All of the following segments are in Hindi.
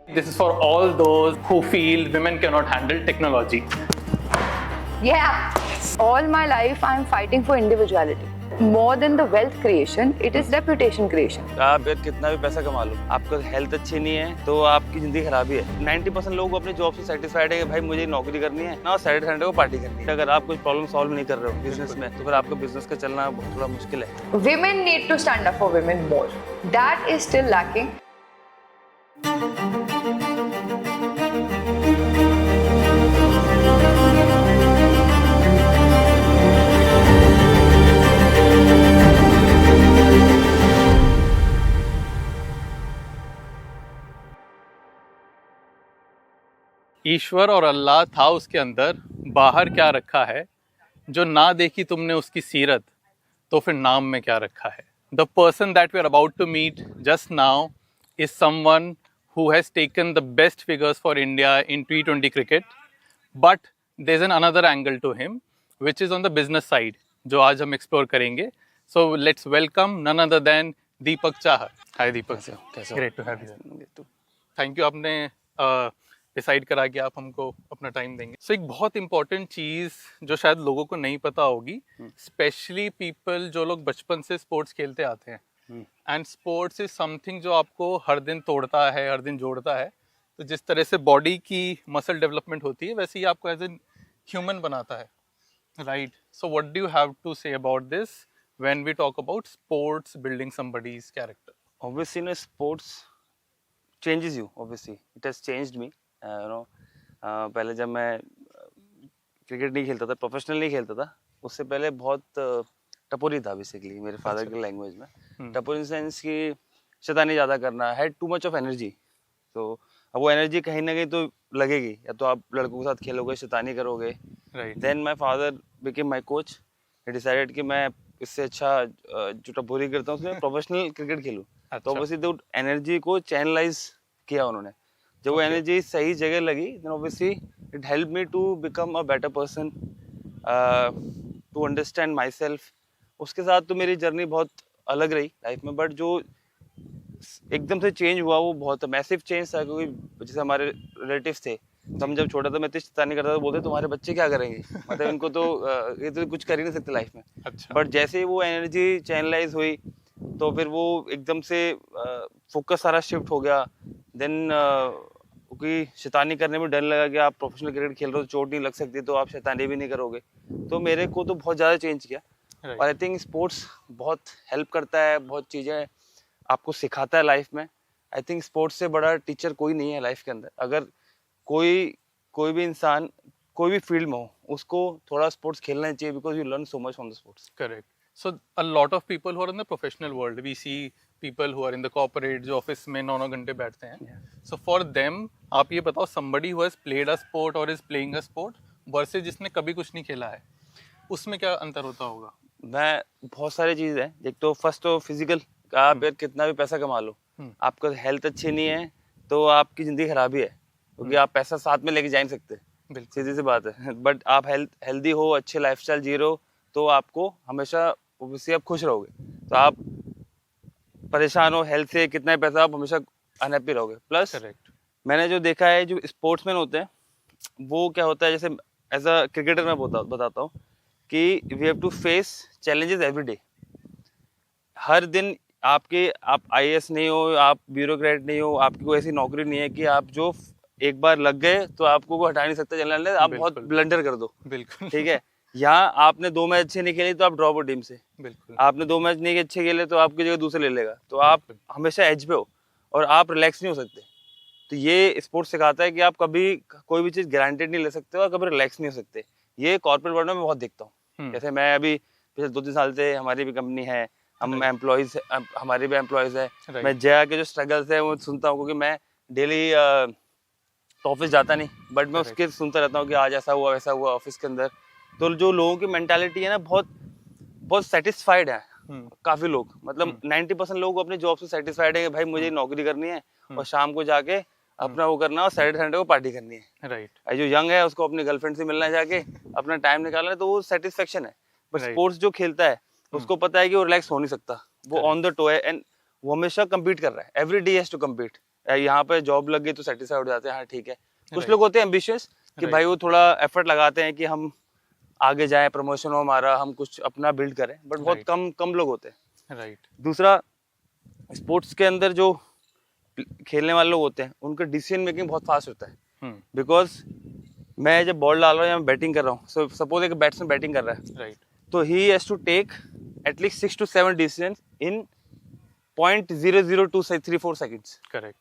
This is for all those who feel women cannot handle technology. Yeah. All my life I am fighting for individuality. More than the wealth creation, it is reputation creation. आप यार कितना भी पैसा कमा लो, आपको हेल्थ अच्छी नहीं है तो आपकी जिंदगी खराब ही है। 90% लोग अपने जॉब से सेटिस्फाइड है कि भाई मुझे नौकरी करनी है ना, सैटरडे संडे को पार्टी करनी है। अगर आप कुछ प्रॉब्लम सॉल्व नहीं कर रहे हो बिजनेस में, तो फिर आपका बिजनेस का चलना थोड़ा मुश्किल है। Women need to stand up for women more. That is still lacking. ईश्वर और अल्लाह था उसके अंदर, बाहर क्या रखा है। जो ना देखी तुमने उसकी सीरत, तो फिर नाम में क्या रखा है। The person that we are about to meet just now is someone who has taken the best figures for India in T20 cricket, but there is an another angle to him which is on the business side, जो आज हम एक्सप्लोर करेंगे। So let's welcome none other than Deepak Chahar. Hi Deepak, कैसे हो? Great to have you. Thank you, आपने डिसाइड करा कि आप हमको अपना टाइम देंगे। सो एक बहुत इंपॉर्टेंट चीज़ जो शायद लोगों को नहीं पता होगी, स्पेशली पीपल जो लोग बचपन से स्पोर्ट्स खेलते आते हैं, एंड स्पोर्ट्स इज समथिंग जो आपको हर दिन तोड़ता है, हर दिन जोड़ता है। तो जिस तरह से बॉडी की मसल डेवलपमेंट होती है, वैसे ही आपको एज एन ह्यूमन बनाता है, right? So what do you have to say about this when we talk about sports building somebody's character? Obviously, no, sports changes you. Obviously, it has changed me. पहले जब मैं क्रिकेट नहीं खेलता था, प्रोफेशनल नहीं खेलता था, उससे पहले बहुत टपोरी था बेसिकली मेरे फादर की लैंग्वेज में। टपोरी इन सेंस कि शैतानी ज़्यादा करना, had too much of energy. तो अब वो एनर्जी कहीं ना कहीं तो लगेगी, या तो आप लड़कों के साथ खेलोगे, शैतानी करोगे। Then my father became my coach. He decided कि मैं इससे अच्छा जो टपोरी करता हूँ उसमें प्रोफेशनल क्रिकेट खेलूँ। तो ऑब्वियसली तो एनर्जी को चैनलाइज किया उन्होंने। जब वो एनर्जी सही जगह लगी, then obviously it help me to become a better person, to understand myself. उसके साथ तो मेरी जर्नी बहुत अलग रही लाइफ में, बट जो एकदम से चेंज हुआ वो बहुत मैसिव चेंज था। क्योंकि जैसे हमारे रिलेटिव्स थे, तो हम जब छोटा था, मैं शैतानी करता था, बोलते तुम्हारे बच्चे क्या करेंगे, मतलब इनको तो ये तो कुछ कर ही नहीं सकते लाइफ में। बट जैसे ही वो एनर्जी चैनलाइज हुई, तो फिर वो एकदम से फोकस सारा शिफ्ट हो गया। देन क्योंकि शैतानी करने में डर लगा कि आप प्रोफेशनल क्रिकेट खेल रहे हो, चोट नहीं लग सकती, तो आप शैतानी भी नहीं करोगे। तो मेरे को तो बहुत ज़्यादा चेंज किया। और आई थिंक स्पोर्ट्स बहुत हेल्प करता है, बहुत चीज़ें आपको सिखाता है लाइफ में। आई थिंक स्पोर्ट्स से बड़ा टीचर कोई नहीं है लाइफ के अंदर। अगर कोई भी इंसान कोई भी फील्ड में हो, उसको थोड़ा स्पोर्ट्स खेलना चाहिए, because you learn so much from the sports. Correct. So a lot of people who are in the professional world, we see people who are in the corporate जो ऑफिस में 9-9 घंटे बैठते हैं। So for them, आप ये बताओ, somebody who has played a sport or is playing a sport versus जिसने कभी कुछ नहीं खेला है, उसमें क्या अंतर होता होगा? मैं बहुत सारी चीज़ है। एक तो फर्स्ट तो फिजिकल, आप यार कितना भी पैसा कमा लो, आपको हेल्थ अच्छी नहीं है तो आपकी ज़िंदगी खराब ही है, क्योंकि आप पैसा साथ में लेके जा नहीं सकते, सीधी सी बात है। बट आप हेल्दी हो, अच्छे लाइफस्टाइल जी रहे हो, तो आपको हमेशा ऑब्वियसली आप खुश रहोगे। तो आप परेशान हो हेल्थ से, कितना ही पैसा, आप हमेशा अनहैप्पी रहोगे। प्लस मैंने जो देखा है, जो स्पोर्ट्समैन होते हैं, वो क्या होता है, जैसे एज अ क्रिकेटर मैं बताता हूँ कि we have to face challenges every day. हर दिन आप IAS नहीं हो, आप ब्यूरोक्रेट नहीं हो, आपकी कोई ऐसी नौकरी नहीं है कि आप जो एक बार लग गए तो आपको कोई हटा नहीं सकता जनरल, आप बहुत ब्लंडर कर दो। बिल्कुल, ठीक है। यहाँ आपने 2 मैच अच्छे नहीं खेले तो आप ड्रॉप हो टीम से। बिल्कुल, आपने 2 मैच नहीं अच्छे खेले तो आपकी जगह दूसरे ले लेगा। तो आप हमेशा एज पे हो और आप रिलैक्स नहीं हो सकते। तो ये स्पोर्ट्स सिखाता है कि आप कभी कोई भी चीज़ गारंटेड नहीं ले सकते और कभी रिलैक्स नहीं हो सकते। ये कॉर्पोरेट वर्ल्ड में मैं बहुत देखता हूँ। जैसे मैं अभी पिछले 2-3 साल से, हमारी भी कंपनी है, हम एम्प्लॉयज़, हमारे भी एम्प्लॉयज़ है। मैं जया के जो स्ट्रगल्स है वो सुनता हूँ, क्योंकि मैं डेली तो ऑफिस जाता नहीं, बट मैं उसके सुनता रहता हूँ कि आज ऐसा हुआ वैसा हुआ ऑफिस के अंदर। तो जो लोगों की मेंटालिटी है ना, बहुत बहुत सेटिस्फाइड है। काफी लोग, मतलब 90% लोग अपने जॉब से सेटिस्फाइड है कि भाई मुझे नौकरी करनी है और शाम को जाके अपना वो करना, और सैटरडे संडे को पार्टी करनी है। राइट। जो यंग है उसको अपनी गर्लफ्रेंड से मिलना है, जाके अपना टाइम निकालना है, तो वो सेटिस्फेक्शन है। बट स्पोर्ट्स जो खेलता है उसको पता है कि वो रिलैक्स हो नहीं सकता, वो ऑन द टो है। एंड वो हमेशा कम्पीट कर रहा है, every day has to compete. यहाँ पे जॉब लग गई तो सेटिस्फाइड हो जाते हैं, हाँ ठीक है। कुछ लोग होते हैं एम्बिशियस कि भाई वो थोड़ा एफर्ट लगाते हैं कि हम आगे जाए, प्रमोशन हो हमारा, हम कुछ अपना बिल्ड करें, बट बहुत कम लोग होते हैं। राइट। दूसरा, स्पोर्ट्स के अंदर जो खेलने वाले लोग होते हैं उनका डिसीजन मेकिंग बहुत फास्ट होता है। बिकॉज मैं जब बॉल डाल रहा हूँ या मैं बैटिंग कर रहा हूँ, सपोज एक बैट्समैन बैटिंग कर रहा है, राइट, तो he has to take at least 6 to 7 decision in 0.002334 seconds. Correct.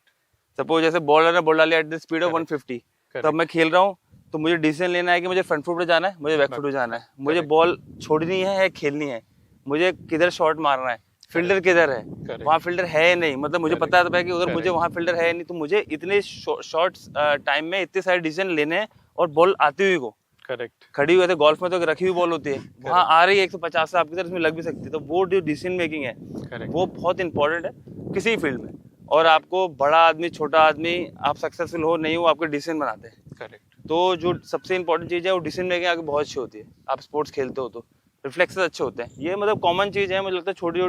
Suppose जैसे बॉलर ने बॉल डाली एट द स्पीड ऑफ 150, तब मैं खेल रहा हूँ तो मुझे डिसीजन लेना है कि मुझे फ्रंट फुट पे जाना है, मुझे बैक फुट पे जाना है, मुझे बॉल छोड़नी है या खेलनी है, मुझे किधर शॉट मारना है, फील्डर किधर है, वहाँ फील्डर है या नहीं, मतलब मुझे पता है कि अगर मुझे वहाँ फील्डर है नहीं तो मुझे इतने शॉर्ट टाइम में इतने सारे डिसीजन लेने हैं और बॉल आती हुई को। करेक्ट। खड़ी हुई, गोल्फ में तो रखी हुई बॉल होती है, वहाँ आ रही है 150 से आपकी तरफ, इसमें लग भी सकती है, तो वो जो डिसीजन मेकिंग है वो बहुत इंपॉर्टेंट है किसी फील्ड में। और आपको बड़ा आदमी छोटा आदमी, आप सक्सेसफुल हो नहीं हो, आपके डिसीजन बनाते हैं। करेक्ट। तो जो सबसे इंपॉर्टेंट चीज़ है वो डिसीजन मेकिंग आगे बहुत अच्छी होती है। आप स्पोर्ट्स खेलते हो तो रिफ्लेक्सेस अच्छे होते हैं, ये मतलब कॉमन चीज़ है, मुझे लगता है छोटी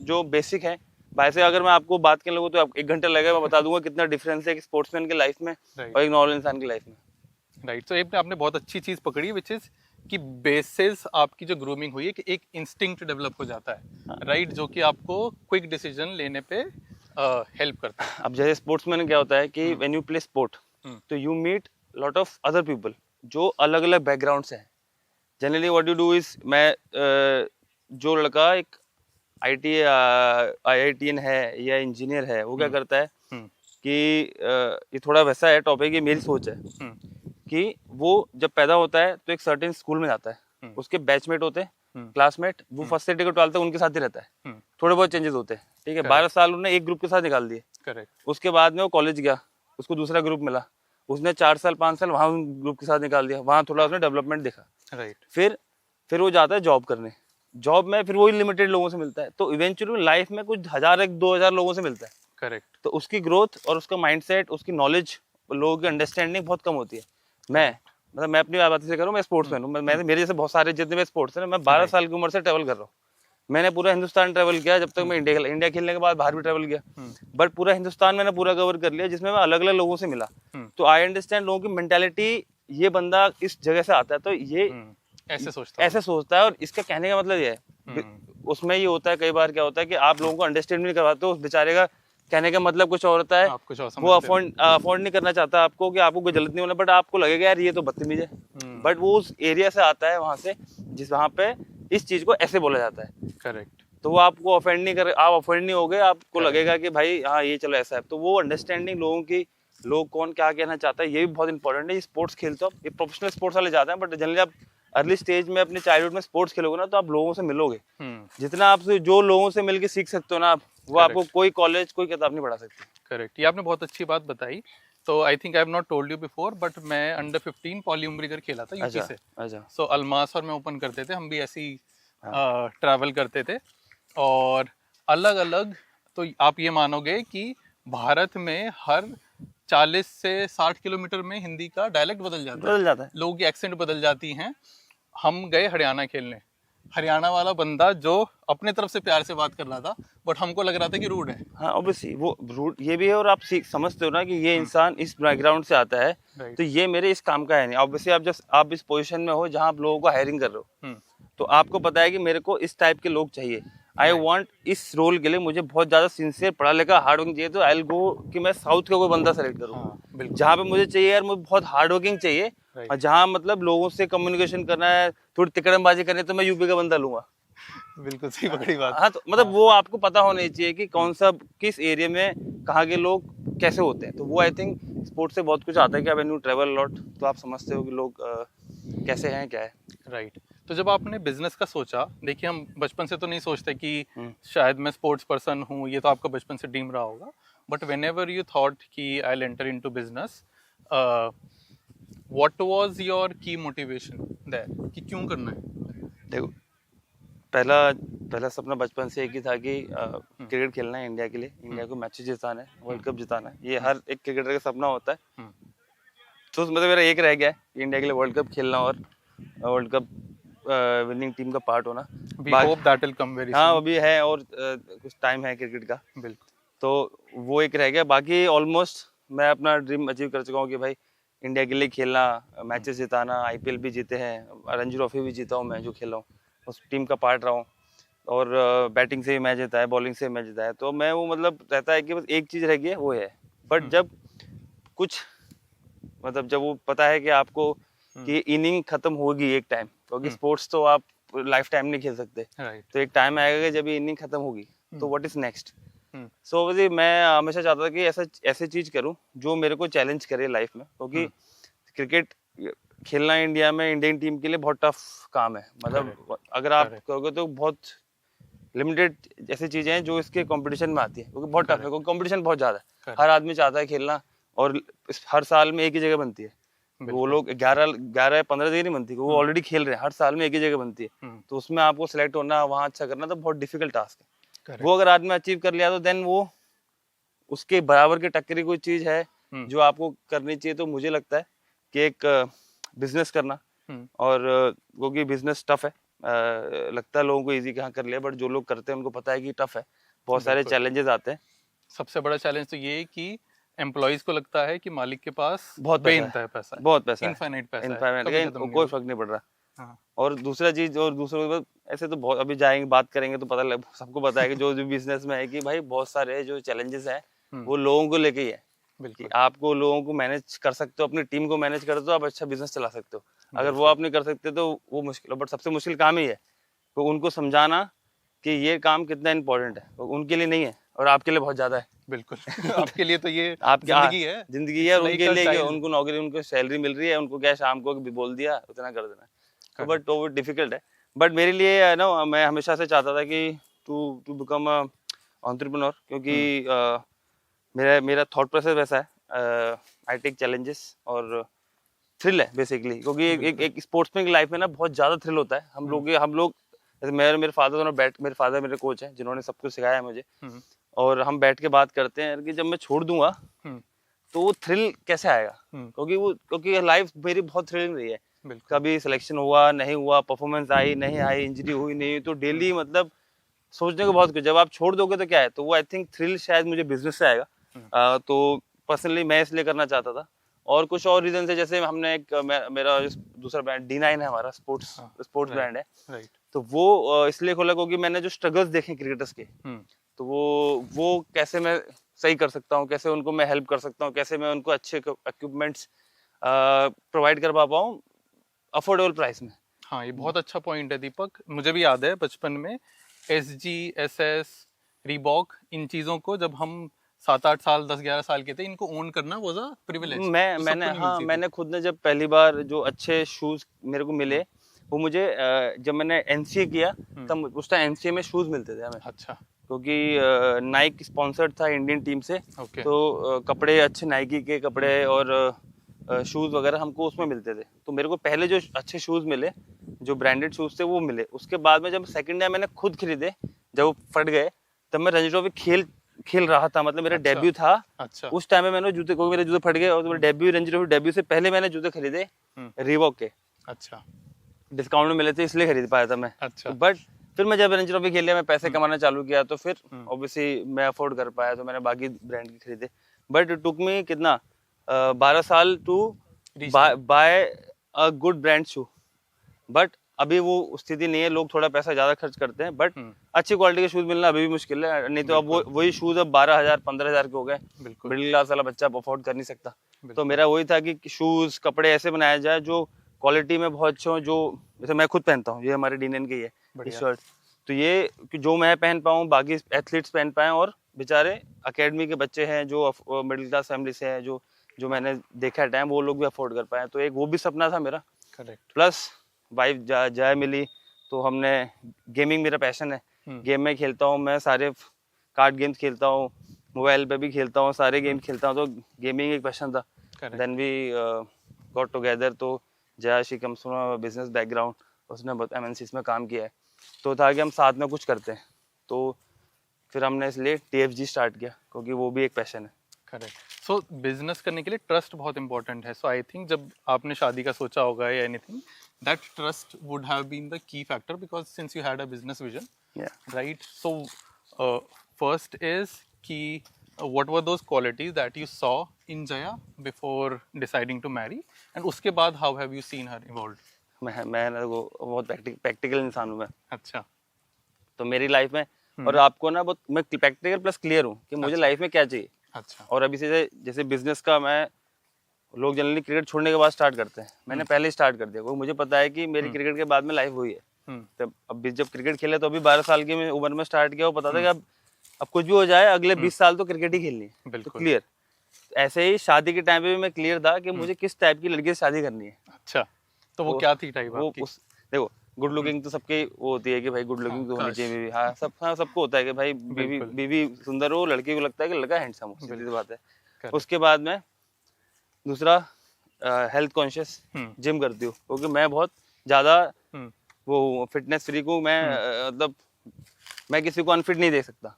जो बेसिक है। वैसे अगर मैं आपको बात करने लगूँ तो आप 1 घंटा लगेगा, मैं बता दूंगा कितना डिफरेंस है एक स्पोर्ट्समैन की लाइफ में और एक नॉर्मल इंसान की लाइफ में। राइट। तो आपने बहुत अच्छी चीज़ पकड़ी, विच इज़ कि बेसिस आपकी जो ग्रूमिंग हुई है कि एक इंस्टिंक्ट डेवलप हो जाता है, राइट, जो कि आपको क्विक डिसीजन लेने पे हेल्प करता है। अब जैसे स्पोर्ट्समैन क्या होता है कि व्हेन यू प्ले स्पोर्ट तो you meet lot of other people जो अलग अलग बैकग्राउंड से हैं। Generally what you do is, मैं जो लड़का एक IITN है या इंजीनियर है, वो क्या करता है कि ये थोड़ा वैसा है टॉपिक, ये मेरी सोच है कि वो जब पैदा होता है तो एक सर्टेन स्कूल में जाता है, उसके बैचमेट होते हैं, क्लासमेट, वो फर्स्ट से लेकर 12 तक उनके साथ ही रहता है, थोड़े बहुत चेंजेस होते हैं, ठीक है। 12 साल उन्होंने एक ग्रुप के साथ निकाल दिए। करेक्ट। उसके बाद में वो कॉलेज गया, उसको दूसरा ग्रुप मिला, उसने 4 साल 5 साल वहाँ ग्रुप के साथ निकाल दिया, वहाँ थोड़ा उसने डेवलपमेंट देखा। राइट। फिर वो जाता है जॉब करने, जॉब में फिर वही लिमिटेड लोगों से मिलता है, तो इवेंचुअली लाइफ में कुछ 1000-2000 लोगों से मिलता है। करेक्ट। तो उसकी ग्रोथ और उसका माइंडसेट, उसकी नॉलेज, लोगों की अंडरस्टैंडिंग बहुत कम होती है। मैं अपनी बात से करूँ, मैं स्पोर्ट्समैन हूँ, मैं मेरे जैसे बहुत सारे जितने भी स्पोर्ट्स हैं, मैं 12 साल की उम्र से ट्रैवल कर रहा हूँ। मैंने पूरा हिंदुस्तान ट्रैवल किया, जब तक मैं इंडिया खेलने के बाद बाहर भी ट्रैवल किया, बट पूरा हिंदुस्तान मैंने पूरा कवर कर लिया, जिसमें मैं अलग अलग लोगों से मिला। तो आई अंडरस्टैंड लोगों की मेंटालिटी, ये बंदा इस जगह से आता है तो ये ऐसे सोचता है, और इसका कहने का मतलब ये है, उसमें ये होता है कई बार क्या होता है कि आप लोगों को अंडरस्टैंड नहीं करवाते हो, उस बेचारे का कहने का मतलब कुछ और होता है, वो अफोर्ड नहीं करना चाहता आपको कि आपको कोई गलत नहीं होना, बट आपको लगेगा यार ये तो बदतमीज है, बट वो उस एरिया से आता है, वहां से वहां पे इस चीज को ऐसे बोला जाता है। करेक्ट। तो वो आपको ऑफेंड नहीं कर, आप ऑफेंड नहीं हो गए, आपको लगेगा कि भाई हाँ ये चलो ऐसा है। तो वो अंडरस्टैंडिंग लोगों की, लोग कौन क्या कहना चाहता है, ये भी बहुत इंपॉर्टेंट है। ये स्पोर्ट्स खेलते हो, ये प्रोफेशनल स्पोर्ट्स वाले जाते हैं, बट जनरली आप अर्ली स्टेज में अपने चाइल्डहुड में स्पोर्ट्स खेलोगे ना, तो आप लोगों से मिलोगे, जितना आप जो लोगों से मिलके सीख सकते हो ना आप, वो आपको कोई कॉलेज कोई किताब नहीं पढ़ा सकती। करेक्ट। ये आपने बहुत अच्छी बात बताई। तो I think I have not told you before, but मैं अंडर 15 पॉली उम्रीगर खेला था यूपी से। सो अलमास और मैं ओपन करते थे, हम भी ऐसी ट्रैवल करते थे, और अलग अलग, तो आप ये मानोगे कि भारत में हर 40 से 60 किलोमीटर में हिंदी का डायलेक्ट बदल जाता है, लोगों की एक्सेंट बदल जाती हैं। हम गए हरियाणा खेलने, हरियाणा वाला बंदा जो अपने तरफ से प्यार से बात कर रहा था, बट हमको लग रहा था कि रूड है। हाँ ऑब्वियसली वो रूड ये भी है, और आप समझते हो ना कि ये इंसान इस बैकग्राउंड से आता है, तो ये मेरे इस काम का है नहीं। ऑब्वियसली आप इस पोजीशन में हो जहाँ आप लोगों को हायरिंग कर रहे हो, तो आपको पता है कि मेरे को इस टाइप के लोग चाहिए। आई वांट इस रोल के लिए मुझे बहुत ज्यादा सिंसियर, पढ़ा लिखा, हार्ड वर्किंग चाहिए। तो आई विल गो कि मैं साउथ का कोई बंदा सेलेक्ट करूँ, जहाँ पे मुझे चाहिए यार, मुझे बहुत हार्ड वर्किंग चाहिए, और जहाँ मतलब लोगों से कम्युनिकेशन करना है, थोड़ी तिकड़मबाजी करनी है, तो मैं यूपी का बंदा लूंगा। बिल्कुल सही पकड़ी बात। हाँ, तो मतलब वो आपको पता होना चाहिए कि कौन सा, किस एरिया में कहाँ के लोग कैसे होते हैं। तो वो आई थिंक स्पोर्ट्स से बहुत कुछ आता है कि व्हेन यू ट्रैवल लॉट, तो आप समझते हो कि लोग कैसे हैं, क्या है। राइट। तो जब आपने बिजनेस का सोचा, देखिए हम बचपन से तो नहीं सोचते कि शायद मैं स्पोर्ट्स पर्सन हूँ, ये तो आपका बचपन से ड्रीम रहा होगा, बट व्हेनेवर यू थॉट कि I will enter into business, what was your की मोटिवेशन देयर, कि क्यों करना है? देखो, पहला सपना बचपन से एक ही था कि क्रिकेट खेलना है इंडिया के लिए, इंडिया को मैचेस जिताना है, वर्ल्ड कप जिताना है। ये हर एक क्रिकेटर का सपना होता है। तो उसमें तो मेरा एक रह गया है, इंडिया के लिए वर्ल्ड कप खेलना और वर्ल्ड कप विनिंग टीम का पार्ट होना। We hope that will come very हाँ अभी है और कुछ टाइम है क्रिकेट का, बिल्कुल। तो वो एक रह गया। बाकी ऑलमोस्ट मैं अपना ड्रीम अचीव कर चुका हूँ कि भाई इंडिया के लिए खेलना, मैचेस जिताना, आईपीएल भी जीते हैं, रणजी ट्रॉफी भी जीता हूँ मैं जो खेला हूँ, उस टीम का पार्ट रहा हूँ, और बैटिंग से भी मैच जीता है, बॉलिंग से भी मैच जीता है। तो मैं वो मतलब रहता है कि बस एक चीज़ रह गई है वो है, बट जब कुछ मतलब जब वो पता है कि आपको कि इनिंग खत्म होगी एक टाइम, क्योंकि स्पोर्ट्स तो आप लाइफ टाइम नहीं खेल सकते, तो एक टाइम आएगा कि जब ये इनिंग खत्म होगी तो व्हाट इज नेक्स्ट। सो मैं हमेशा चाहता था कि ऐसे चीज करूं जो मेरे को चैलेंज करे लाइफ में, क्योंकि क्रिकेट खेलना इंडिया में इंडियन टीम के लिए बहुत टफ काम है। मतलब अगर आप कहोगे तो बहुत लिमिटेड ऐसी चीजें हैं जो इसके कंपटीशन में आती है, क्योंकि बहुत टफ है, क्योंकि कंपटीशन बहुत ज्यादा है, हर आदमी चाहता है खेलना, और हर साल में एक ही जगह बनती है। वो लोग 11-15 जगह नहीं बनती, वो ऑलरेडी खेल रहे हैं, हर साल में एक ही जगह बनती है, तो उसमें आपको सिलेक्ट होना, वहाँ अच्छा करना तो बहुत डिफिकल्ट टास्क है। वो अगर आदमी अचीव कर लिया तो देन वो उसके बराबर की टक्करी कोई चीज है जो आपको करनी चाहिए। तो मुझे लगता है कि एक बिजनेस करना, और क्योंकि बिजनेस टफ है, लगता है लोगों को इजी कहाँ कर लिया, बट जो लोग करते हैं उनको पता है कि टफ है, बहुत सारे चैलेंजेस आते हैं। सबसे बड़ा चैलेंज तो ये है कि एम्प्लॉइज को लगता है कि मालिक के पास बहुत बेइंतहा पैसा है, बहुत पैसा इनफाइनाइट पैसा है, इनफाइनाइट, कोई फर्क नहीं पड़ रहा। हाँ। और दूसरा चीज, और दूसरों ऐसे तो बहुत अभी जाएंगे बात करेंगे तो पता लग सबको पता है कि जो बिजनेस में है कि भाई बहुत सारे जो चैलेंजेस हैं वो लोगों को लेके ही है। कि आपको लोगों को मैनेज कर सकते हो, अपनी टीम को मैनेज करते हो, आप अच्छा बिजनेस चला सकते हो। अगर वो आप नहीं कर सकते तो वो मुश्किल, बट सबसे मुश्किल काम ही है तो उनको समझाना कि ये काम कितना इंपॉर्टेंट है, तो उनके लिए नहीं है और आपके लिए बहुत ज्यादा है। बिल्कुल आपके लिए तो ये आपकी जिंदगी है, और It's उनके like a लिए child. उनको नौकरी, उनको सैलरी मिल रही है, उनको क्या शाम को भी बोल दिया उतना कर देना, तो बट वो डिफिकल्ट है। बट मेरे लिए ना, मैं हमेशा से चाहता था कि टू बिकम अ एंटरप्रेन्योर, क्योंकि मेरा थॉट प्रोसेस वैसा है, आई टेक चैलेंजेस और थ्रिल है बेसिकली, क्योंकि एक स्पोर्ट्समैन की लाइफ में ना बहुत ज्यादा थ्रिल होता है। हम लोग जैसे मेरे फादर दोनों मेरे फादर मेरे कोच हैं जिन्होंने सब कुछ सिखाया है मुझे, और हम बैठ के बात करते हैं कि जब मैं छोड़ दूंगा तो वो थ्रिल कैसे आएगा, क्योंकि लाइफ मेरी बहुत थ्रिलिंग रही है। कभी सिलेक्शन हुआ नहीं हुआ, परफॉर्मेंस आई नहीं आई, इंजरी हुई नहीं हुई, तो डेली मतलब सोचने को बहुत कुछ। जब आप छोड़ दोगे तो क्या है, तो वो आई थिंक थ्रिल शायद मुझे बिजनेस से आएगा। तो पर्सनली मैं इसलिए करना चाहता था, और कुछ और रीजन है, जैसे हमने मेरा दूसरा ब्रांड D9 है हमारा, स्पोर्ट्स ब्रांड है, तो वो इसलिए खोला क्योंकि मैंने जो स्ट्रगल्स देखे क्रिकेटर्स के, तो वो कैसे मैं सही कर सकता हूँ, कैसे उनको मैं हेल्प कर सकता हूँ, कैसे मैं उनको अच्छे इक्विपमेंट्स प्रोवाइड कर पाऊँ अफोर्डेबल प्राइस में। हाँ, ये बहुत अच्छा पॉइंट है दीपक। मुझे भी याद है बचपन में SG, SS, रीबॉक, इन चीजों को जब हम 7-8 साल 10-11 साल के थे, इनको ओन करना वाज अ प्रिविलेज। मैंने खुद ने जब पहली बार जो अच्छे शूज मेरे को मिले, वो मुझे जब मैंने NCA किया तब उस टाइम NCA में शूज मिलते थे हमें। अच्छा। क्योंकि नाइक स्पॉन्सर्ड था इंडियन टीम से, तो कपड़े अच्छे नाइकी के कपड़े और शूज वगैरह हमको उसमें मिलते थे। तो मेरे को पहले जो अच्छे शूज मिले, जो ब्रांडेड शूज थे वो मिले। उसके बाद में जब सेकंड टाइम मैंने खुद खरीदे, जब वो फट गए, तब मैं रणजी ट्रॉफी खेल रहा था, मतलब मेरा डेब्यू था। अच्छा। उस टाइम में मैंने जूते, क्योंकि मेरे जूते फट गए, और मेरे डेब्यू रणजी ट्रॉफी डेब्यू से पहले मैंने जूते खरीदे रीबॉक के। अच्छा। डिस्काउंट में मिले थे इसलिए खरीद पाया था मैं। अच्छा। बट फिर मैं जब रणजी ट्रॉफी खेले, मैं पैसे कमाना चालू किया, तो फिर ऑब्वियसली मैं अफोर्ड कर पाया, तो मैंने बाकी ब्रांड के खरीदे। बट इट टुक मी कितना 12 साल to buy a good brand shoe. But अभी वो स्थिति नहीं है, लोग थोड़ा पैसा ज्यादा खर्च करते हैं, बट अच्छी क्वालिटी के शूज मिलना अभी भी मुश्किल है। नहीं तो अब वही शूज अब 12,000-15,000 के हो गए, मिडिल क्लास वाला बच्चा अफोर्ड कर नहीं सकता। तो मेरा वही था कि शूज कपड़े ऐसे बनाया जाए जो क्वालिटी में बहुत अच्छे हो, जो जैसे मैं खुद पहनता हूँ, ये हमारे D9 की है शर्ट, तो ये कि जो मैं पहन पाऊँ, बाकी एथलीट्स पहन पाए, और बेचारे अकेडमी के बच्चे हैं जो मिडिल क्लास फैमिली से हैं, जो मैंने देखा है टाइम, वो लोग भी अफोर्ड कर पाए। तो एक वो भी सपना था मेरा। करेक्ट। प्लस वाइफ जय मिली, तो हमने गेमिंग, मेरा पैशन है, गेम में खेलता हूँ मैं, सारे कार्ड गेम्स खेलता हूँ, मोबाइल पे भी खेलता हूँ, सारे गेम खेलता हूँ, तो गेमिंग एक पैशन था। देन वी गॉट टुगेदर, तो Jaya she comes from business background, उसने बहुत MNCs में काम किया है, तो था कि हम साथ में कुछ करते हैं। तो फिर हमने इसलिए TFG स्टार्ट किया, क्योंकि वो भी एक पैशन है। करेक्ट। सो बिजनेस करने के लिए ट्रस्ट बहुत इंपॉर्टेंट है। सो आई थिंक जब आपने शादी का सोचा होगा या anything, that trust would have been the key factor because since you had a business vision, right? So first is कि what were those qualities that you saw in Jaya before deciding to marry, and उसके बाद how have you seen her evolved? मैं ना वो बहुत प्रैक्टिकल इंसान हूँ मैं। अच्छा। तो मेरी लाइफ में और आपको ना बहुत मैं प्रैक्टिकल प्लस क्लियर हूँ कि मुझे लाइफ में क्या चाहिए। अच्छा। और अभी से जैसे बिजनेस का मैं, लोग जनरली क्रिकेट छोड़ने के बाद स्टार्ट करते हैं, मैंने पहले ही स्टार्ट कर दिया क्योंकि मुझे पता है कि मेरी क्रिकेट के बाद में लाइफ हुई है। तब अब जब क्रिकेट खेले तो अभी 12 साल की उम्र में स्टार्ट किया, वो पता था कि अब कुछ भी हो जाए अगले 20 साल तो क्रिकेट ही खेलनी है, तो क्लियर। ऐसे ही शादी के टाइम पे भी मैं क्लियर था कि मुझे किस टाइप की लड़की से शादी करनी है। अच्छा, तो वो क्या थी टाइप आपकी? देखो गुड लुकिंग तो सबकी वो होती है कि भाई गुड लुकिंग तो होनी चाहिए बीवी। हाँ सबको होता है कि भाई बीवी सुंदर हो, लड़की को लगता है कि लड़का हैंडसम हो, सीधी सी बात है। उसके बाद में दूसरा हेल्थ कॉन्शियस, जिम करती हूँ क्योंकि मैं बहुत ज्यादा वो फिटनेस फ्रीक हूँ। मैं मतलब मैं किसी को अनफिट नहीं देख सकता,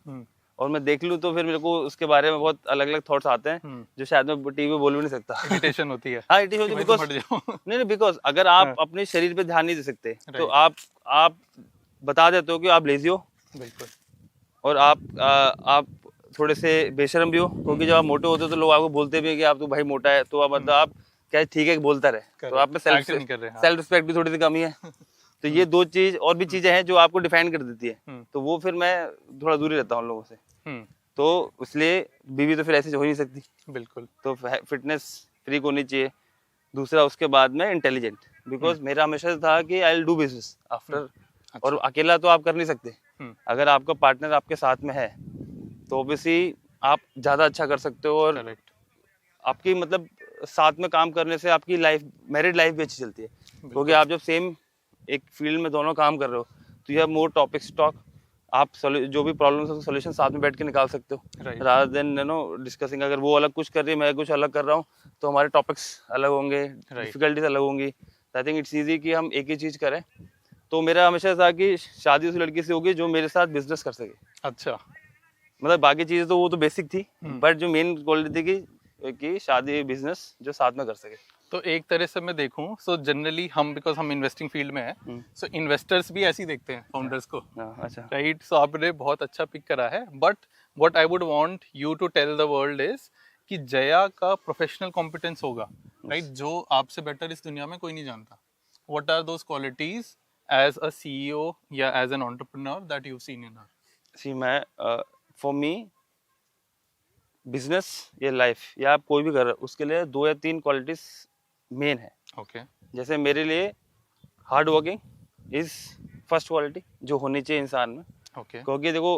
और मैं देख लूँ तो फिर मेरे को उसके बारे में बहुत अलग अलग थॉट्स आते हैं जो शायद मैं टीवी में बोल भी नहीं सकता। इरिटेशन होती है। हाँ इरिटेशन होती है बिकॉज नहीं बिकॉज अगर आप अपने शरीर पे ध्यान नहीं दे सकते तो आप बता देते हो कि आप लेजी हो। बिल्कुल। और आप थोड़े से बेशर्म भी हो, क्योंकि जब आप मोटे होते हो तो लोग आपको बोलते भी है कि आप तो भाई मोटा है, तो आप मतलब आप क्या ठीक है बोलता रहे, तो आप में सेल्फ रिस्पेक्ट भी थोड़ी सी कमी है। तो ये दो चीज और भी चीजें हैं जो आपको डिफाइन कर देती है, तो वो फिर मैं थोड़ा दूर ही रहता हूँ लोगों से। तो इसलिए बीवी तो फिर ऐसे हो नहीं सकती। बिल्कुल। तो फिटनेस फ्रीक होनी चाहिए। दूसरा उसके बाद में इंटेलिजेंट, बिकॉज मेरा हमेशा था कि I will do business after. और अकेला तो आप कर नहीं सकते, अगर आपका पार्टनर आपके साथ में है तो ऑब्वियसली आप ज्यादा अच्छा कर सकते हो। और आपकी मतलब साथ में काम करने से आपकी लाइफ, मैरिड लाइफ भी अच्छी चलती है, क्योंकि आप जब सेम एक फील्ड में दोनों काम कर रहे हो तो you have more topics talk. आप जो भी प्रॉब्लम्स है सोल्यूशन साथ में बैठ के निकाल सकते हो, rather than you know discussing. अगर वो अलग कुछ कर रही है, मैं कुछ अलग कर रहा हूँ, तो हमारे टॉपिक्स अलग होंगे, डिफिकल्टीज अलग होंगी। आई थिंक इट्स ईजी कि हम एक ही चीज करें। तो मेरा हमेशा था कि शादी उस लड़की से होगी जो मेरे साथ बिजनेस कर सके। अच्छा। मतलब बाकी चीजें तो वो तो बेसिक थी, बट जो मेन क्वालिटी थी कि शादी बिजनेस जो साथ में कर सके। तो एक तरह से मैं देखूं, सो जनरली हम बिकॉज हम इन्वेस्टिंग फील्ड में है, सो इन्वेस्टर्स भी ऐसे ही देखते हैं फाउंडर्स को। अच्छा, राइट। सो आपने बहुत अच्छा पिक करा है, but what I would want you to tell the world is कि जया का प्रोफेशनल कॉम्पिटेंस होगा, राइट, जो आपसे बेटर इस दुनिया में कोई नहीं जानता। What are those qualities as a CEO या as an entrepreneur that you seen in her? See मैं फॉर मी बिजनेस या लाइफ या आप कोई भी कर रहे हो, उसके लिए 2 या 3 क्वालिटीज मेन है। ओके। जैसे मेरे लिए hard working is first quality जो होनी चाहिए इंसान में। ओके। क्योंकि देखो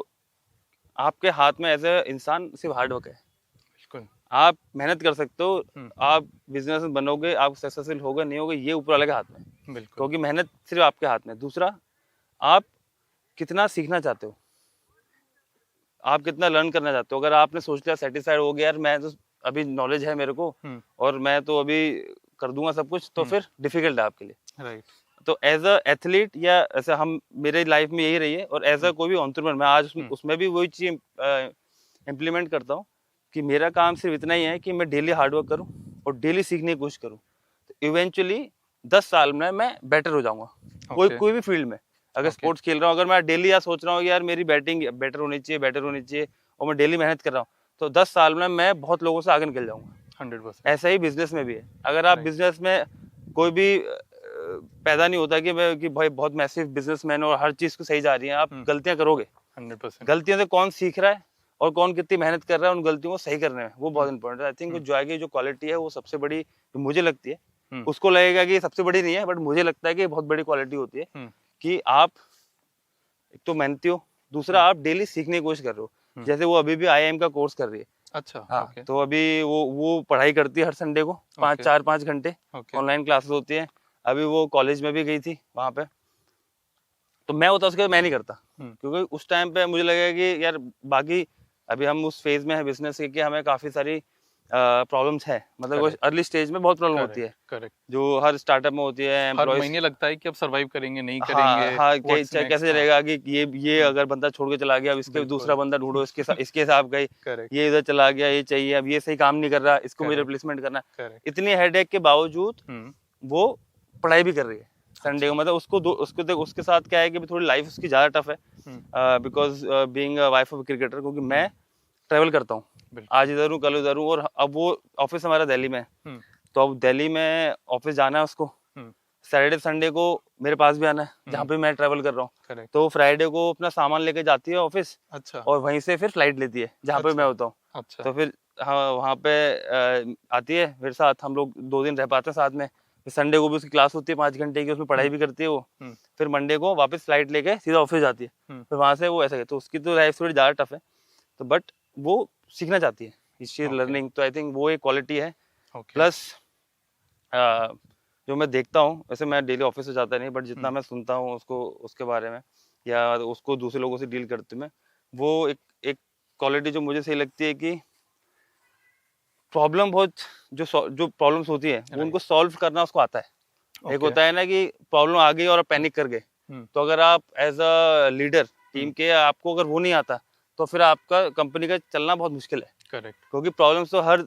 आपके हाथ में एज ए इंसान सिर्फ हार्ड वर्क है। बिल्कुल। आप मेहनत कर सकते हो, आप बिजनेस में बनोगे, आप सक्सेसफुल होगे नहीं होगे ये ऊपर वाले के हाथ में। बिल्कुल। क्योंकि मेहनत सिर्फ आपके हाथ में। दूसरा, आप कितना सीखना चाहते हो, आप कितना लर्न करना चाहते हो। अगर आपने सोच लिया सेटिस्फाइड हो गया यार मैं तो अभी नॉलेज है मेरे को और मैं तो अभी कर दूंगा सब कुछ, तो फिर डिफिकल्ट है आपके लिए। राइट। तो एज अ एथलीट या ऐसा हम मेरे लाइफ में यही रही है, और एज अ कोई भी एंटरप्रेन्योर मैं आज उसमें भी वही चीज इम्प्लीमेंट करता हूँ कि मेरा काम सिर्फ इतना ही है कि मैं डेली हार्डवर्क करूँ और डेली सीखने की कोशिश करूँ। तो इवेंचुअली 10 साल में मैं बेटर हो जाऊंगा। कोई भी फील्ड में, अगर स्पोर्ट्स खेल रहा हूँ, अगर मैं डेली यार सोच रहा हूँ यार मेरी बैटिंग बेटर होनी चाहिए और मैं डेली मेहनत कर रहा हूँ, तो 10 साल में मैं बहुत लोगों से आगे निकल जाऊंगा। 100%। ऐसा ही बिजनेस में भी है। अगर आप बिजनेस में कोई भी पैदा नहीं होता कि भाई बहुत मैसिव बिजनेसमैन और हर चीज को सही जा रही है, आप गलतियां करोगे। 100%। गलतियों से कौन सीख रहा है और कौन कितनी मेहनत कर रहा है उन गलतियों को सही करने में, वो बहुत इंपॉर्टेंट है। आई थिंक जॉय की जो क्वालिटी है वो सबसे बड़ी मुझे लगती है। उसको लगेगा कि सबसे बड़ी नहीं है, बट मुझे लगता है कि बहुत बड़ी क्वालिटी होती है कि आप एक तो मेहनती हो, दूसरा आप डेली सीखने की कोशिश कर रहे हो। जैसे वो अभी भी IIM का कोर्स कर रही है। अच्छा। हाँ, तो अभी वो पढ़ाई करती है हर संडे को 5 घंटे ऑनलाइन क्लासेस होती है। अभी वो कॉलेज में भी गई थी वहां पे। तो मैं होता उसके मैं नहीं करता, क्योंकि उस टाइम पे मुझे लगेगा कि यार बाकी अभी हम उस फेज में है बिजनेस के कि हमें काफी सारी प्रॉब्लम्स है, मतलब वो अर्ली स्टेज में बहुत प्रॉब्लम होती है, करेक्ट, जो हर स्टार्टअप में होती है। हर महीने लगता है कि अब सरवाइव करेंगे नहीं हाँ करेंगे, हाँ, what's next? कैसे चलेगा कि ये अगर बंदा छोड़ के चला गया, अब इसके दूसरा बंदा ढूंढो, इसके साथ गई, करेक्ट, ये इधर चला गया, ये चाहिए, अब ये सही काम नहीं कर रहा, इसको मुझे रिप्लेसमेंट करना है। करेक्ट, इतनी हेडेक के बावजूद वो पढ़ाई भी कर रही है संडे को, मतलब उसके साथ क्या है कि थोड़ी लाइफ उसकी ज्यादा टफ है, because being a wife of cricketer, क्योंकि मैं ट्रेवल करता हूँ, आज इधर हूँ कल उधर हूँ, और अब वो ऑफिस हमारा दिल्ली में है, तो अब दिल्ली में ऑफिस जाना है उसको, सैटरडे संडे को मेरे पास भी आना है जहाँ पे मैं ट्रैवल कर रहा हूँ, तो फ्राइडे को अपना सामान लेके जाती है ऑफिस, अच्छा, और वहीं से फिर फ्लाइट लेती है जहाँ पे मैं होता हूँ, अच्छा, तो फिर हाँ वहाँ पे आती है मेरे साथ, हम लोग 2 दिन रह पाते हैं साथ में, संडे को भी उसकी क्लास होती है 5 घंटे की, उसमें पढ़ाई भी करती है वो, फिर मंडे को वापस फ्लाइट लेके सीधा ऑफिस जाती है, फिर वहाँ से वो ऐसा, तो उसकी तो लाइफ थोड़ी ज़्यादा टफ है, तो बट वो सीखना चाहती है, शी इज लर्निंग, तो आई थिंक वो एक क्वालिटी है। प्लस जो मैं देखता हूँ, वैसे मैं डेली ऑफिस से जाता नहीं, बट जितना मैं सुनता हूँ उसको, उसके बारे में, या उसको दूसरे लोगों से डील करते में, वो एक क्वालिटी जो मुझे सही लगती है कि प्रॉब्लम बहुत जो प्रॉब्लम्स होती है वो उनको सॉल्व करना उसको आता है। एक होता है ना कि प्रॉब्लम आ गई और आप पैनिक कर गए, तो अगर आप एज अ लीडर टीम के, आपको अगर वो नहीं आता, तो फिर आपका कंपनी का चलना बहुत मुश्किल है, करेक्ट, क्योंकि प्रॉब्लम्स तो हर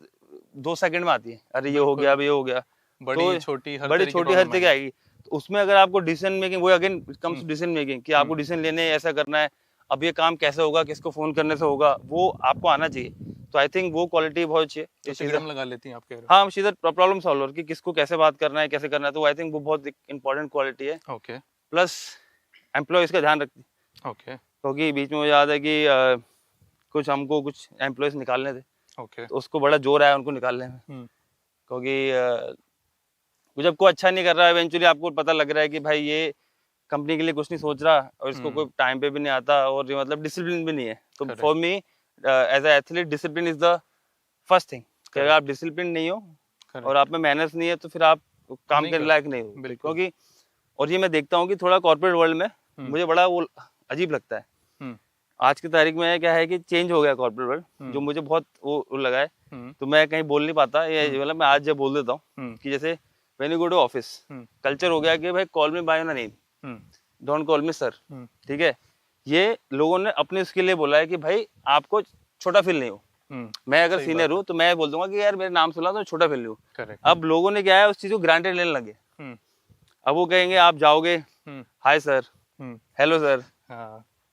2 सेकंड में आती है, अरे ये हो गया, अब ये हो गया, बड़ी छोटी हर तरह आएगी, तो उसमें अगर आपको डिसीजन मेकिंग, वो again comes to decision making, कि आपको डिसीजन लेने, ऐसा करना है, अब ये काम कैसे होगा, किसको फोन करने से होगा, वो आपको आना चाहिए, तो आई थिंक वो क्वालिटी बहुत अच्छी है। तो लगा लेती हैं आप कह रहे हो? हाँ, शीज प्रॉब्लम सॉल्वर, कि किसको कैसे बात करना है, कैसे करना है, तो आई थिंक वो बहुत इंपॉर्टेंट क्वालिटी है। ओके, प्लस एम्प्लॉयज का ध्यान रखती है, ओके, क्योंकि बीच में मुझे याद है कि हमको कुछ एम्प्लॉयज निकालने थे, ओके, तो उसको बड़ा जोर आया उनको निकालने में, क्योंकि जब कोई अच्छा नहीं कर रहा है, इवेंचुअली आपको पता लग रहा है कि भाई ये कंपनी के लिए कुछ नहीं सोच रहा, और इसको कोई टाइम पे भी नहीं आता, और ये मतलब डिसिप्लिन भी नहीं है, तो for me as a athlete discipline is the first thing, कि अगर आप डिसिप्लिन नहीं हो और आप में मेहनत नहीं है, तो फिर आप काम करने लायक नहीं हो, क्योंकि और ये मैं देखता हूँ कि थोड़ा कॉर्पोरेट वर्ल्ड में मुझे बड़ा वो अजीब लगता है, आज की तारीख में क्या है कि चेंज हो गया कॉर्पोरेट वर्ल्ड, जो मुझे बहुत वो लगा है, तो मैं कहीं बोल नहीं पाता, ये मतलब मैं आज जब बोल देता हूँ कि जैसे when you go to office, culture हो गया कि भाई call me by your name, don't call me sir, ठीक है, ये लोगों ने अपने उसके लिए बोला है कि भाई आपको छोटा फील नहीं हो, मैं अगर सीनियर हूँ तो मैं बोल दूंगा कि यार मेरे नाम सुना तो छोटा फील नहीं हो, अब लोगों ने क्या है उस चीज को ग्रांटेड लेने लगे, अब वो कहेंगे आप जाओगे, हाय सर, हेलो सर,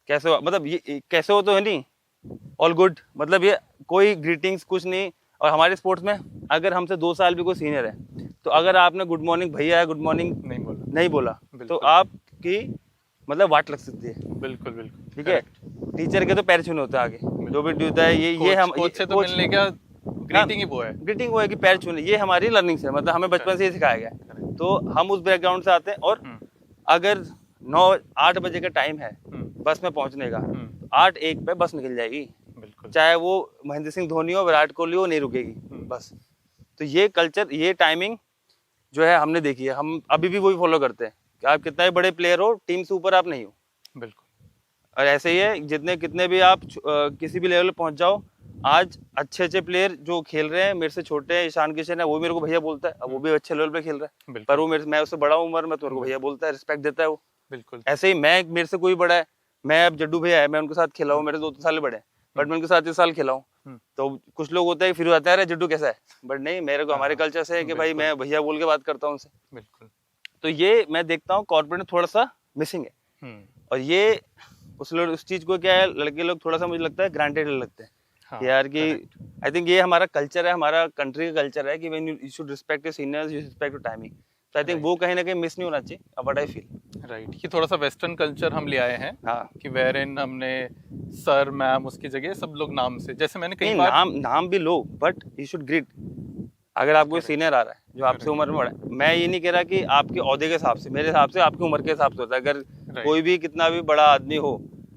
कैसे हो, मतलब ये कैसे हो तो है नहीं, ऑल गुड, मतलब ये कोई ग्रीटिंग्स कुछ नहीं, और हमारे स्पोर्ट्स में अगर हमसे 2 साल भी कोई सीनियर है, तो अगर आपने गुड मॉर्निंग भैया है, गुड मॉर्निंग नहीं बोला तो आपकी मतलब वाट लग सकती है, बिल्कुल बिल्कुल, ठीक है, टीचर के तो पैर छूने होते हैं आगे, जो भी होता है ये हम कोच से तो मिलने का ग्रीटिंग ही वो है कि पैर छूने, ये हमारी लर्निंग से, मतलब हमें बचपन से ही सिखाया गया है, तो हम उस बैकग्राउंड से आते हैं, और अगर 9-8 बजे का टाइम है बस में पहुंचने का, 8:01 पे बस निकल जाएगी, चाहे वो महेंद्र सिंह धोनी हो, विराट कोहली हो, नहीं रुकेगी बस, तो ये कल्चर, ये टाइमिंग जो है हमने देखी है, हम अभी भी वही फॉलो करते हैं, कि आप कितना ही बड़े प्लेयर हो, टीम से ऊपर आप नहीं हो, बिल्कुल, और ऐसे ही है कितने भी आप किसी भी लेवल पे पहुंच जाओ, आज अच्छे प्लेयर जो खेल रहे हैं, मेरे से छोटे हैं, ईशान किशन है, वो मेरे को भैया बोलता है, अब वो भी अच्छे लेवल पे खेल रहा है, पर वो मैं उससे बड़ा उम्र में, तो मेरे को भैया बोलता है, रिस्पेक्ट देता है वो, बिल्कुल, ऐसे ही मेरे से कोई बड़ा है, मैं अब जड्डू भैया है, मैं उनके साथ खेला हूँ, मेरे 2 साल बड़े हैं, बट मैं उनके साथ 1 साल खेला हूँ, तो कुछ लोग होते हैं फिर आता है जड्डू कैसा है, बट नहीं, मेरे को हमारे कल्चर से है कि भाई मैं भैया बोल के बात करता हूँ उनसे, बिल्कुल, तो ये मैं देखता हूँ कॉर्पोरेट में थोड़ा सा मिसिंग है, और ये उस चीज को क्या है, लड़के लोग थोड़ा सा मुझे लगता है ग्रांटेड लगते हैं, यार कि आई थिंक ये हमारा कल्चर है, हमारा कंट्री का कल्चर है कि when you should respect your seniors, you respect your timing, तो आई थिंक वो कहीं ना कहीं मिस नहीं होना चाहिए, व्हाट आई फील, राइट, ये थोड़ा सा वेस्टर्न कल्चर हम ले आए हैं, कि वेयर इन हमने सर मैम उसकी जगह सब लोग नाम से, जैसे मैंने कई बार नाम भी लो, बट यू शुड ग्रीट, अगर आपको सीनियर आ रहा है जो आपसे उम्र में बड़ा है, मैं ये नहीं कह रहा कि आपके ओहदे के हिसाब से, मेरे हिसाब से आपकी उम्र के हिसाब से होता है, अगर कोई भी कितना भी बड़ा आदमी हो,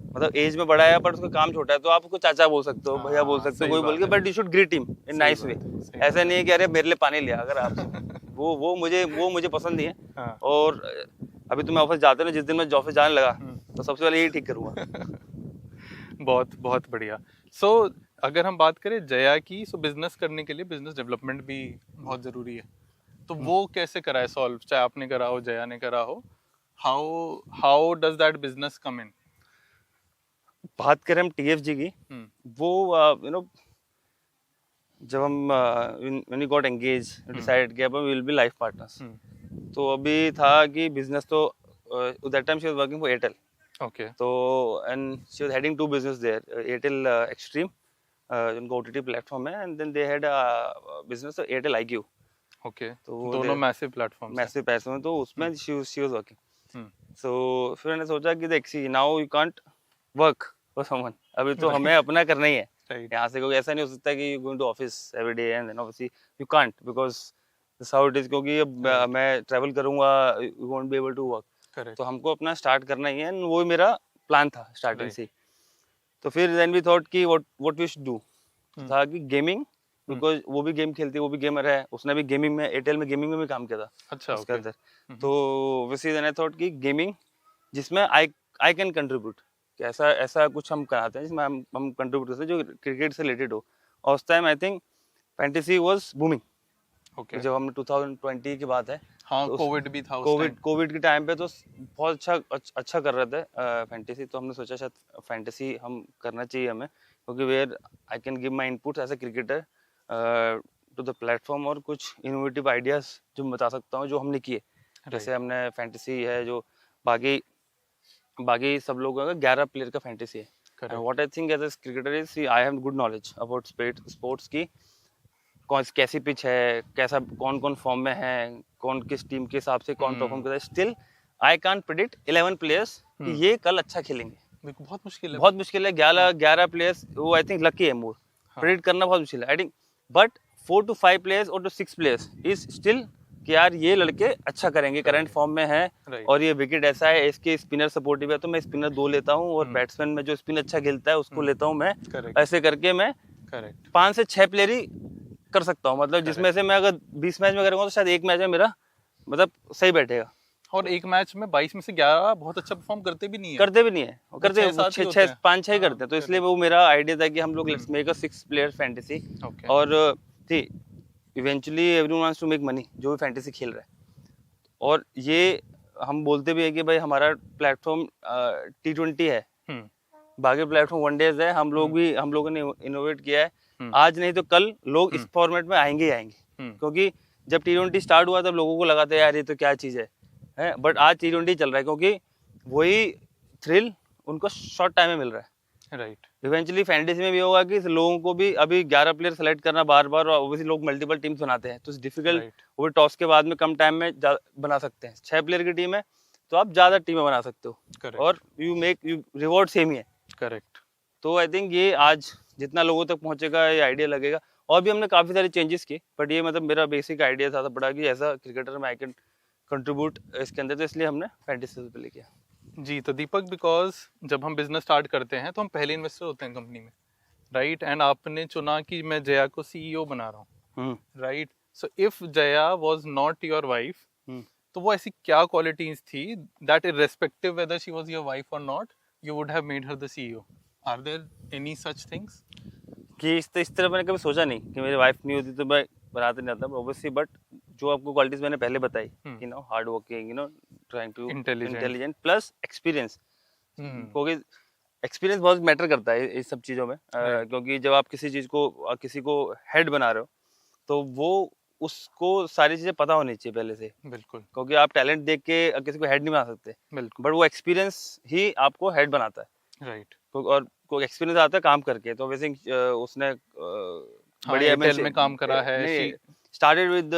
मतलब एज में बड़ा है पर उसका काम छोटा है, तो आप उसको चाचा बोल सकते हो, भैया बोल सकते हो, कोई बोल के, but you should greet him in nice way, ऐसा नहीं है कि अरे मेरे लिए पानी लिया, अगर आप वो मुझे पसंद नहीं है, और अभी तो मैं ऑफिस जाते ना, जिस दिन मैं ऑफिस जाने लगा तो सबसे पहले यही ठीक करूंगा। बहुत बहुत बढ़िया। सो अगर हम बात करें जया की, सो बिजनेस करने के लिए बिजनेस डेवलपमेंट भी बहुत जरूरी है, तो वो कैसे करा है सॉल्व, चाहे आपने करा हो जया ने करा हो, how how does that business come in? बात करें हम TFG की, वो यू नो जब हम when we got engage decided कि अब विल बी लाइफ पार्टनर्स, तो अभी था कि बिजनेस तो that time she was working for Airtel, okay, तो and she was heading to business there, Airtel Xtreme उनका OTT प्लेटफॉर्म है, and then they had business Airtel IQ, okay, तो दोनों मैसिव प्लेटफॉर्म्स मैसिव पैसे में, तो उसमें शी वाज वर्किंग। सो फिर मैंने सोचा कि देख see now you can't work for someone, अभी तो हमें अपना करना ही है राइट, यहाँ से, क्योंकि ऐसा नहीं हो सकता कि you going to office every day and then obviously you can't, because this how it is, क्योंकि अब मैं ट्रैवल करूंगा, you won't be able to work, correct, तो हमको अपना स्टार्ट करना ही है, एंड वो मेरा प्लान था स्टार्टिंग से। तो फिर देन वी थॉट कि व्हाट वी शुड डू, था कि गेमिंग, बिकॉज वो भी गेम खेलती है, वो भी गेमर है, उसने भी गेमिंग में, एयरटेल में गेमिंग में भी काम किया था अच्छा, उसके ओके, अंदर, तो वैसे देन आई थॉट कि गेमिंग जिसमें आई कैन कंट्रीब्यूट, कि ऐसा ऐसा कुछ हम कराते हैं जिसमें हम कंट्रीब्यूट करते हैं जो क्रिकेट से रिलेटेड हो। और उस time I think fantasy was booming, okay, जब हमने 2020 की बात है, हाँ, तो कोविड भी था उस टाइम, कोविड के टाइम पे तो बहुत अच्छा कर रहे थे फैंटेसी, तो हमने सोचा शायद फैंटेसी हम करना चाहिए हमें, क्योंकि where I can give my input as a cricketer to the platform, और कुछ इनोवेटिव आइडियाज जो मैं बता सकता हूँ जो हमने किए, जैसे हमने फैंटेसी है जो बाकी सब लोगों का 11 प्लेयर का फैंटेसी है, and what I think as a cricketer is I have good knowledge about sports की, कौन कैसी पिच है, कैसा कौन कौन फॉर्म में है, कौन किस टीम के हिसाब से कौन परफॉर्म करता है, still I can't predict 11 players कि ये कल अच्छा खेलेंगे, बहुत मुश्किल है, बहुत मुश्किल है, 11 प्लेयर्स, वो आई थिंक लकी है मोर, प्रेडिक्ट करना बहुत मुश्किल है I think, but 4 to 5 players और 6 प्लेयर्स इज स्टिल कि यार ये लड़के अच्छा करेंगे, करंट फॉर्म में है, और ये विकेट ऐसा है, इसके स्पिनर सपोर्टिव है, तो मैं स्पिनर 2 लेता हूँ, और बैट्समैन में जो स्पिन अच्छा खेलता है उसको लेता हूँ मैं, ऐसे करके मैं 5 से 6 प्लेयर ही कर सकता हूँ, मतलब जिसमें से मैं अगर 20 मैच में करूँगा तो शायद एक मैच में मेरा मतलब सही बैठेगा, और एक मैच में 22 में से 11 बहुत अच्छा परफॉर्म करते भी नहीं है, करते 5-6 करते हैं, तो इसलिए वो मेरा आइडिया था कि हम लोग let's make a 6 player fantasy, और थी eventually everyone wants to make money, जो भी फैंटेसी खेल रहा है, और ये हम बोलते भी है कि भाई हमारा प्लेटफॉर्म T20 है, बाकी प्लेटफॉर्म वनडेज है, हम लोगों ने इनोवेट किया है, आज नहीं तो कल लोग इस फॉर्मेट में आएंगे ही आएंगे, क्योंकि जब T20 स्टार्ट हुआ तब लोगों को लगा था यार ये तो क्या चीज़ है, बट आज T20 चल रहा है, क्योंकि वही थ्रिल उनको शॉर्ट टाइम में मिल रहा है, राइट, इवेंचुअली फैंटेसी में भी होगा कि लोगों को भी अभी 11 प्लेयर सेलेक्ट करना बार बार, और ऑब्वियसली लोग मल्टीपल टीम्स बनाते हैं, तो डिफिकल्ट, वो टॉस के बाद में कम टाइम में बना सकते हैं, 6 प्लेयर की टीम है तो आप ज्यादा टीमें बना सकते हो, और यू रिवॉर्ड सेम ही है, करेक्ट, तो आई थिंक ये आज जितना लोगों तक पहुंचेगा ये आइडिया लगेगा, और भी हमने काफी सारी चेंजेस की, बट ये मतलब मेरा बेसिक आइडिया था बड़ा कि ऐसा क्रिकेटर में आई कैन कंट्रीब्यूट इसके अंदर, तो इसलिए हमने फैंटेसी पे लेके जी। तो दीपक, बिकॉज जब हम बिजनेस स्टार्ट करते हैं तो हम पहले इन्वेस्टर होते हैं कंपनी में, राइट, एंड आपने चुना कि मैं जया को CEO बना रहा हूँ, right, so if Jaya was not your wife, तो वो ऐसी क्या क्वालिटीज थी that irrespective whether she was your wife और not, you would have made her the CEO? Are there any such things? कि इस तरह मैंने कभी सोचा नहीं कि मेरी वाइफ नहीं होती तो मैं बनाते नहीं आता ऑब्वियसली, बट जो आपको क्वालिटीज मैंने पहले बताई, you know hard working, trying to intelligent plus experience, क्योंकि एक्सपीरियंस बहुत मैटर करता है इस सब चीज़ों में, क्योंकि जब आप किसी को हेड बना रहे हो तो वो उसको सारी चीज़ें पता होनी चाहिए पहले से, बिल्कुल, क्योंकि आप टैलेंट देख के किसी को हेड नहीं बना सकते, बिल्कुल, बट वो एक्सपीरियंस ही आपको हेड बनाता है, राइट, और कोई एक्सपीरियंस आता है काम करके, तो वैसे उसने बढ़िया एयरटेल में काम करा है, स्टार्टेड विद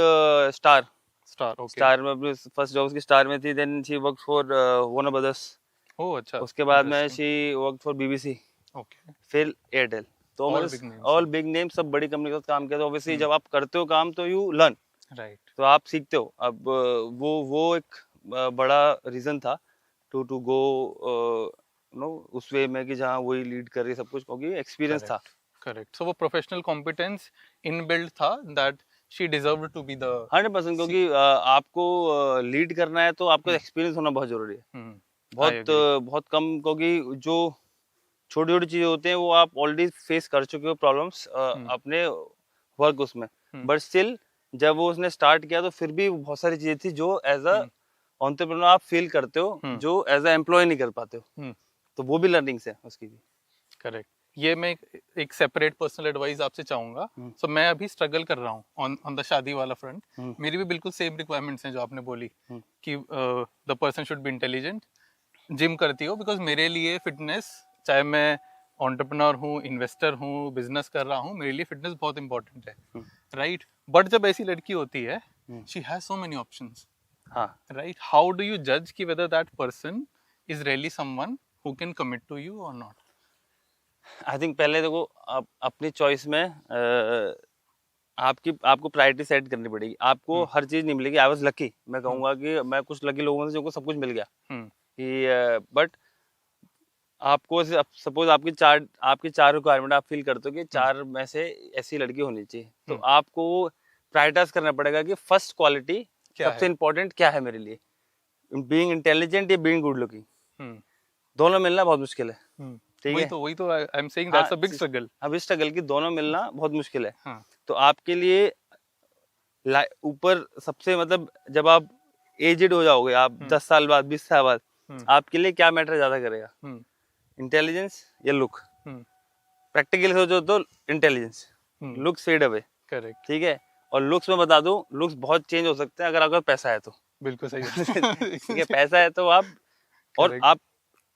स्टार में फर्स्ट जॉब उसकी स्टार में थी, then she worked for Warner Brothers, oh अच्छा, उसके बाद में she worked for BBC, okay, फिर एयरटेल, तो ऑल बिग नेम, सब बड़ी कंपनी के साथ काम किया, तो ऑब्वियसली जब आप करते हो काम तो यू लर्न, राइट, तो आप सीखते हो, अब वो एक बड़ा रीजन था टू गो उस वे में कि जहाँ वही लीड कर रही सब कुछ, क्योंकि एक्सपीरियंस था, करेक्ट, सो वो प्रोफेशनल कॉम्पिटेंस इनबिल्ट था that she deserved to be the 100%, क्योंकि आपको लीड करना है तो आपको एक्सपीरियंस होना बहुत जरूरी है, बहुत कम, क्योंकि जो छोटी छोटी चीजें होते हैं वो आप ऑलरेडी फेस कर चुके हो प्रॉब्लम्स अपने वर्क उसमें, बट स्टिल जब वो उसने स्टार्ट किया तो फिर भी बहुत सारी चीजें थी जो एज अ एंटरप्रेन्योर आप फील करते हो जो एज अ एम्प्लॉय नहीं कर पाते हो, तो वो भी लर्निंग्स है उसकी भी। करेक्ट। ये मैं एक सेपरेट पर्सनल एडवाइस आपसे चाहूंगा। सो मैं अभी स्ट्रगल कर रहा हूँ ऑन द शादी वाला फ्रंट। मेरी भी बिल्कुल सेम रिक्वायरमेंट्स हैं जो आपने बोली कि the person should be intelligent, gym करती हो, बिकॉज मेरे लिए फिटनेस, चाहे मैं एंटरप्रेन्योर हूँ, इन्वेस्टर हूँ, बिजनेस कर रहा हूँ, मेरे लिए फिटनेस बहुत इंपॉर्टेंट है, राइट। बट जब ऐसी लड़की होती है, she has so many options, right. How do you जज कि whether that person is really someone who can commit to you और नॉट? आई थिंक पहले देखो आप अपनी चॉइस में आपको प्रायोरिटी सेट करनी पड़ेगी। आपको हर चीज नहीं मिलेगी। आई वाज लकी, मैं कहूंगा कि मैं कुछ लकी लोगों में से जिनको सब कुछ मिल गया कि बट आपको सपोज आपकी चार रिक्वायरमेंट आप फील करते हो कि चार में से ऐसी लड़की होनी चाहिए, तो आपको प्रायोरिटाइज करना पड़ेगा कि फर्स्ट क्वालिटी सबसे इंपॉर्टेंट क्या है मेरे लिए, बीइंग इंटेलिजेंट या बीइंग गुड लुकिंग। दोनों मिलना बहुत मुश्किल है, ठीक है। वही तो I am saying that's a big struggle. अभी स्ट्रगल की दोनों मिलना बहुत मुश्किल है। तो आपके लिए ऊपर सबसे मतलब जब आप एजेड हो जाओगे, आप 10 साल बाद 20 साल बाद, आपके लिए क्या मैटर ज्यादा करेगा, इंटेलिजेंस या लुक? प्रैक्टिकली सोचो तो intelligence, looks fade away, correct, ठीक है। और लुक्स में बता दूं, लुक्स बहुत चेंज हो सकते हैं अगर आपका पैसा है तो। बिल्कुल सही ठीक है, पैसा है तो आप और आप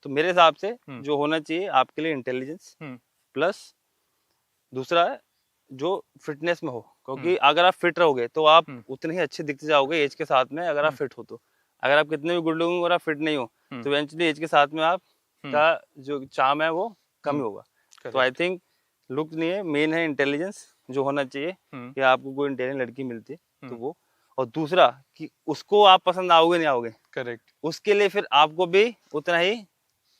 तो मेरे हिसाब से जो होना चाहिए आपके लिए इंटेलिजेंस प्लस दूसरा है जो फिटनेस में हो, क्योंकि अगर आप फिट रहोगे तो आप उतने ही अच्छे दिखते जाओगे एज के साथ में, अगर आप फिट हो तो। अगर आप कितने भी गुड लुकिंग और आप फिट नहीं हो तो इवेंचुअली एज के साथ में आप का जो चार्म है वो कम ही होगा। तो आई थिंक लुक नहीं है, मेन है इंटेलिजेंस जो होना चाहिए कि आपको कोई इंटेलिजेंट लड़की मिलती है तो वो। और दूसरा कि उसको आप पसंद आओगे नहीं आओगे, करेक्ट, उसके लिए फिर आपको भी उतना ही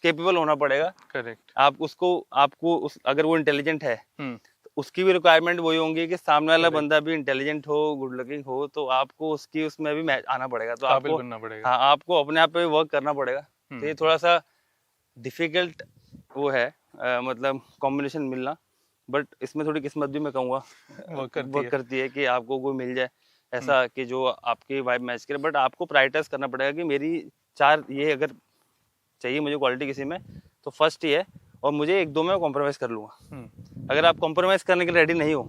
कैपेबल होना पड़ेगा। करेक्ट। आपको अगर वो इंटेलिजेंट है तो उसकी भी रिक्वायरमेंट वही होंगी कि सामने वाला बंदा भी इंटेलिजेंट हो, गुड लुकिंग हो, तो आपको उसकी उसमें भी आना पड़ेगा। तो आपको बनना पड़ेगा। हाँ, आपको अपने आप पे वर्क करना पड़ेगा। तो ये थोड़ा सा डिफिकल्ट वो है मतलब कॉम्बिनेशन मिलना, बट इसमें थोड़ी किस्मत भी मैं कहूँगा वर्क करती है कि आपको कोई मिल जाए ऐसा कि जो आपकी वाइब मैच करे। बट आपको प्रायोरिटाइज करना पड़ेगा कि मेरी चार ये अगर चाहिए मुझे क्वालिटी किसी में तो फर्स्ट ही है, और मुझे एक दो में कॉम्प्रोमाइज कर लूंगा। अगर आप कॉम्प्रोमाइज करने के लिए रेडी नहीं हो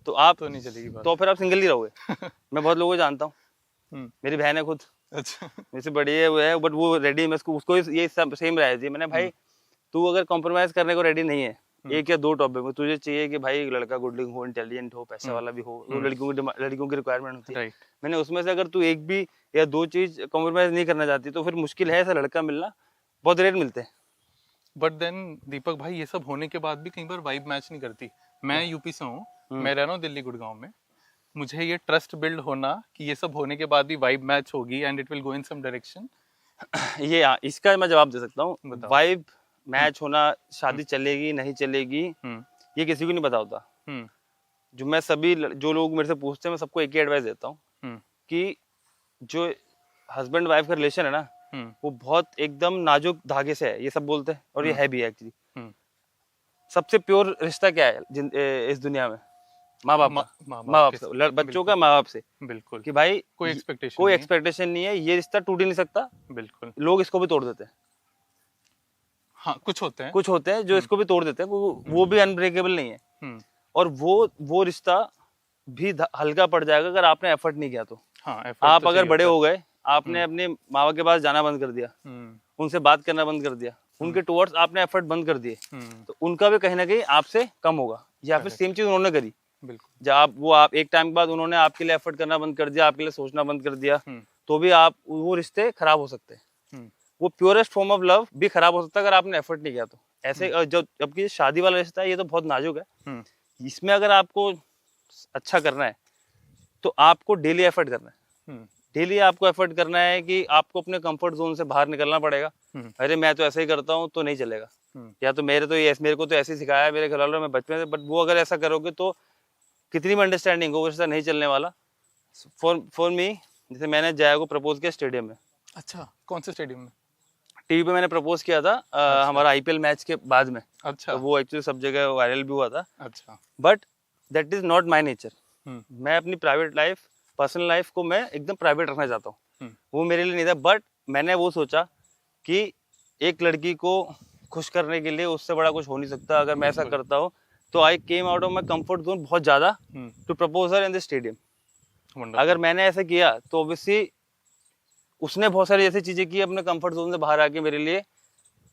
तो आप तो नहीं चलेगी बात। तो फिर आप सिंगल ही रहोगे। मैं बहुत लोगों को जानता हूँ, मेरी बहन है खुद, अच्छा, मुझसे बड़ी है वो है, बट वो रेडी, मैं उसको ये सेम राय दी मैंने, भाई तू अगर कॉम्प्रोमाइज करने को रेडी नहीं है एक या दो टॉपिक में, तुझे चाहिए कि भाई लड़का गुड लुकिंग हो, इंटेलिजेंट हो, पैसा वाला भी हो, वो लड़कियों की रिक्वायरमेंट होती है। मैंने उसमें से अगर तू एक भी या दो चीज कॉम्प्रोमाइज नहीं करना चाहती तो फिर मुश्किल है ऐसा लड़का मिलना, बहुत रेयर मिलते हैं। बट देन दीपक भाई ये सब होने के बाद भी कई बार वाइब मैच नहीं करती। मैं यूपी से हूँ, मैं रह रहा हूँ दिल्ली गुड़गांव में। मुझे ये ट्रस्ट बिल्ड होना कि ये सब होने के बाद भी वाइब मैच होगी and it will go in some direction, ये इसका मैं जवाब दे सकता हूँ। वाइब मैच होना, शादी चलेगी नहीं चलेगी ये किसी को नहीं पता होता। जो मैं सभी जो लोग मेरे से पूछते हैं मैं सबको एक ही एडवाइस देता हूँ कि जो हस्बैंड वाइफ का रिलेशन है ना वो बहुत एकदम नाजुक धागे से है, ये सब बोलते हैं और ये है भी एक्चुअली। सबसे प्योर रिश्ता क्या है इस दुनिया में? माँ बाप से, बच्चों का माँ बाप से। बिल्कुल कि भाई कोई एक्सपेक्टेशन नहीं है, ये रिश्ता टूट ही नहीं सकता। बिल्कुल, लोग इसको भी तोड़ देते हैं। हाँ, कुछ होते हैं जो इसको भी तोड़ देते हैं, वो भी अनब्रेकेबल नहीं है। और वो रिश्ता भी हल्का पड़ जाएगा अगर आपने एफर्ट नहीं किया तो। हाँ, आप अगर बड़े हो गए, आपने अपने माँ बाप के पास जाना बंद कर दिया, उनसे बात करना बंद कर दिया, उनके टुवर्ड्स आपने एफर्ट बंद कर दिए, तो उनका भी कहीं ना कहीं आपसे कम होगा। या फिर सेम चीज उन्होंने करी, जब आप एक टाइम के बाद उन्होंने आपके लिए एफर्ट करना बंद कर दिया, आपके लिए सोचना बंद कर दिया, तो भी वो रिश्ते खराब हो सकते हैं। वो प्योरेस्ट फॉर्म ऑफ लव भी खराब हो सकता है अगर आपने एफर्ट नहीं किया तो। ऐसे जबकि शादी वाला रिश्ता है ये तो बहुत नाजुक है। इसमें अगर आपको अच्छा करना है तो आपको डेली एफर्ट करना है। डेली आपको एफर्ट करना है कि आपको अपने कंफर्ट जोन से बाहर निकलना पड़ेगा। अरे मैं तो ऐसे ही करता हूँ तो नहीं चलेगा, या तो मेरे को तो ऐसे ही सिखाया है मेरे घर वालों ने बचपन से। बट वो अगर ऐसा करोगे तो कितनी भी अंडरस्टैंडिंग हो वो रिश्ता नहीं चलने वाला। फॉर मी, जैसे मैंने जया को प्रपोज किया स्टेडियम में। अच्छा, कौन से स्टेडियम में? टीवी पे मैंने प्रपोज किया था हमारा आईपीएल मैच के बाद में। अच्छा तो वो एक्चुअली सब जगह वायरल भी हुआ था, अच्छा but that is not my nature. Hmm मैं अपनी प्राइवेट लाइफ, पर्सनल लाइफ को मैं एकदम प्राइवेट रखना चाहता हूँ। हम्म वो मेरे लिए नहीं था, बट मैंने वो सोचा कि एक लड़की को खुश करने के लिए उससे बड़ा कुछ हो नहीं सकता। अगर मैं ऐसा बिल्कुल। करता हूँ तो I came out of my comfort zone बहुत ज़्यादा to propose her in the stadium. Wonderful. अगर मैंने ऐसा किया तो ऑब्वियसली उसने बहुत सारी ऐसी चीज़ें की अपने कंफर्ट जोन से बाहर आके मेरे लिए।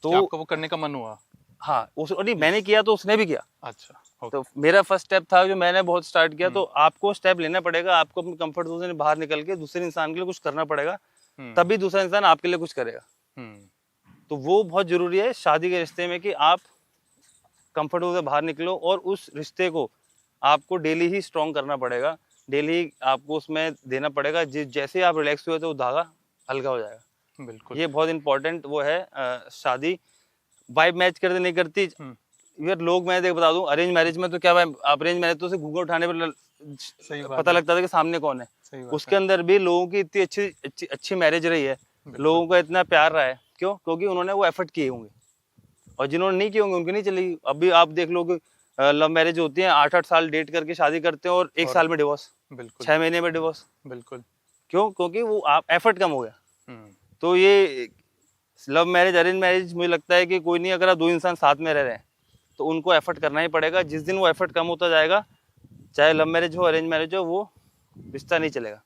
तो क्या आपका वो करने का मन हुआ? हाँ, उस और नहीं, मैंने किया तो उसने भी किया। अच्छा ओके तो मेरा फर्स्ट स्टेप था जो मैंने बहुत स्टार्ट किया। तो आपको स्टेप लेना पड़ेगा, आपको अपने कंफर्ट जोन से बाहर निकल के दूसरे इंसान के लिए कुछ करना पड़ेगा, तभी दूसरा इंसान आपके लिए कुछ करेगा। तो वो बहुत जरूरी है शादी के रिश्ते में कि आप कंफर्ट जोन से बाहर निकलो और उस रिश्ते को आपको डेली ही स्ट्रॉन्ग करना पड़ेगा, डेली आपको उसमें देना पड़ेगा। जैसे आप रिलैक्स हुए तो वो धागा हल्का हो जाएगा। बिल्कुल। ये बहुत इंपॉर्टेंट वो है। शादी वाइब मैच करते नहीं करती यार। लोग, मैं देख बता दूं, अरेंज मैरिज में तो क्या भाई, आप अरेंज मैरिज तो उसे घूंघट उठाने पर सही बात पता है। लगता था कि सामने कौन है। सही बात उसके अंदर भी लोगों की इतनी अच्छी मैरिज रही है, लोगों का इतना प्यार रहा है। क्यों? क्योंकि उन्होंने वो एफर्ट किए होंगे, और जिन्होंने नहीं किए होंगे उनकी नहीं चलेगी। अभी आप देख लो कि लव मैरिज होती है, 8-8 साल डेट करके शादी करते हैं और 1 साल में डिवोर्स, बिल्कुल 6 महीने में डिवोर्स। बिल्कुल। क्यों? क्योंकि वो आप एफर्ट कम हो गया। हम्म तो ये लव मैरिज, अरेंज मैरिज, मुझे लगता है कि कोई नहीं, अगर आप 2 इंसान साथ में रह रहे हैं तो उनको एफर्ट करना ही पड़ेगा। जिस दिन वो एफर्ट कम होता जाएगा, चाहे लव मैरिज हो अरेंज मैरिज हो, वो रिश्ता नहीं चलेगा।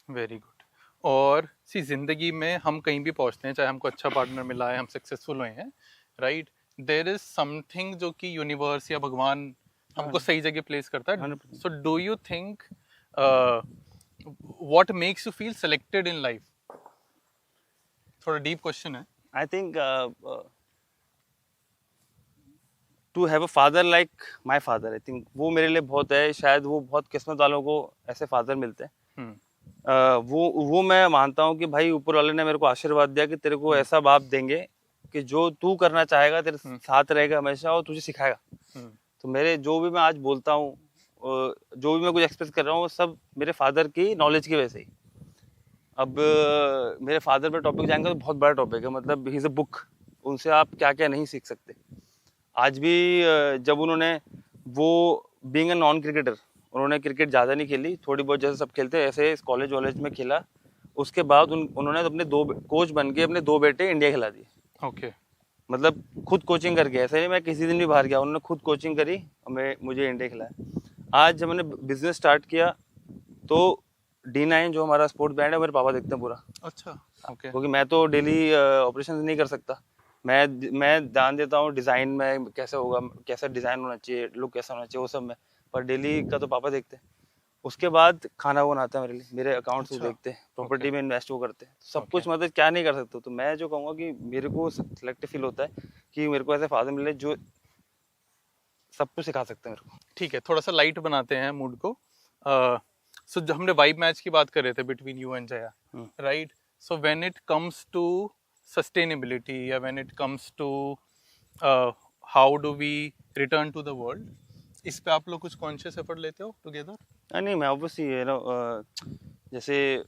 Very good. और सी जिंदगी में हम कहीं भी पहुंचते हैं, चाहे हमको अच्छा पार्टनर मिला है, हम सक्सेसफुल हुए हैं, राइट, देयर इज समथिंग जो कि यूनिवर्स या भगवान हमको सही जगह प्लेस करता है। 100%। So do you think what makes you feel selected in life? थोड़ा डीप क्वेश्चन है। I think to have a father like my father, I think वो मेरे लिए बहुत है। शायद वो बहुत किस्मत वालों को ऐसे फादर मिलते हैं। वो मैं मानता हूँ कि भाई ऊपर वाले ने मेरे को आशीर्वाद दिया कि तेरे को ऐसा बाप देंगे कि जो तू करना चाहेगा तेरे साथ रहेगा हमेशा और तुझे सिखाएगा। तो मेरे जो भी मैं आज बोलता हूँ, जो भी मैं कुछ एक्सप्रेस कर रहा हूँ, वो सब मेरे फादर की नॉलेज की वजह से ही। अब मेरे फादर पे टॉपिक जाएंगे तो बहुत बड़ा टॉपिक है, मतलब ही इज अ बुक। उनसे आप क्या क्या नहीं सीख सकते। आज भी जब उन्होंने वो बीइंग अ नॉन क्रिकेटर, उन्होंने क्रिकेट ज़्यादा नहीं खेली, थोड़ी बहुत जैसे सब खेलते हैं ऐसे कॉलेज वॉलेज में खेला। उसके बाद उन्होंने अपने 2 कोच बन के अपने 2 बेटे इंडिया खिला दिए। ओके। मतलब खुद कोचिंग करके, ऐसे नहीं मैं किसी दिन भी बाहर गया, उन्होंने खुद कोचिंग करी और मुझे इंडिया खिलाया। आज जब मैंने बिजनेस स्टार्ट किया तो D9 जो हमारा स्पोर्ट्स ब्रांड है, मेरे पापा देखते हैं पूरा। अच्छा ओके। क्योंकि मैं तो डेली ऑपरेशन नहीं कर सकता। मैं ध्यान देता हूँ डिज़ाइन में, कैसे होगा, कैसा डिज़ाइन होना चाहिए, लुक कैसा होना चाहिए, वो सब में। पर डेली का तो पापा देखते हैं। उसके बाद खाना वो बनाता है मेरे लिए, मेरे अकाउंट्स वो देखते हैं, प्रॉपर्टी में इन्वेस्ट वो करते हैं, सब कुछ। मतलब क्या नहीं कर सकते। तो मैं जो कहूँगा कि मेरे को सिलेक्ट फील होता है कि मेरे को ऐसे फादर मिले जो सब कुछ सिखा सकते हैं मेरे को। ठीक है, थोड़ा सा लाइट बनाते हैं मूड को। सो जो हमने वाइब मैच की बात कर रहे थे between you and Jaya, right, so when it comes to sustainability या when it comes to how do we return to the world, इस पे आप लोग कुछ कॉन्शियस एफर्ट लेते हो टुगेदर? नहीं, मैं ऑब्वियसली जैसे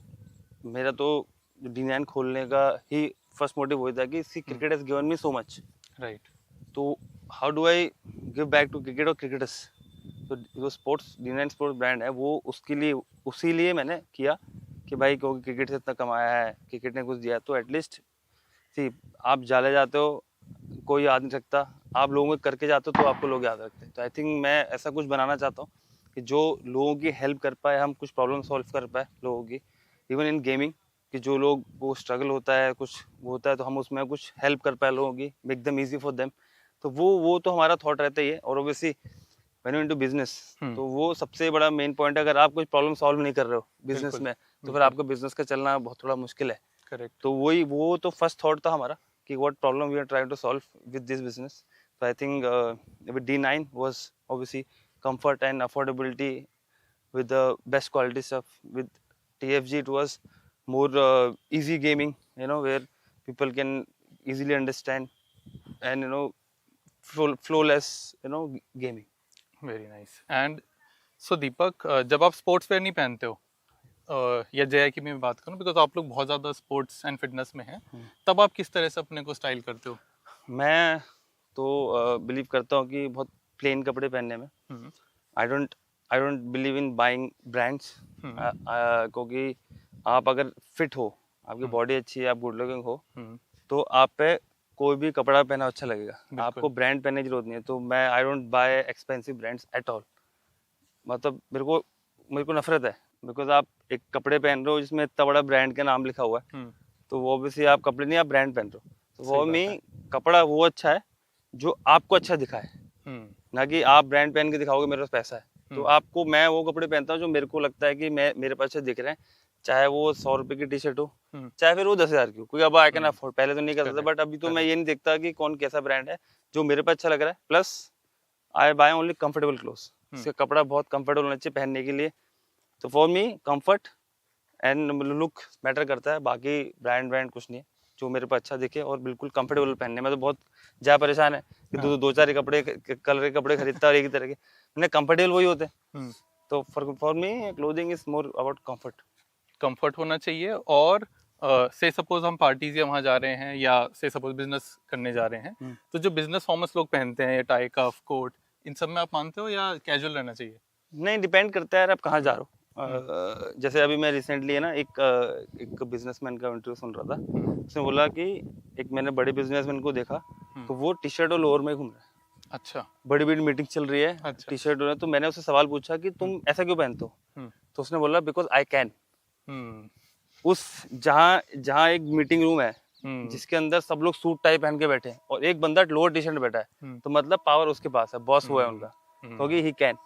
मेरा तो D9 खोलने का ही फर्स्ट मोटिव वही था कि see cricket has given me so much, right. तो how do I give back to cricket और क्रिकेटर्स। तो जो स्पोर्ट्स D9 स्पोर्ट्स ब्रांड है वो उसके लिए, उसी लिए मैंने किया कि भाई क्योंकि क्रिकेट से इतना कमाया है, क्रिकेट ने कुछ दिया, तो एटलीस्ट सी आप जाले जाते हो, कोई याद नहीं रखता, आप लोगों में करके जाते हो तो आपको लोग याद रखते हैं। तो आई थिंक मैं ऐसा कुछ बनाना चाहता हूँ कि जो लोगों की हेल्प कर पाए, हम कुछ प्रॉब्लम सॉल्व कर पाए लोगों की, इवन इन गेमिंग, कि जो लोग वो स्ट्रगल होता है, कुछ वो होता है, तो हम उसमें कुछ हेल्प कर पाए लोगों की, make them easy for them. तो वो तो हमारा थॉट रहता ही है। और obviously when you into business, तो वो सबसे बड़ा मेन पॉइंट है। अगर आप कुछ प्रॉब्लम सॉल्व नहीं कर रहे हो बिजनेस में, तो फिर आपका बिजनेस का चलना बहुत थोड़ा मुश्किल है। करेक्ट। तो वो तो फर्स्ट थॉट था हमारा कि what problem we are trying to solve with this business. So I think with D9 was obviously comfort and affordability with the best quality stuff. With TFG it was more easy gaming, where people can easily understand and flawless, gaming. Very nice. And so Deepak, जब आप स्पोर्ट्स वेयर नहीं पहनते हो, या जया की मैं बात करूं, बिकॉज आप लोग बहुत ज़्यादा स्पोर्ट्स एंड फिटनेस में हैं, तब आप किस तरह से अपने को स्टाइल करते हो? मैं तो बिलीव करता हूँ कि बहुत प्लेन कपड़े पहनने में। I don't believe in buying brands, क्योंकि आप अगर फिट हो, आपकी बॉडी अच्छी है, आप गुड लुकिंग हो, तो आप पे कोई भी कपड़ा पहना अच्छा लगेगा। आपको ब्रांड पहनने की जरूरत नहीं है। तो मैं I don't buy expensive brands at all. मतलब मेरे को नफरत है, बिकॉज आप एक कपड़े पहन रहे हो जिसमें इतना बड़ा ब्रांड का नाम लिखा हुआ है, तो वो ऑब्वियसली आप कपड़े नहीं, आप ब्रांड पहन रहे हो। तो वो में कपड़ा वो अच्छा है जो आपको अच्छा दिखाए, ना कि आप ब्रांड पहन के दिखाओगे मेरे पास पैसा है। तो आपको, मैं वो कपड़े पहनता हूँ जो मेरे को लगता है कि मेरे पास अच्छे दिख रहे हैं, चाहे वो 100 रुपए की टी शर्ट हो, चाहे फिर वो 10,000 की हो, क्योंकि अब आई कैन अफोर्ड। पहले तो नहीं कर सकता, बट अभी तो मैं ये नहीं देखता कि कौन कैसा ब्रांड है, जो मेरे पास अच्छा लग रहा है। Plus I by only comfortable clothes. इसका कपड़ा बहुत कंफर्टेबल होना चाहिए पहनने के लिए। तो for me comfort and look matter करता है, बाकी ब्रांड कुछ नहीं है। जो मेरे पास अच्छा दिखे और बिल्कुल कंफर्टेबल पहनने में तो बहुत ज्यादा परेशान है कि दो चार कपड़े, कलर के कपड़े खरीदता और एक ही तरह के, मैंने कंफर्टेबल वही होते हैं। तो for me clothing is more about comfort होना चाहिए। और से सपोज हम पार्टीज या वहाँ जा रहे हैं, या से सपोज बिजनेस करने जा रहे हैं, तो जो बिजनेस फॉर्मल्स लोग पहनते हैं, टाई, कफ, कोट, इन सब में आप मानते हो या कैजुअल रहना चाहिए? नहीं, डिपेंड करता है यार आप कहाँ जा रहे हो। जैसे अभी मैं रिसेंटली है ना एक बिजनेसमैन का इंटरव्यू सुन रहा था। उसने बोला कि एक मैंने बड़े बिजनेसमैन को देखा, तो वो टी शर्ट और लोअर में घूम रहा है। अच्छा। बड़ी मीटिंग चल रही है, अच्छा। टी शर्ट हो, तो मैंने उससे सवाल पूछा कि तुम ऐसा क्यों पहनते हो? तो उसने बोला बिकॉज आई कैन। उस जहाँ एक मीटिंग रूम है जिसके अंदर सब लोग सूट टाई पहन के बैठे हैं और एक बंदा लोअर टी शर्ट बैठा है, तो मतलब पावर उसके पास है, बॉस हुआ है उनका, क्योंकि ही कैन।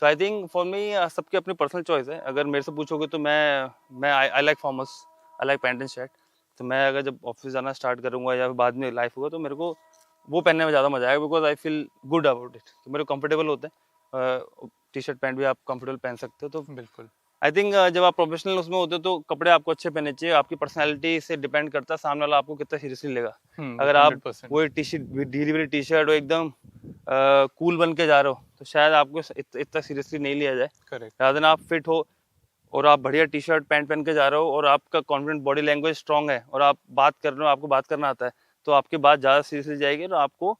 तो आई थिंक फॉर मी सबकी अपनी पर्सनल चॉइस है। अगर मेरे से पूछोगे तो मैं I like formals, I like pant and shirt. तो मैं अगर जब ऑफिस जाना स्टार्ट करूंगा या बाद में लाइफ होगा, तो मेरे को वो पहनने में ज़्यादा मजा आएगा, because I feel good about it. तो मेरे को कंफर्टेबल होते हैं। टी शर्ट पैंट भी आप कंफर्टेबल पहन सकते हो। तो बिल्कुल आई थिंक जब आप प्रोफेशनल उसमें होते हो तो कपड़े आपको अच्छे पहनने चाहिए। आपकी पर्सनैलिटी से डिपेंड करता है सामने वाला आपको कितना सीरियसली लेगा। अगर आप 100%। वो टी शर्ट, ढीली वाली टी शर्ट और एकदम कूल बन के जा रहे हो, तो शायद आपको इतना सीरियसली नहीं लिया जाए। करेक्ट। rather than आप फिट हो और आप बढ़िया टी शर्ट पैंट पहन के जा रहे हो और आपका कॉन्फिडेंट बॉडी लैंग्वेज स्ट्रांग है और आप बात कर रहे हो, आपको बात करना आता है, तो आपकी बात ज़्यादा सीरियसली जाएगी और आपको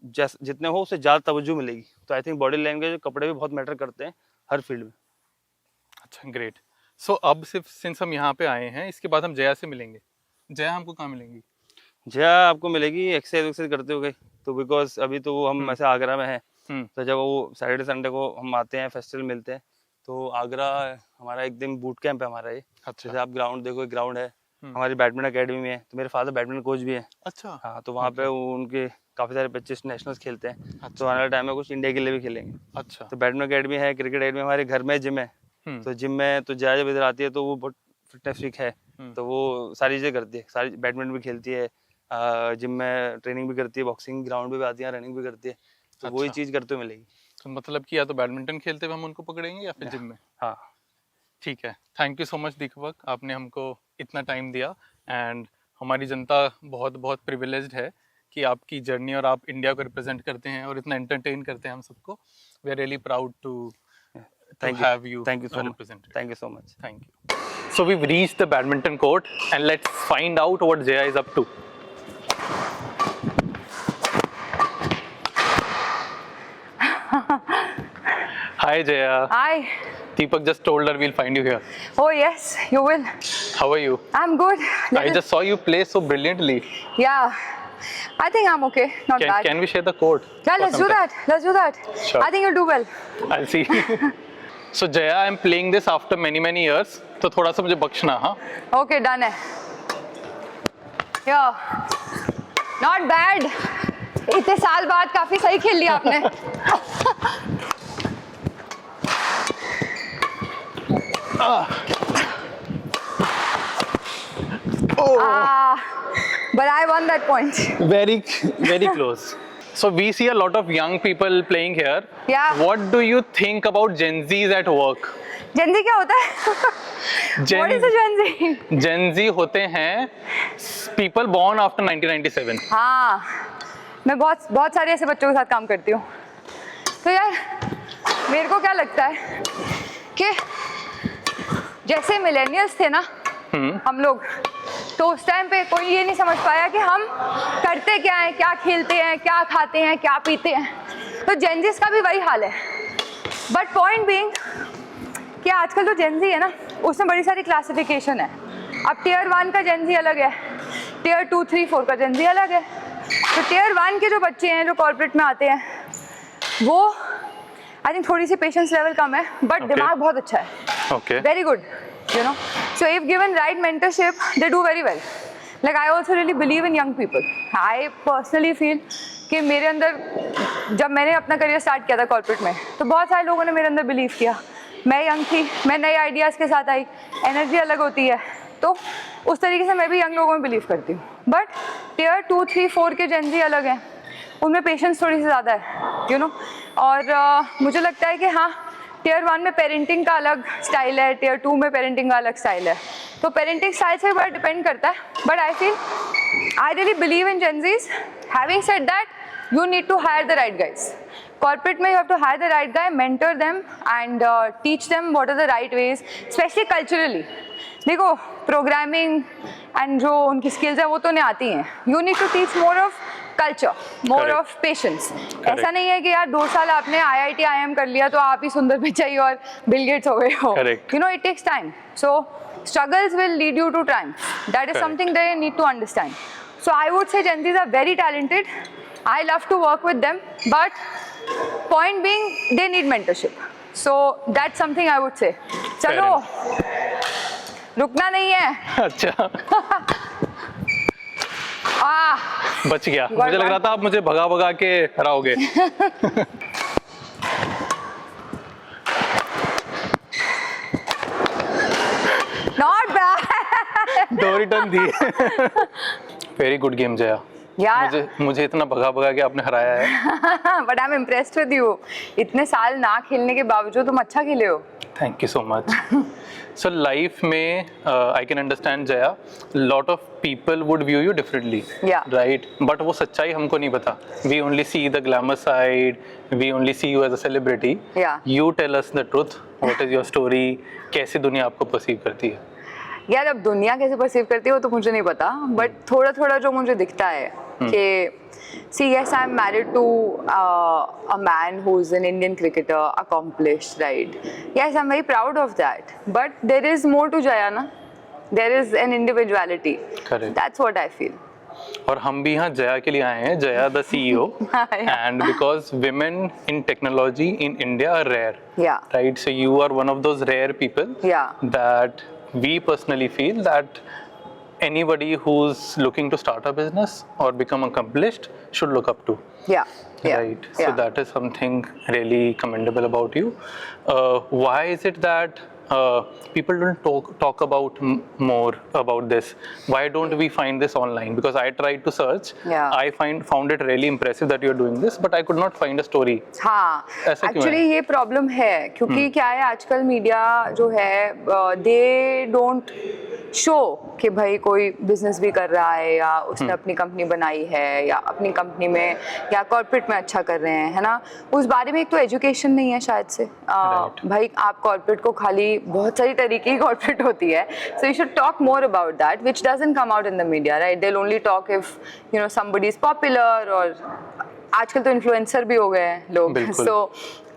जितने हो उससे ज़्यादा तवज्जो मिलेगी। तो आई थिंक बॉडी लैंग्वेज, कपड़े भी बहुत मैटर करते हैं हर फील्ड में। अच्छा, ग्रेट। सो अब सिर्फ सिंस हम यहाँ पे आए हैं, इसके बाद हम जया से मिलेंगे। जया हमको कहाँ मिलेंगी? जया आपको मिलेगी एक्सरसाइज करते हो गई, तो बिकॉज अभी तो हम ऐसे आगरा में हैं, तो जब वो सैटरडे संडे को हम आते हैं, फेस्टिवल मिलते हैं, तो आगरा हमारा एक दिन बूट कैंप है हमारा ये। अच्छा। जैसे आप ग्राउंड देखो, एक ग्राउंड है हमारी बैडमिंटन अकेडमी में है, तो मेरे फादर बैडमिंटन कोच भी है। अच्छा। हाँ, तो वहाँ पे उनके काफी सारे बच्चे नेशनल्स खेलते हैं। अच्छा। तो आने वाले टाइम में कुछ इंडिया के लिए भी खेलेंगे। अच्छा। तो बैडमिंटन अकेडमी है, क्रिकेट अकेडमी, हमारे घर में जिम है। तो जिम में तो जया जब इधर आती है तो वो बहुत फिटनेस फ्रीक है, तो वो सारी चीजें करती है, सारी बैडमिंटन भी खेलती है, जिम में ट्रेनिंग भी करती है, बॉक्सिंग ग्राउंड पे भी आती है, रनिंग भी करती है। तो वही चीज करते हुए मिलेगी। तो मतलब कि या तो बैडमिंटन खेलते हुए हम उनको पकड़ेंगे या फिर जिम में। हाँ, ठीक है। थैंक यू सो मच दीपक, आपने हमको इतना टाइम दिया। एंड हमारी जनता बहुत बहुत प्रिविलेज्ड है कि आपकी जर्नी और आप इंडिया को रिप्रेजेंट करते हैं और इतना एंटरटेन करते हैं हम सबको। We are really proud to have you thank you so much, represented. thank you so much. Thank you. So we've reached the badminton court and let's find out what Jaya is up to. Hi Jaya. Hi. Deepak just told her we'll find you here. Oh yes, you will. How are you? I'm good. I just saw you play so brilliantly. Yeah. I think I'm okay. Not bad. Can we share the court? Yeah, let's do that. Let's do that. Sure. I think you'll do well. I'll see. So Jaya, I'm playing this after many years. तो थोड़ा सा मुझे बख्शना, हाँ? Okay, done है. Yeah. Not bad. इतने साल बाद काफी सही खेल लिया आपने. But I won that point. Very close. So we see a lot of young people playing here. Yeah. What do you think about Gen Zs at work? Gen Z क्या होता है? What is a Gen Z? Gen Z होते हैं people born after 1997. हाँ, मैं बहुत सारे ऐसे बच्चों के साथ काम करती हूँ। तो यार मेरे को क्या लगता है कि जैसे मिलेनियल्स थे ना हम लोग, तो उस टाइम पे कोई ये नहीं समझ पाया कि हम करते क्या हैं, क्या खेलते हैं, क्या खाते हैं, क्या पीते हैं। तो जेनजीस का भी वही हाल है। बट पॉइंट बीइंग कि आजकल जो जेनजी है ना, उसमें बड़ी सारी क्लासिफिकेशन है। अब टियर 1 का जेनजी अलग है, टियर 2, 3, 4 का जेनजी अलग है। तो टियर 1 के जो बच्चे हैं जो कॉर्पोरेट में आते हैं, वो आई थिंक थोड़ी सी पेशेंस लेवल कम है, बट दिमाग बहुत अच्छा है। Okay. Very good, you know. So if given right mentorship, they do very well. Like I also really believe in young people. I personally feel कि मेरे अंदर जब मैंने अपना करियर स्टार्ट किया था कॉर्पोरेट में, तो बहुत सारे लोगों ने मेरे अंदर बिलीव किया। मैं यंग थी, मैं नए आइडियाज़ के साथ आई, एनर्जी अलग होती है, तो उस तरीके से मैं भी यंग लोगों में बिलीव करती हूँ। बट टियर 2, 3, 4 के जेनजी अलग हैं, उनमें पेशेंस थोड़ी सी ज़्यादा है, यू नो। और मुझे लगता है कि हाँ, टियर 1 में पेरेंटिंग का अलग स्टाइल है, टियर 2 में पेरेंटिंग का अलग स्टाइल है, तो पेरेंटिंग स्टाइल से बड़ा डिपेंड करता है। But I feel I really believe in Gen Zs. Having said that, you need to hire the right guys. Corporate में you have to hire the right guy, mentor them and teach them what are the right ways, especially culturally. देखो प्रोग्रामिंग एंड जो उनकी स्किल्स है वो तो नहीं आती हैं। You need to teach more of culture, more Correct. of patience. ऐसा नहीं है कि यार 2 साल आपने IIT IIM कर लिया तो आप ही सुंदर पिचाई और बिल गेट्स हो गए हो। Correct. You know, it takes time. So struggles will lead you to triumph. That is Correct. something they need to understand. So I would say Gen Zs are very talented. I love to work with them, but point being, they need mentorship. So that's something I would say. चलो, रुकना नहीं है। अच्छा, बच गया। Got मुझे लग one. रहा था आप मुझे भगा भगा के हराओगे। Not bad. 2 रिटर्न दिए। Very good game Jaya. Yeah. मुझे इतना भगा भगा के आपने हराया है। But I'm impressed with you. इतने साल ना खेलने के बावजूद तुम अच्छा खेले हो। Thank you so much. So life में I can understand Jaya, lot of people would view you differently. Yeah. Right. But वो सच्चाई हमको नहीं पता. We only see the glamour side. We only see you as a celebrity. Yeah. You tell us the truth. What is your story? कैसे दुनिया आपको perceive करती है? यार अब दुनिया कैसे परसीव करती है वो तो मुझे नहीं पता, बट थोड़ा थोड़ा जो मुझे दिखता है कि see yes I am married to a man who is an Indian cricketer, accomplished, right? Yes I am very proud of that, but there is more to Jaya ना, there is an individuality. Correct. That's what I feel. और हम भी यहाँ जया के लिए आए हैं, Jaya the CEO, and because women in technology in India are rare, Yeah. right? So you are one of those rare people Yeah. that we personally feel that anybody who's looking to start a business or become accomplished should look up to. Yeah. Yeah. Right. Yeah. So that is something really commendable about you. Why is it that people don't talk about more about this? Why don't we find this online? Because I tried to search. Yeah. I found it really impressive that you're doing this, but I could not find a story. हाँ, ऐसा क्यों एक्चुअली है? ये प्रॉब्लम है क्योंकि क्या है आजकल मीडिया जो है दे डोंट शो कि भाई कोई बिजनेस भी कर रहा है या उसने अपनी कंपनी बनाई है या अपनी कंपनी में या कॉर्पोरेट में अच्छा कर रहे हैं, है ना? उस बारे में एक तो एजुकेशन नहीं है शायद से। Right. भाई आप कॉर्पोरेट को खाली बहुत सारी तरीके की कॉर्पोरेट होती है, so you should talk more about that which doesn't come out in the media, right? They will only talk if you know somebody is popular, और आजकल तो इन्फ्लुएंसर भी हो गए हैं लोग। बिल्कुल।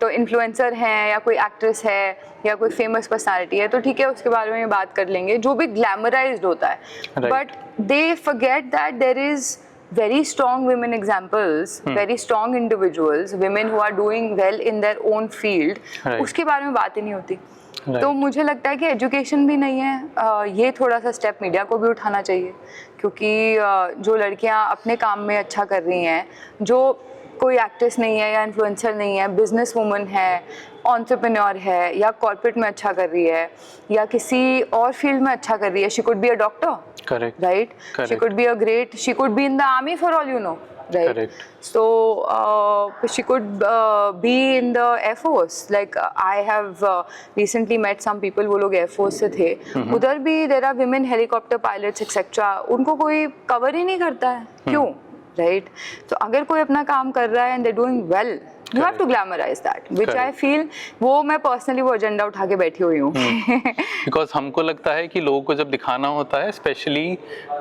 तो इन्फ्लुएंसर हैं या कोई एक्ट्रेस है या कोई फेमस पर्सनालिटी है तो ठीक है, उसके बारे में बात कर लेंगे जो भी ग्लैमराइज्ड होता है, Right. But they forget that there is very strong women examples, very strong individuals, women who are doing well in their own field, Right. उसके बारे में बात ही नहीं होती। Right. तो मुझे लगता है कि एजुकेशन भी नहीं है, ये थोड़ा सा स्टेप मीडिया को भी उठाना चाहिए, क्योंकि जो लड़कियां अपने काम में अच्छा कर रही हैं, जो कोई एक्ट्रेस नहीं है या इन्फ्लुएंसर नहीं है, बिजनेस वूमन है, एंटरप्रेन्योर है या कॉर्पोरेट में अच्छा कर रही है या किसी और फील्ड में अच्छा कर रही है, she could be a doctor, Correct. right? Correct. She could be a great, she could be in the army for all you know, right? Correct. So she could be in the Air Force. Like I have recently met some people, वो लोग Air Force से थे, उधर भी there are women helicopter pilots etc. उनको कोई cover ही नहीं करता है, क्यों? राइट? तो अगर कोई अपना काम कर रहा है and they doing well, You have to glamorize that, which I feel वो मैं personally वो agenda उठा के बैठी हुई हूँ. बिकॉज हमको लगता है कि लोगों को जब दिखाना होता है स्पेशली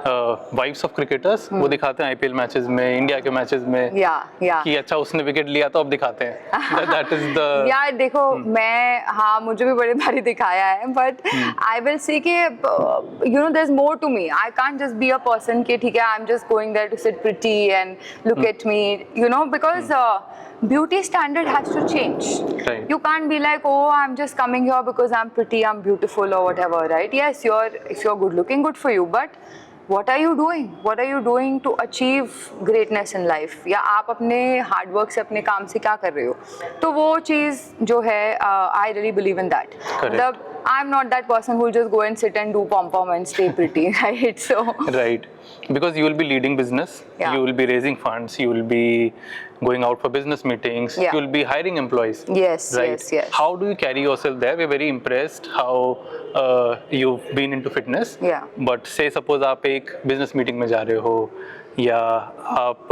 वाइफ्स ऑफ क्रिकेटर्स वो दिखाते हैं आईपीएल मैचेस में, इंडिया के मैचेस में कि अच्छा उसने विकेट लिया तो अब दिखाते हैं. दैट इज द यार देखो मैं हाँ मुझे भी बड़े भारी दिखाया है बट आई विल से कि you know there is more to me. I can't just be a person कि ठीक है I am just going there to sit pretty and look at me you know because beauty standard has to change. Right. You can't be like, oh, I'm just coming here because I'm pretty, I'm beautiful or whatever, right? Yes, if you're good looking, good for you, but what are you doing? What are you doing to achieve greatness in life? या आप अपने hard work से अपने काम से क्या कर रहे हो? तो वो चीज़ जो है I really believe in that. Correct. I'm not that person who will just go and sit and do pom-pom and stay pretty, right? So right, because you will be leading business, you will be raising funds, you will be going out for business meetings, you will be hiring employees. Yes, right? yes. How do you carry yourself there? We're very impressed how you've been into fitness. Yeah. But say suppose आप एक business meeting में जा रहे हो या आप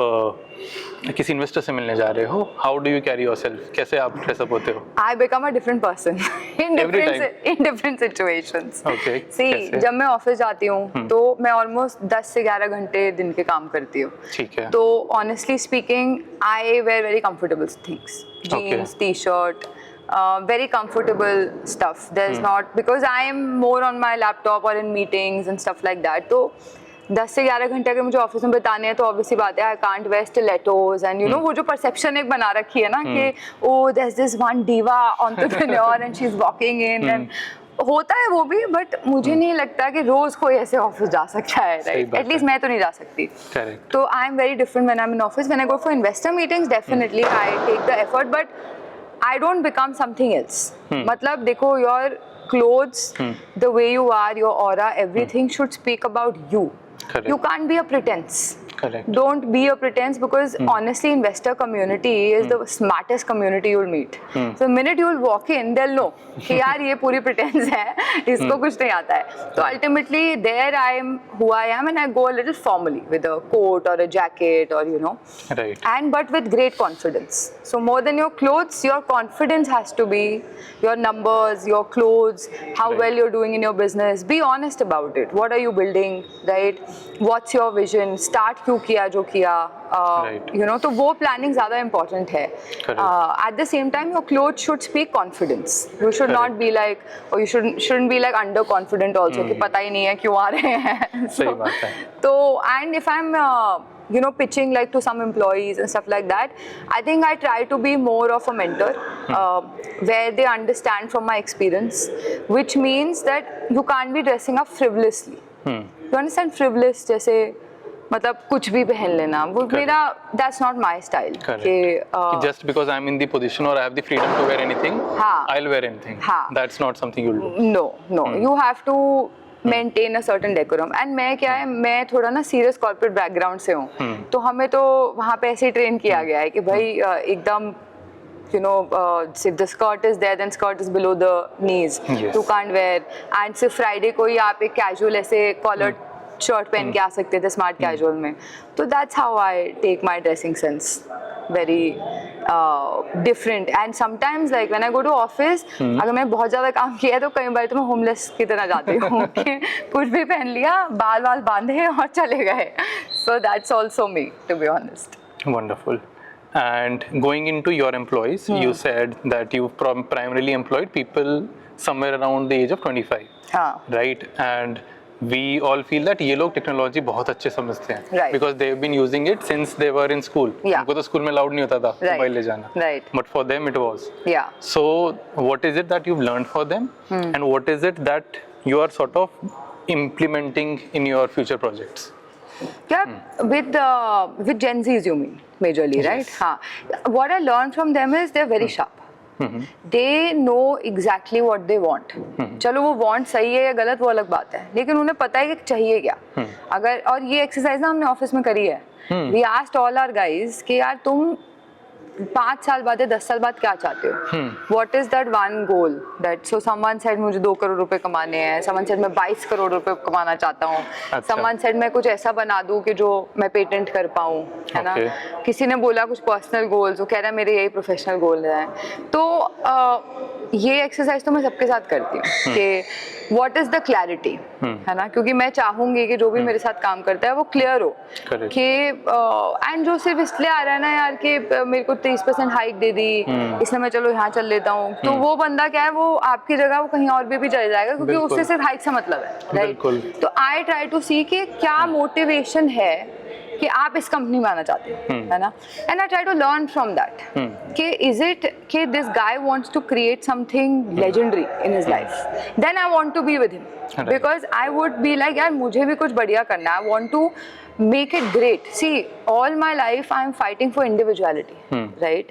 किसी इन्वेस्टर से मिलने जा रहे हो, how do you carry yourself? कैसे आप ड्रेसअप होते हो? I become a different person in different situations. Okay. See, कैसे? जब मैं ऑफिस जाती हूँ तो मैं ऑलमोस्ट 10 से 11 घंटे दिन के काम करती हूँ. ठीक है. तो honestly speaking I wear very comfortable things, jeans, T shirt, very comfortable stuff. There's not, because I am more on my laptop or in meetings and stuff like that. तो 10 से 11 घंटे अगर मुझे ऑफिस में बिताने हैं तो ऑब्वियसली बात है I can't wear stilettos and you know वो जो परसेप्शन एक बना रखी है ना कि oh there is this one diva entrepreneur and she is walking in and होता है वो भी, बट मुझे नहीं लगता कि रोज कोई ऐसे ऑफिस जा सकता है, राइट? एटलीस्ट मैं तो नहीं जा सकती. तो I am very different when I am in office. When I go for investor meetings definitely I take the effort, but I don't become something else. मतलब देखो, your clothes, the way you are, your aura, everything should speak about you. Correct. You can't be a pretense. Correct. Don't be a pretense, because honestly investor community is the smartest community you'll meet. So the minute you'll walk in, they'll know कि यार ये पूरी pretense है, इसको कुछ नहीं आता है. So ultimately there I am who I am, and I go a little formally with a coat or a jacket or you know. Right. And but with great confidence. So more than your clothes, your confidence has to be your numbers, your clothes, how well you're doing in your business. Be honest about it. What are you building, right? What's your vision? Start क्यों किया जो किया, you know, तो वो planning ज़्यादा important है. At the same time, your clothes should speak confidence. You should not be like, or you shouldn't be like underconfident also कि पता ही नहीं है क्यों आ रहे हैं. सही बात है. तो and if I'm you know, pitching like to some employees and stuff like that, I think I try to be more of a mentor, where they understand from my experience, which means that you can't be dressing up frivolously. You understand? Frivolous जैसे मतलब कुछ भी पहन लेना, वो मेरा that's not my style. कि just because I'm in the position or I have the freedom to wear anything, I'll wear anything. That's not something you'll do. No. You have to maintain a certain decorum. And मैं क्या है, मैं थोड़ा ना serious corporate background से हूँ, तो हमें तो वहाँ पे ऐसे ट्रेन किया गया है कि भाई एकदम you know, if the skirt is there, then skirt is below the knees. You can't wear. And सिर्फ Friday को ही आप एक casual ऐसे collared शर्ट पहन के आ सकते थे स्मार्ट कैजुअल में. तो that's how I take my dressing sense very different. And sometimes like when I go to office, अगर मैंने बहुत ज़्यादा काम किया है तो कई बार तो मैं होमलेस की तरह जाती हूँ कि कुछ भी पहन लिया, बाल बांधे और चले गए. So that's also me, to be honest. Wonderful. And going into your employees, you said that you primarily employed people somewhere around the age of 25. Right? And we all feel that ये लोग टेक्नोलॉजी बहुत अच्छे समझते हैं, because they've been using it since they were in school. उनको तो स्कूल में अलाउड नहीं होता था मोबाइल ले जाना, but for them it was. So what is it that you've learned for them, and what is it that you are sort of implementing in your future projects? With Gen Zs you mean majorly, right? What I learned from them is they're very sharp. They know exactly what they want. चलो वो want सही है या गलत वो अलग बात है, लेकिन उन्हें पता है कि चाहिए क्या. अगर और ये एक्सरसाइज ना हमने ऑफिस में करी है. We asked all our guys कि यार तुम 5 साल बाद या 10 साल बाद क्या चाहते हो? What is that one goal that so someone said मुझे 2 करोड़ रुपए कमाने हैं, someone said मैं 22 करोड़ रुपए कमाना चाहता हूँ, अच्छा। someone said मैं कुछ ऐसा बना दूँ कि जो मैं पेटेंट कर पाऊँ, है ना? किसी ने बोला कुछ पर्सनल गोल्स, वो कह रहा है मेरे यही प्रोफेशनल गोल है। तो ये एक्सरसाइज तो मैं सबके साथ करती हूँ कि व्हाट इज द क्लैरिटी, है ना? क्योंकि मैं चाहूंगी कि जो भी मेरे साथ काम करता है वो क्लियर हो कि एंड जो सिर्फ इसलिए आ रहा है ना यार कि मेरे को 30% हाइक दे दी इसलिए मैं चलो यहाँ चल लेता हूँ, तो वो बंदा क्या है, वो आपकी जगह वो कहीं और भी चले जाएगा क्योंकि उससे सिर्फ हाइक से मतलब है, राइट? तो आई ट्राई टू सी कि क्या मोटिवेशन है कि आप इस कंपनी में आना चाहते हो, है ना? And I try to learn from that कि इज इट कि this guy wants to create something legendary in his life, then I want to be with him because I would be like यार मुझे भी कुछ बढ़िया करना है, I want to make it great. See, all my life I am fighting for individuality, right?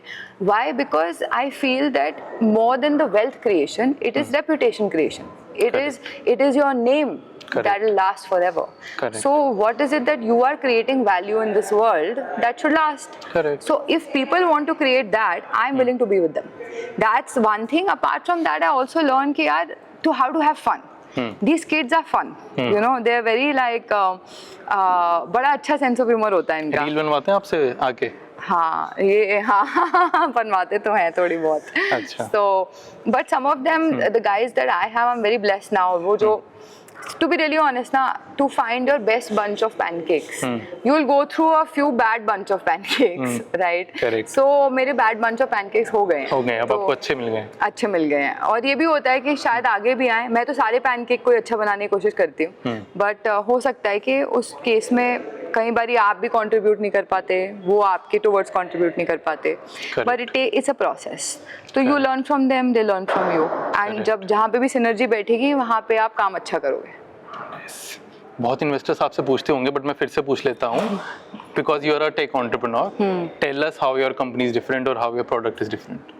Why? Because I feel that more than the wealth creation, it is reputation creation. It is your name that will last forever. Correct. So what is it that you are creating value in this world that should last? Correct. So if people want to create that, I am willing to be with them. That's one thing. Apart from that, I also learned कि यार to how to have fun. These kids are fun, you know, they are very like बड़ा अच्छा सेंस ऑफ ह्यूमर होता है इनका। रील बनवाते हैं आपसे आके? हाँ ये हाँ बनवाते तो हैं थोड़ी बहुत। अच्छा। So but some of them the guys that I have, I'm very blessed now, वो जो to be really honest ना, to find your best bunch of pancakes, you will go through a few bad bunch of pancakes, right? Correct. So मेरे bad bunch of pancakes हो गए अब तो आपको अच्छे मिल गए? अच्छे मिल गए हैं, और ये भी होता है कि शायद आगे भी आए। मैं तो सारे पैनकेक को अच्छा बनाने की कोशिश करती हूँ, बट हो सकता है कि उस केस में कई बार आप भी कंट्रीब्यूट नहीं कर पाते, वो आपके टुवर्ड्स कंट्रीब्यूट नहीं कर पाते, बट इट्स अ प्रोसेस। तो you learn from them, they learn from you, and जब जहाँ पे भी सिनर्जी बैठेगी वहाँ पे आप काम अच्छा करोगे। बहुत इन्वेस्टर्स आपसे पूछते होंगे, बट मैं फिर से पूछ लेता हूँ, because you are a tech entrepreneur, tell us how your company is different और how your product is different.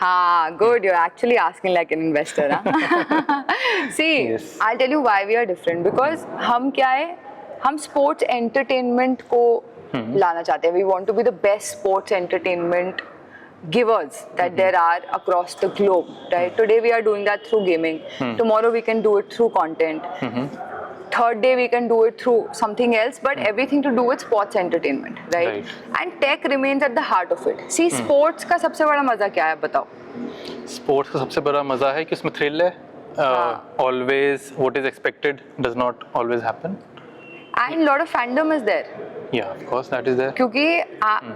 हाँ, good. You're actually asking like an investor, huh? See, Yes. I'll tell you why we are different. Because हम क्या है, हम sports entertainment को लाना चाहते हैं. We want to be the best sports entertainment givers that there are across the globe, right? Today we are doing that through gaming. Tomorrow we can do it through content. Third day we can do it through something else, but everything to do with sports entertainment, right? And tech remains at the heart of it. See, sports का सबसे बड़ा मजा क्या है बताओ? स्पोर्ट्स का सबसे बड़ा मजा है कि उसमें थ्रिल है, always what is expected does not always happen. And lot of fandom is there. Yeah, of course that is there. क्योंकि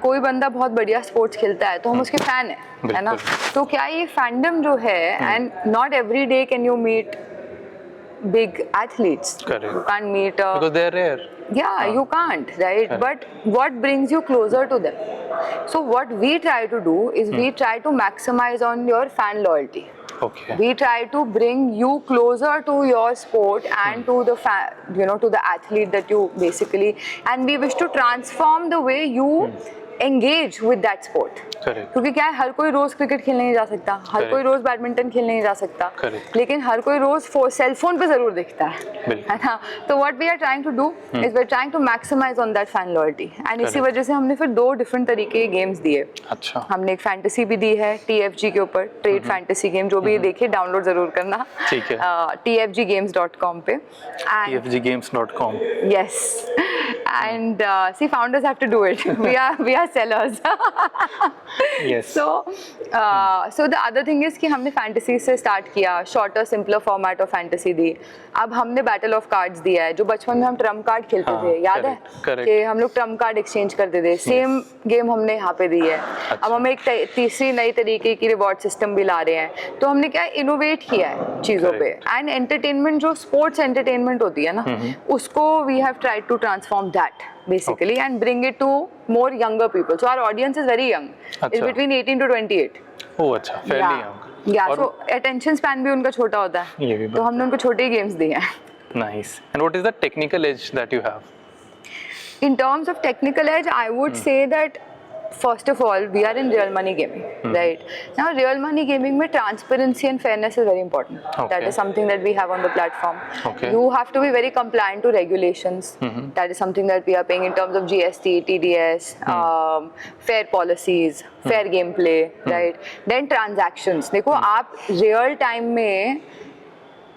कोई बंदा बहुत बढ़िया स्पोर्ट्स खेलता है तो हम उसके फैन है ना? तो क्या ये फैंडम जो है, and not every day can you meet big athletes. Correct. You can't meet Because they are rare. Yeah, you can't, right? But what brings you closer to them? So what we try to do is we try to maximize on your fan loyalty. Okay. We try to bring you closer to your sport and to the to the athlete that you basically, and we wish to transform the way you engage with that sport. Correct. क्योंकि क्या है, हर कोई रोज क्रिकेट खेलने नहीं जा सकता, हर कोई रोज बैडमिंटन खेलने नहीं जा सकता, लेकिन हर कोई रोज सेल फोन पे जरूर दिखता है ना? तो what we are trying to do is we are trying to maximise on that fan loyalty, and इसी वजह से हमने फिर 2 डिफरेंट तरीके के गेम्स दिए। अच्छा। हमने हमने एक फैंटेसी भी दी है TFG के ऊपर, ट्रेड फैंटेसी गेम, जो भी देखे डाउनलोड जरूर करना, ठीक है, tfggames.com पे, tfggames.com. yes, and see, founders have to do it. We are sellers. Yes. So the other thing is कि हमने फैंटेसी से स्टार्ट किया, shorter simpler format of fantasy दी। अब हमने बैटल ऑफ कार्ड्स दिया है, जो बचपन में हम ट्रम्प कार्ड खेलते थे, याद है कि हम लोग ट्रम्प कार्ड एक्सचेंज करते थे, सेम गेम हमने यहाँ पे दी है। अब हम एक तीसरी नई तरीके की रिवॉर्ड सिस्टम भी ला रहे हैं, तो हमने क्या इनोवेट किया है चीज़ों पे। एंड एंटरटेनमेंट, जो स्पोर्ट्स एंटरटेनमेंट होती है ना, उसको we have tried to transform that basically and bring it to more younger people. So our audience is very young. It's between 18 to 28. Oh, अच्छा, fairly young. Yeah, so attention span भी उनका छोटा होता है, ये भी तो हमने उनको छोटे गेम्स दिए हैं। Nice. And what is the technical edge that you have? In terms of technical edge, I would say that first of all, we are in real money gaming, right? Now, real money gaming mein transparency and fairness is very important. Okay. That is something that we have on the platform. Okay. You have to be very compliant to regulations. That is something that we are paying in terms of GST, TDS, fair policies, fair gameplay, right? Then transactions. देखो आप real time में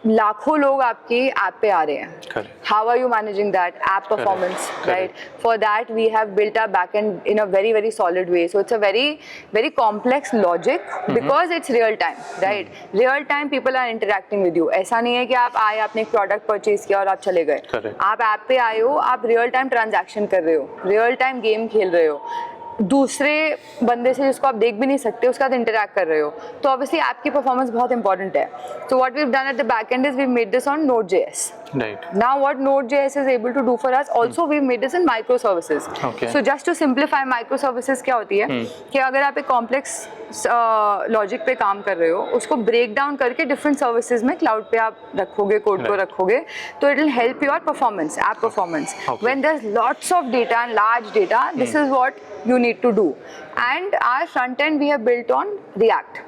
लाखों लोग आपकी ऐप पे आ रहे हैं. Correct. How are you managing that app performance, Correct. right? For that we have built our backend in a very very solid way. So it's a very very complex logic because it's real time, right? Real time people are interacting with you. ऐसा नहीं है कि आप आए आपने एक प्रोडक्ट परचेज किया और आप चले गए. Correct. आप ऐप पे आए हो, आप रियल टाइम ट्रांजैक्शन कर रहे हो, रियल टाइम गेम खेल रहे हो, दूसरे बंदे से जिसको आप देख भी नहीं सकते उसके साथ इंटरैक्ट कर रहे हो, तो ऑब्वियसली ऐप की परफॉर्मेंस बहुत इंपॉर्टेंट है. So what we have done at the back end is we made this on Node.js. Right. Now what Node.js is able to do for us, also we've made this in microservices. Okay. So just to simplify, microservices क्या होती है कि अगर आप एक कॉम्प्लेक्स लॉजिक पे काम कर रहे हो, उसको ब्रेक डाउन करके डिफरेंट सर्विसेज में क्लाउड पे आप रखोगे, कोड को रखोगे, तो it will help your performance, app performance. When there's lots of data and large data, this is what you need to do. And our front end we have built on React.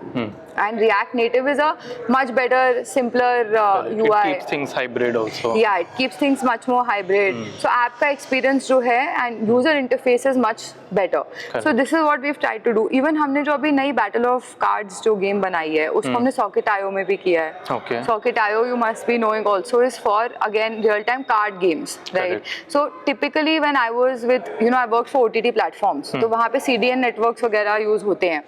And React Native is a much better, simpler It UI. keeps things hybrid also. Yeah, it keeps things much more hybrid. So app का experience जो है and user interface is much better. Correct. So this is what we've tried to do. Even हमने जो अभी नई Battle of Cards जो game बनाई है, उसको हमने Socket.io में भी किया है. Okay. Socket.io you must be knowing also is for again real time card games, right? Correct. So typically when I was with, you know, I worked for OTT platforms, तो वहाँ पे CDN networks वगैरह use होते हैं.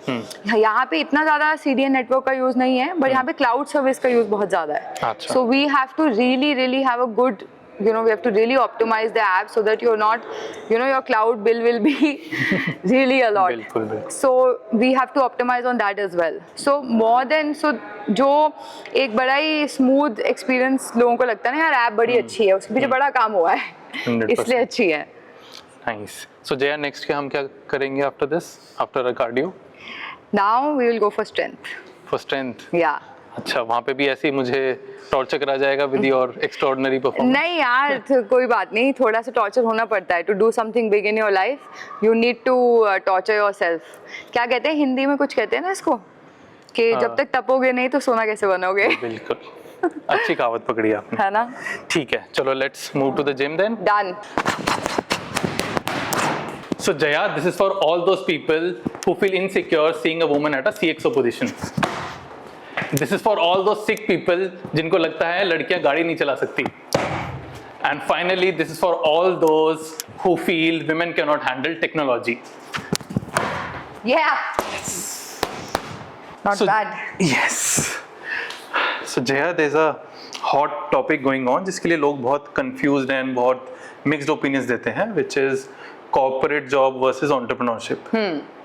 यहाँ पे इतना ज़्यादा CDN network का use नहीं है, but यहाँ पे cloud service का use बहुत ज़्यादा है. अच्छा. So we have to really have a good, you know, we have to really optimize the app so that you're not, you know, your cloud bill will be really a lot. बिल्कुल बिल्कुल. So we have to optimize on that as well. So more than, so जो एक बड़ा ही smooth experience लोगों को लगता है ना यार ऐप बड़ी अच्छी है, उसके पीछे बड़ा काम हुआ है, 100%. इसलिए अच्छी है. Nice. So Jaya, next के हम क्या करेंगे after this? After a cardio? Now we will go for strength. For strength. Yeah. अच्छा, वहाँ पे भी ऐसे ही मुझे टॉर्चर करा जाएगा with your extraordinary performance. नहीं यार, तो कोई बात नहीं, थोड़ा सा टॉर्चर होना पड़ता है. To do something big in your life you need to torture yourself. क्या कहते हैं हिंदी में, कुछ कहते हैं ना इसको कि जब तक तपोगे नहीं तो सोना कैसे बनोगे. बिल्कुल. अच्छी कहावत पकड़ी आपने. है ना. ठीक है, चलो let's move to the gym then. Done. So Jaya, this is for all those people who feel insecure seeing a woman at a CXO position. This is for all those sick people जिनको लगता है लड़कियां गाड़ी नहीं चला सकती. And finally, this is for all those who feel women cannot handle technology. Yeah. Not So- bad. Yes. So Jaya, there's a hot topic going on जिसके लिए लोग बहुत confused and बहुत mixed opinions देते हैं, which is corporate job versus entrepreneurship.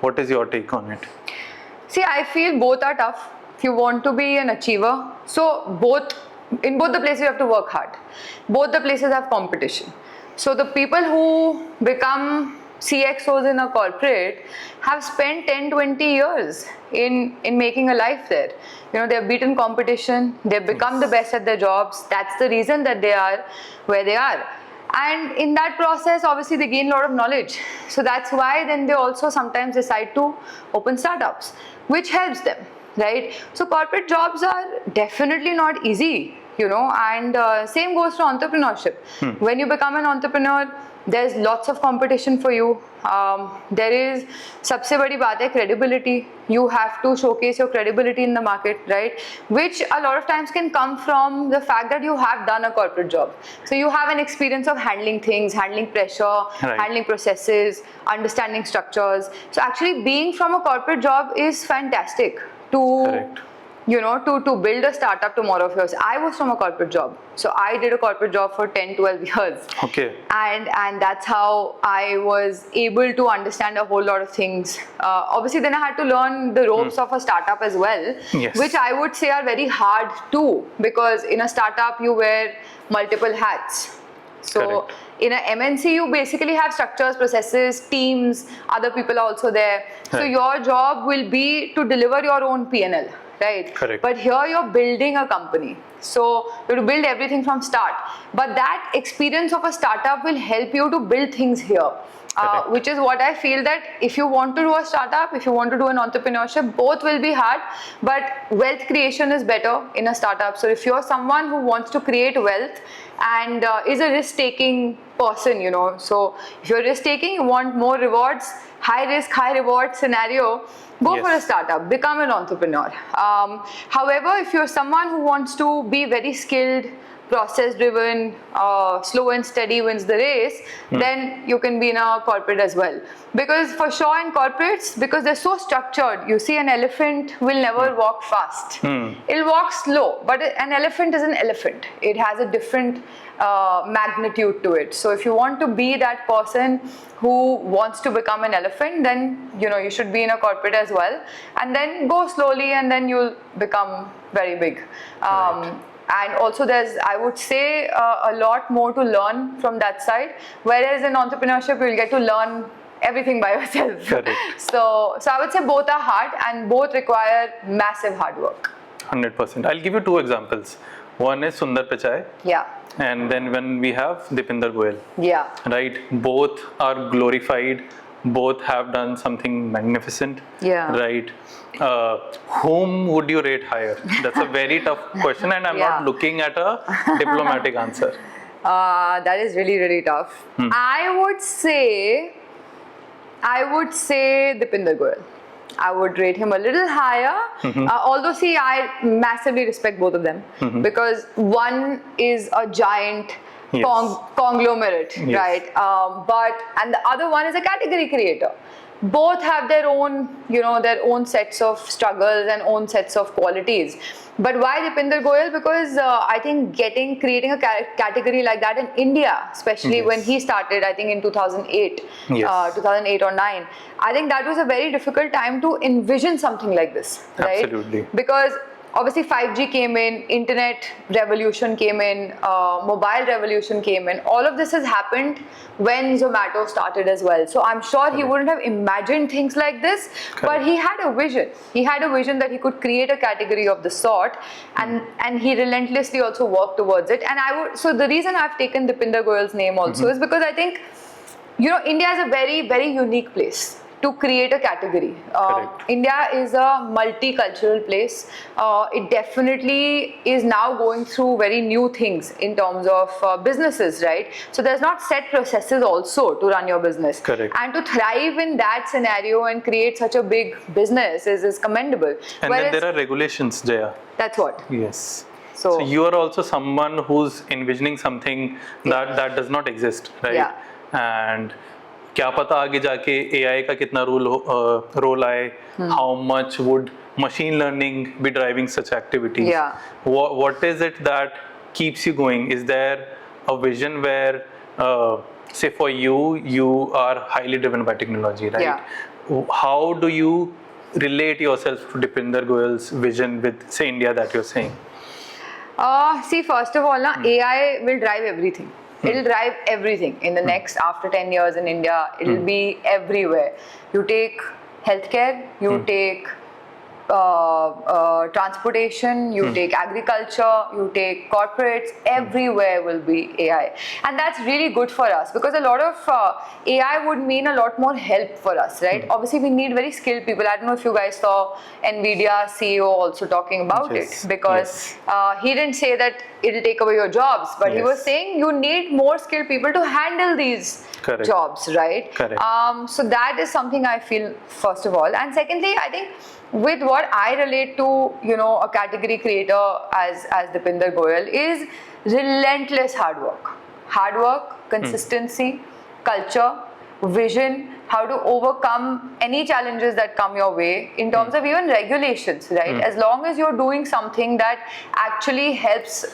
What is your take on it? See, I feel both are tough. If you want to be an achiever, so in both the places you have to work hard. Both the places have competition. So the people who become CXOs in a corporate have spent 10-20 years in making a life there. You know, they've beaten competition, they've become the best at their jobs. That's the reason that they are where they are. And in that process, obviously, they gain a lot of knowledge. So that's why then they also sometimes decide to open startups, which helps them, right? So corporate jobs are definitely not easy, you know, and same goes to entrepreneurship. When you become an entrepreneur, there's lots of competition for you. There is, सबसे बड़ी बात है credibility. You have to showcase your credibility in the market, right? Which a lot of times can come from the fact that you have done a corporate job. So you have an experience of handling things, handling pressure, Right. handling processes, understanding structures. So actually being from a corporate job is fantastic to Correct. you know, to build a startup tomorrow of yours. I was from a corporate job. So I did a corporate job for 10-12 years. Okay. And that's how I was able to understand a whole lot of things. Obviously then I had to learn the ropes of a startup as well, Yes. which I would say are very hard too, because in a startup you wear multiple hats. So Correct. in a MNC you basically have structures, processes, teams, other people are also there. So Right. your job will be to deliver your own P&L. Right. Correct. But here you're building a company. So you have to build everything from start. But that experience of a startup will help you to build things here. Correct. which is what I feel that if you want to do a startup, if you want to do an entrepreneurship, both will be hard, but wealth creation is better in a startup. So if you're someone who wants to create wealth and is a risk-taking person, you know, so if you're risk-taking, you want more rewards, high risk, high reward scenario, go Yes. for a startup, become an entrepreneur. However, if you're someone who wants to be very skilled, process driven, slow and steady wins the race, then you can be in a corporate as well. Because for sure in corporates, because they're so structured, you see an elephant will never walk fast. It'll walk slow, but an elephant is an elephant. It has a different magnitude to it. So if you want to be that person who wants to become an elephant, then you know you should be in a corporate as well, and then go slowly, and then you'll become very big. And also there's, I would say, a lot more to learn from that side, whereas in entrepreneurship you'll get to learn everything by yourself. Correct. So I would say both are hard and both require massive hard work. 100%. I'll give you two examples. One is Sundar Pichai, Yeah, and then when we have Dipinder Goyal. yeah, Right, both are glorified, both have done something magnificent. Yeah. Right. Whom would you rate higher? That's a very tough question, and I'm Yeah. not looking at a diplomatic answer. that is really, really tough. I would say Dipinder Goyal. I would rate him a little higher. Although, see, I massively respect both of them because one is a giant Yes. conglomerate, Yes. right? And the other one is a category creator. Both have their own, you know, their own sets of struggles and own sets of qualities. But why Dipinder Goyal? Because I think creating a category like that in India, especially when he started, I think in 2008, Yes. 2008 or 9, I think that was a very difficult time to envision something like this, right? Absolutely. Because obviously 5G came in, internet revolution came in, mobile revolution came in. All of this has happened when Zomato started as well. So I'm sure he wouldn't have imagined things like this, but he had a vision. He had a vision that he could create a category of the sort, and he relentlessly also worked towards it. And so the reason I've taken Dipinder Goyal's name also is because I think, you know, India is a very, very unique place to create a category. Correct. India is a multicultural place. It definitely is now going through very new things in terms of businesses, right? So there's not set processes also to run your business. Correct. And to thrive in that scenario and create such a big business is commendable. And then there are regulations, Jaya. That's what. Yes. So you are also someone who's envisioning something that does not exist, right? Yeah. And क्या पता आगे जाके AI का कितना रोल आए, how much would machine learning be driving such activities? Yeah. What is it that keeps you going? Is there a vision where, say for you are highly driven by technology, right? Yeah. How do you relate yourself to Dipinder Goyal's vision with, say, India that you're saying? See, first of all, AI will drive everything. It'll drive everything in the next, after 10 years in India, it'll be everywhere. You take healthcare, you take transportation, you take agriculture, you take corporates, everywhere will be AI. And that's really good for us because a lot of AI would mean a lot more help for us, right? Obviously, we need very skilled people. I don't know if you guys saw NVIDIA CEO also talking about Yes. it because he didn't say that it'll take away your jobs, but he was saying you need more skilled people to handle these Correct. jobs, right? Correct. So that is something I feel, first of all. And secondly, I think with what I relate to, you know, a category creator as Dipinder Goyal is relentless hard work, consistency, culture, vision, how to overcome any challenges that come your way in terms of even regulations, right? As long as you're doing something that actually helps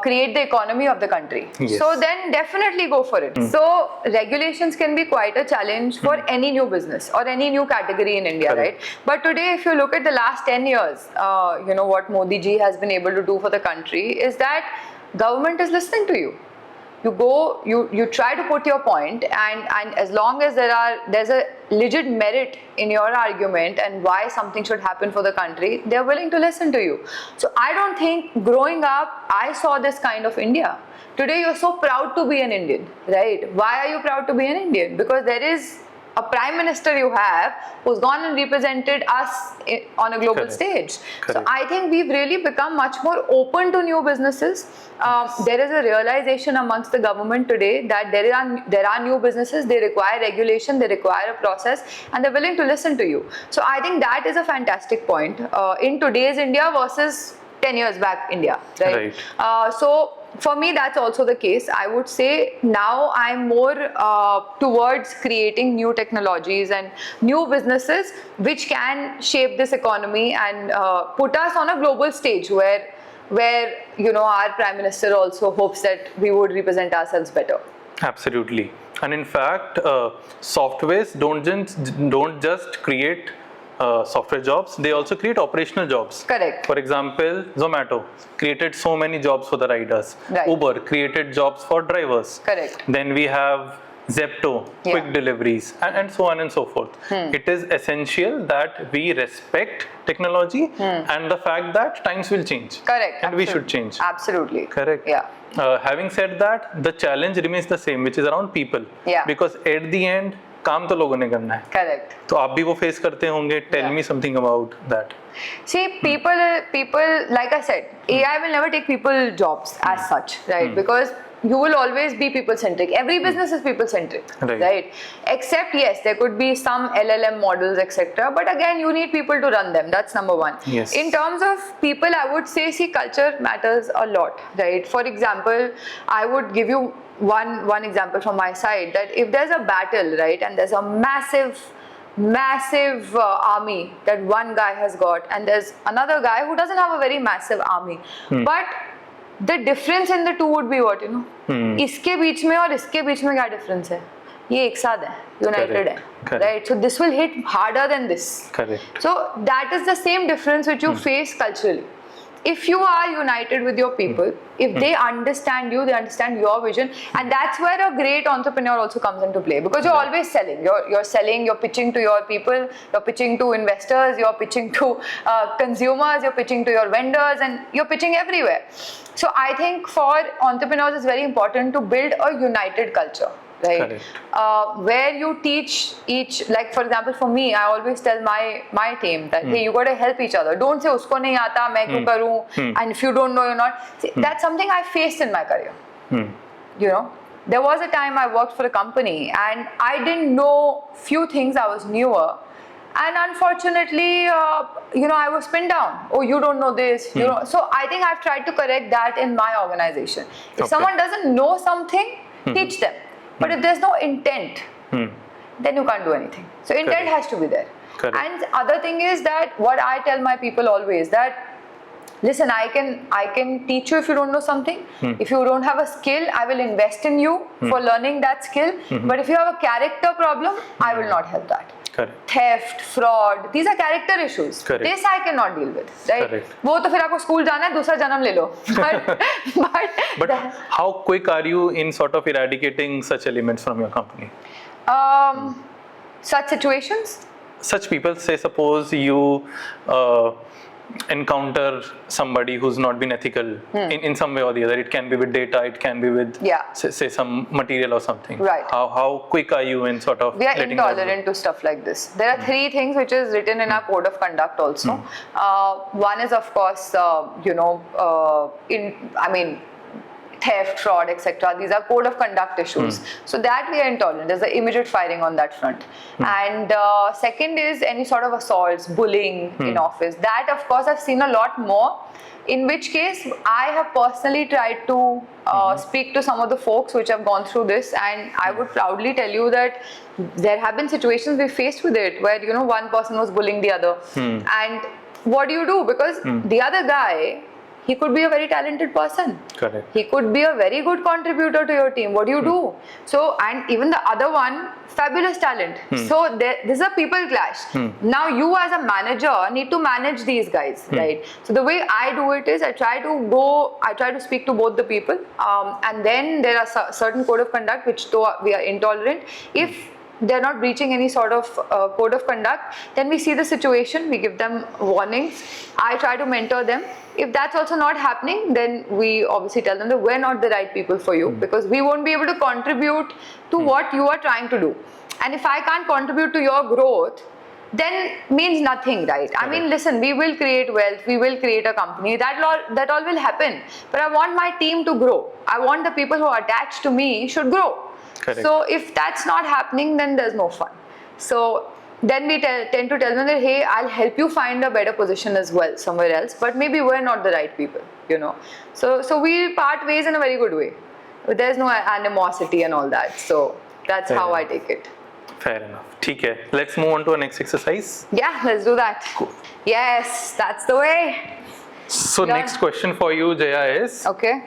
create the economy of the country. Yes. So then definitely go for it. So regulations can be quite a challenge for any new business or any new category in India, Correct. right? But today, if you look at the last 10 years, you know, what Modi ji has been able to do for the country is that government is listening to you. you go, you try to put your point, and as long as there's a legit merit in your argument and why something should happen for the country, they're willing to listen to you. So I don't think growing up I saw this kind of India. Today you're so proud to be an Indian, right? Why are you proud to be an Indian? Because there is a prime minister you have who's gone and represented us on a global Correct. stage. Correct. So I think we've really become much more open to new businesses. There is a realization amongst the government today that there are new businesses, they require regulation, they require a process, and they're willing to listen to you. So I think that is a fantastic point in today's India versus 10 years back India, right? So for me, that's also the case. I would say now I'm more towards creating new technologies and new businesses which can shape this economy and put us on a global stage where our Prime Minister also hopes that we would represent ourselves better. Absolutely. And in fact, softwares don't just create software jobs, they also create operational jobs. Correct. For example, Zomato created so many jobs for the riders. Right. Uber created jobs for drivers. Correct. Then we have Zepto, quick deliveries, and so on and so forth. It is essential that we respect technology and the fact that times will change. Correct. And we should change. Absolutely. Correct. Yeah. Having said that, the challenge remains the same, which is around people. Yeah. Because at the end, काम तो लोगों ने करना है. Correct. तो आप भी वो फेस करते होंगे. Tell me something about that. See, people, like I said, AI will never take people jobs as such, right? Because you will always be people-centric. Every business is people-centric, right? Except, yes, there could be some LLM models, etc. But again, you need people to run them. That's number one. Yes. In terms of people, I would say, see, culture matters a lot, right? For example, I would give you one example from my side, that if there's a battle, right, and there's a massive army that one guy has got, and there's another guy who doesn't have a very massive army, but the difference in the two would be what, इसके बीच में और इसके बीच में क्या difference है? ये एक साथ है, united है, right? So this will hit harder than this. Correct. So that is the same difference which you face culturally. If you are united with your people, if they understand you, they understand your vision, and that's where a great entrepreneur also comes into play, because you're always selling. You're selling, you're pitching to your people, you're pitching to investors, you're pitching to consumers, you're pitching to your vendors, and you're pitching everywhere. So I think for entrepreneurs, it's very important to build a united culture. Right, where you teach each, like for example, for me, I always tell my team that hey, you got to help each other. Don't say usko nahi aata, main kyun karu, and if you don't know, you're not. See, that's something I faced in my career. You know, there was a time I worked for a company and I didn't know few things. I was newer, and unfortunately, I was pinned down. Oh, you don't know this, you know. So I think I've tried to correct that in my organization. If someone doesn't know something, teach them. But if there's no intent, then you can't do anything. So intent has to be there. And other thing is that what I tell my people always, that listen, I can teach you if you don't know something. If you don't have a skill, I will invest in you for learning that skill. But if you have a character problem, I will not help that. Theft, fraud, these are character issues. This I cannot deal with, right? वो तो फिर आपको स्कूल जाना है, दूसरा जन्म ले लो. But how quick are you in sort of eradicating such elements from your company? Such situations? Such people, say suppose you encounter somebody who's not been ethical in some way or the other. It can be with data, it can be with say some material or something. Right. How quick are you in sort of we are letting intolerant to stuff like this. There are three things which is written in our code of conduct also. One is of course theft, fraud, etc. These are code of conduct issues. So that we are intolerant. There's the immediate firing on that front. And second is any sort of assaults, bullying in office. That of course I've seen a lot more. In which case I have personally tried to speak to some of the folks which have gone through this, and I would proudly tell you that there have been situations we faced with it where one person was bullying the other. And what do you do? Because the other guy, he could be a very talented person. Correct. He could be a very good contributor to your team. What do you do? So, and even the other one, fabulous talent. So this is a people clash. Now you as a manager need to manage these guys, right? So the way I do it is I try to speak to both the people, and then there are certain code of conduct which though we are intolerant. If they're not breaching any sort of code of conduct, then we see the situation, we give them warnings. I try to mentor them. If that's also not happening, then we obviously tell them that we're not the right people for you, because we won't be able to contribute to what you are trying to do. And if I can't contribute to your growth, then means nothing, right? I mean, listen, we will create wealth, we will create a company, that all will happen. But I want my team to grow. I want the people who are attached to me should grow. Correct. So if that's not happening, then there's no fun. So then we tend to tell them that, hey, I'll help you find a better position as well somewhere else, but maybe we're not the right people, you know. So we part ways in a very good way. There's no animosity and all that. So that's how I take it. Fair enough. ठीक है. Let's move on to our next exercise. Yeah, let's do that. Cool. Yes, that's the way. So Done. next question for you, Jaya, is Okay.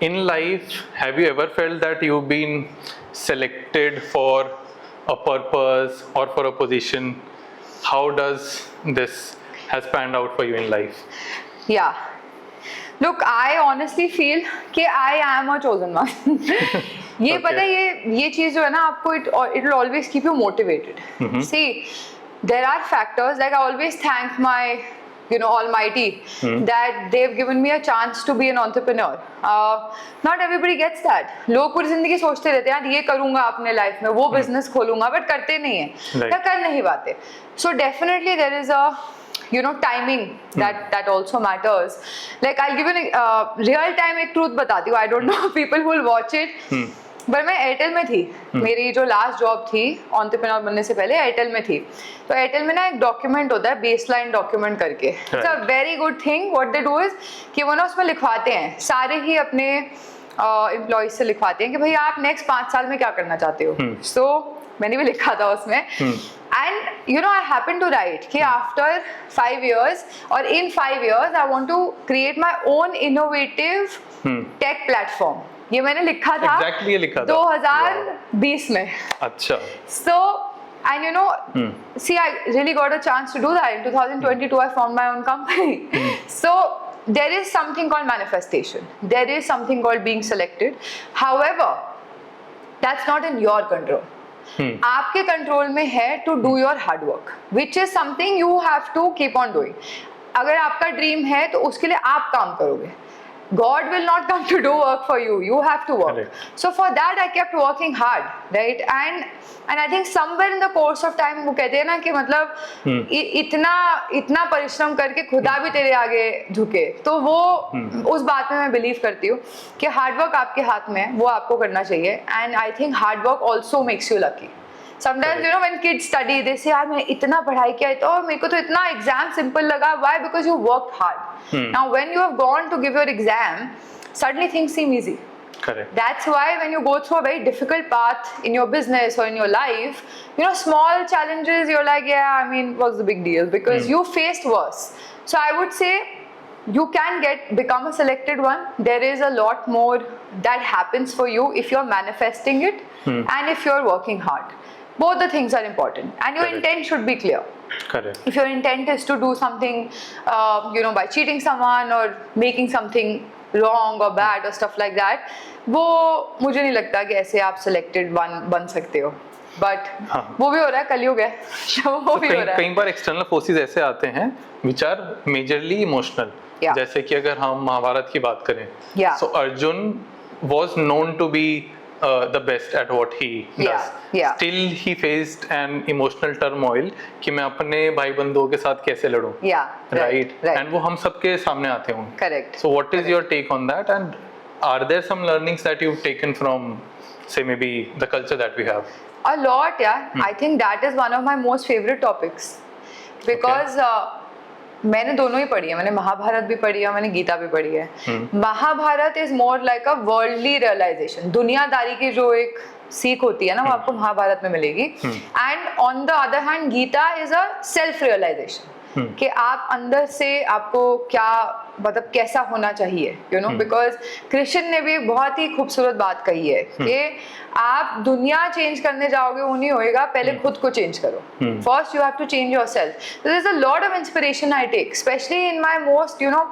in life, have you ever felt that you've been selected for a purpose or for a position? How does this has panned out for you in life? Yeah. Look, I honestly feel कि I am a chosen one. ये Okay. पता है ये चीज जो है ना आपको it will always keep you motivated. See, there are factors like I always thank my Almighty that they've given me a chance to be an entrepreneur. Not everybody gets that. लोग पूरी जिंदगी सोचते रहते हैं यार ये करूँगा अपने लाइफ में वो बिजनेस खोलूँगा बट करते नहीं है या कर नहीं पाते. So definitely there is a timing that also matters. Like I'll give you a real time एक truth बताती हूँ. I don't know people who will watch it. पर मैं एयरटेल में थी. मेरी जो लास्ट जॉब थी एंटरप्रेन्योर बनने से पहले एयरटेल में थी. तो एयरटेल में ना एक डॉक्यूमेंट होता है बेसलाइन डॉक्यूमेंट करके. It's a very good thing. What they do is कि वो ना उसमें लिखवाते हैं सारे ही अपने एम्प्लॉयज से लिखवाते हैं कि भाई आप नेक्स्ट 5 साल में क्या करना चाहते हो. सो मैंने भी लिखा था उसमें. And I happen to write कि after 5 years or in 5 years I want to create my own innovative tech platform. ये मैंने लिखा था. Exactly ये लिखा था 2020 में. अच्छा. So and see, I really got a chance to do that. In 2022 I found my own company. So there is something called manifestation. There is something called being selected. However, that's not in your control. आपके कंट्रोल में है to do your hard work which is something you have to keep on doing. अगर आपका ड्रीम है तो उसके लिए आप काम करोगे. God will not come to do work for you. You have to work. Correct. So for that I kept working hard, right? And I think somewhere in the course of time वो कहते हैं ना कि मतलब इतना परिश्रम करके खुदा भी तेरे आगे झुके. तो वो उस बात में मैं बिलीव करती हूँ कि हार्ड वर्क आपके हाथ में है, वो आपको करना चाहिए. And I think hard work also makes you lucky. Sometimes when kids study they say यार मैं इतना पढ़ाई किया तो मेरे को तो इतना एग्जाम सिंपल लगा. Why? Because you worked hard. Now when you have gone to give your exam, suddenly things seem easy. Correct. That's why when you go through a very difficult path in your business or in your life, small challenges you're like, yeah, I mean, what's the big deal? Because you faced worse. So I would say you can become a selected one. There is a lot more that happens for you if you're manifesting it and if you're working hard. Both the things are important, and your Correct. intent should be clear. Correct. If your intent is to do something, by cheating someone or making something wrong or bad or stuff like that, वो मुझे नहीं लगता कि ऐसे आप selected one बन सकते हो. But वो भी हो रहा है, कलयुग है. वो भी हो रहा है. कई बार एक्सटर्नल फोर्सेस ऐसे आते हैं which are majorly emotional. Yeah. जैसे कि अगर हम महाभारत की बात करें, Yeah. so Arjun was known to be the best at what he does. Yeah. Still he faced an emotional turmoil कि मैं अपने भाई बंधुओं के साथ कैसे लड़ूं. Yeah. Right. Right. And वो हम सबके सामने आते होंगे. Correct. So what is your take on that? And are there some learnings that you've taken from, say, maybe the culture that we have? A lot, yeah. I think that is one of my most favorite topics because मैंने दोनों ही पढ़ी है. मैंने महाभारत भी पढ़ी है, मैंने गीता भी पढ़ी है. Mahabharata is more like a worldly realisation. दुनियादारी की जो एक सीख होती है ना वो आपको महाभारत में मिलेगी. And on the other hand Gita is a self realisation. कि आप अंदर से आपको क्या मतलब कैसा होना चाहिए, यू नो, बिकॉज कृष्ण ने भी एक बहुत ही खूबसूरत बात कही है कि आप दुनिया चेंज करने जाओगे वो नहीं होएगा, पहले खुद को चेंज करो. First you have to change yourself. There is a lot of inspiration I take, specially in my most, you know,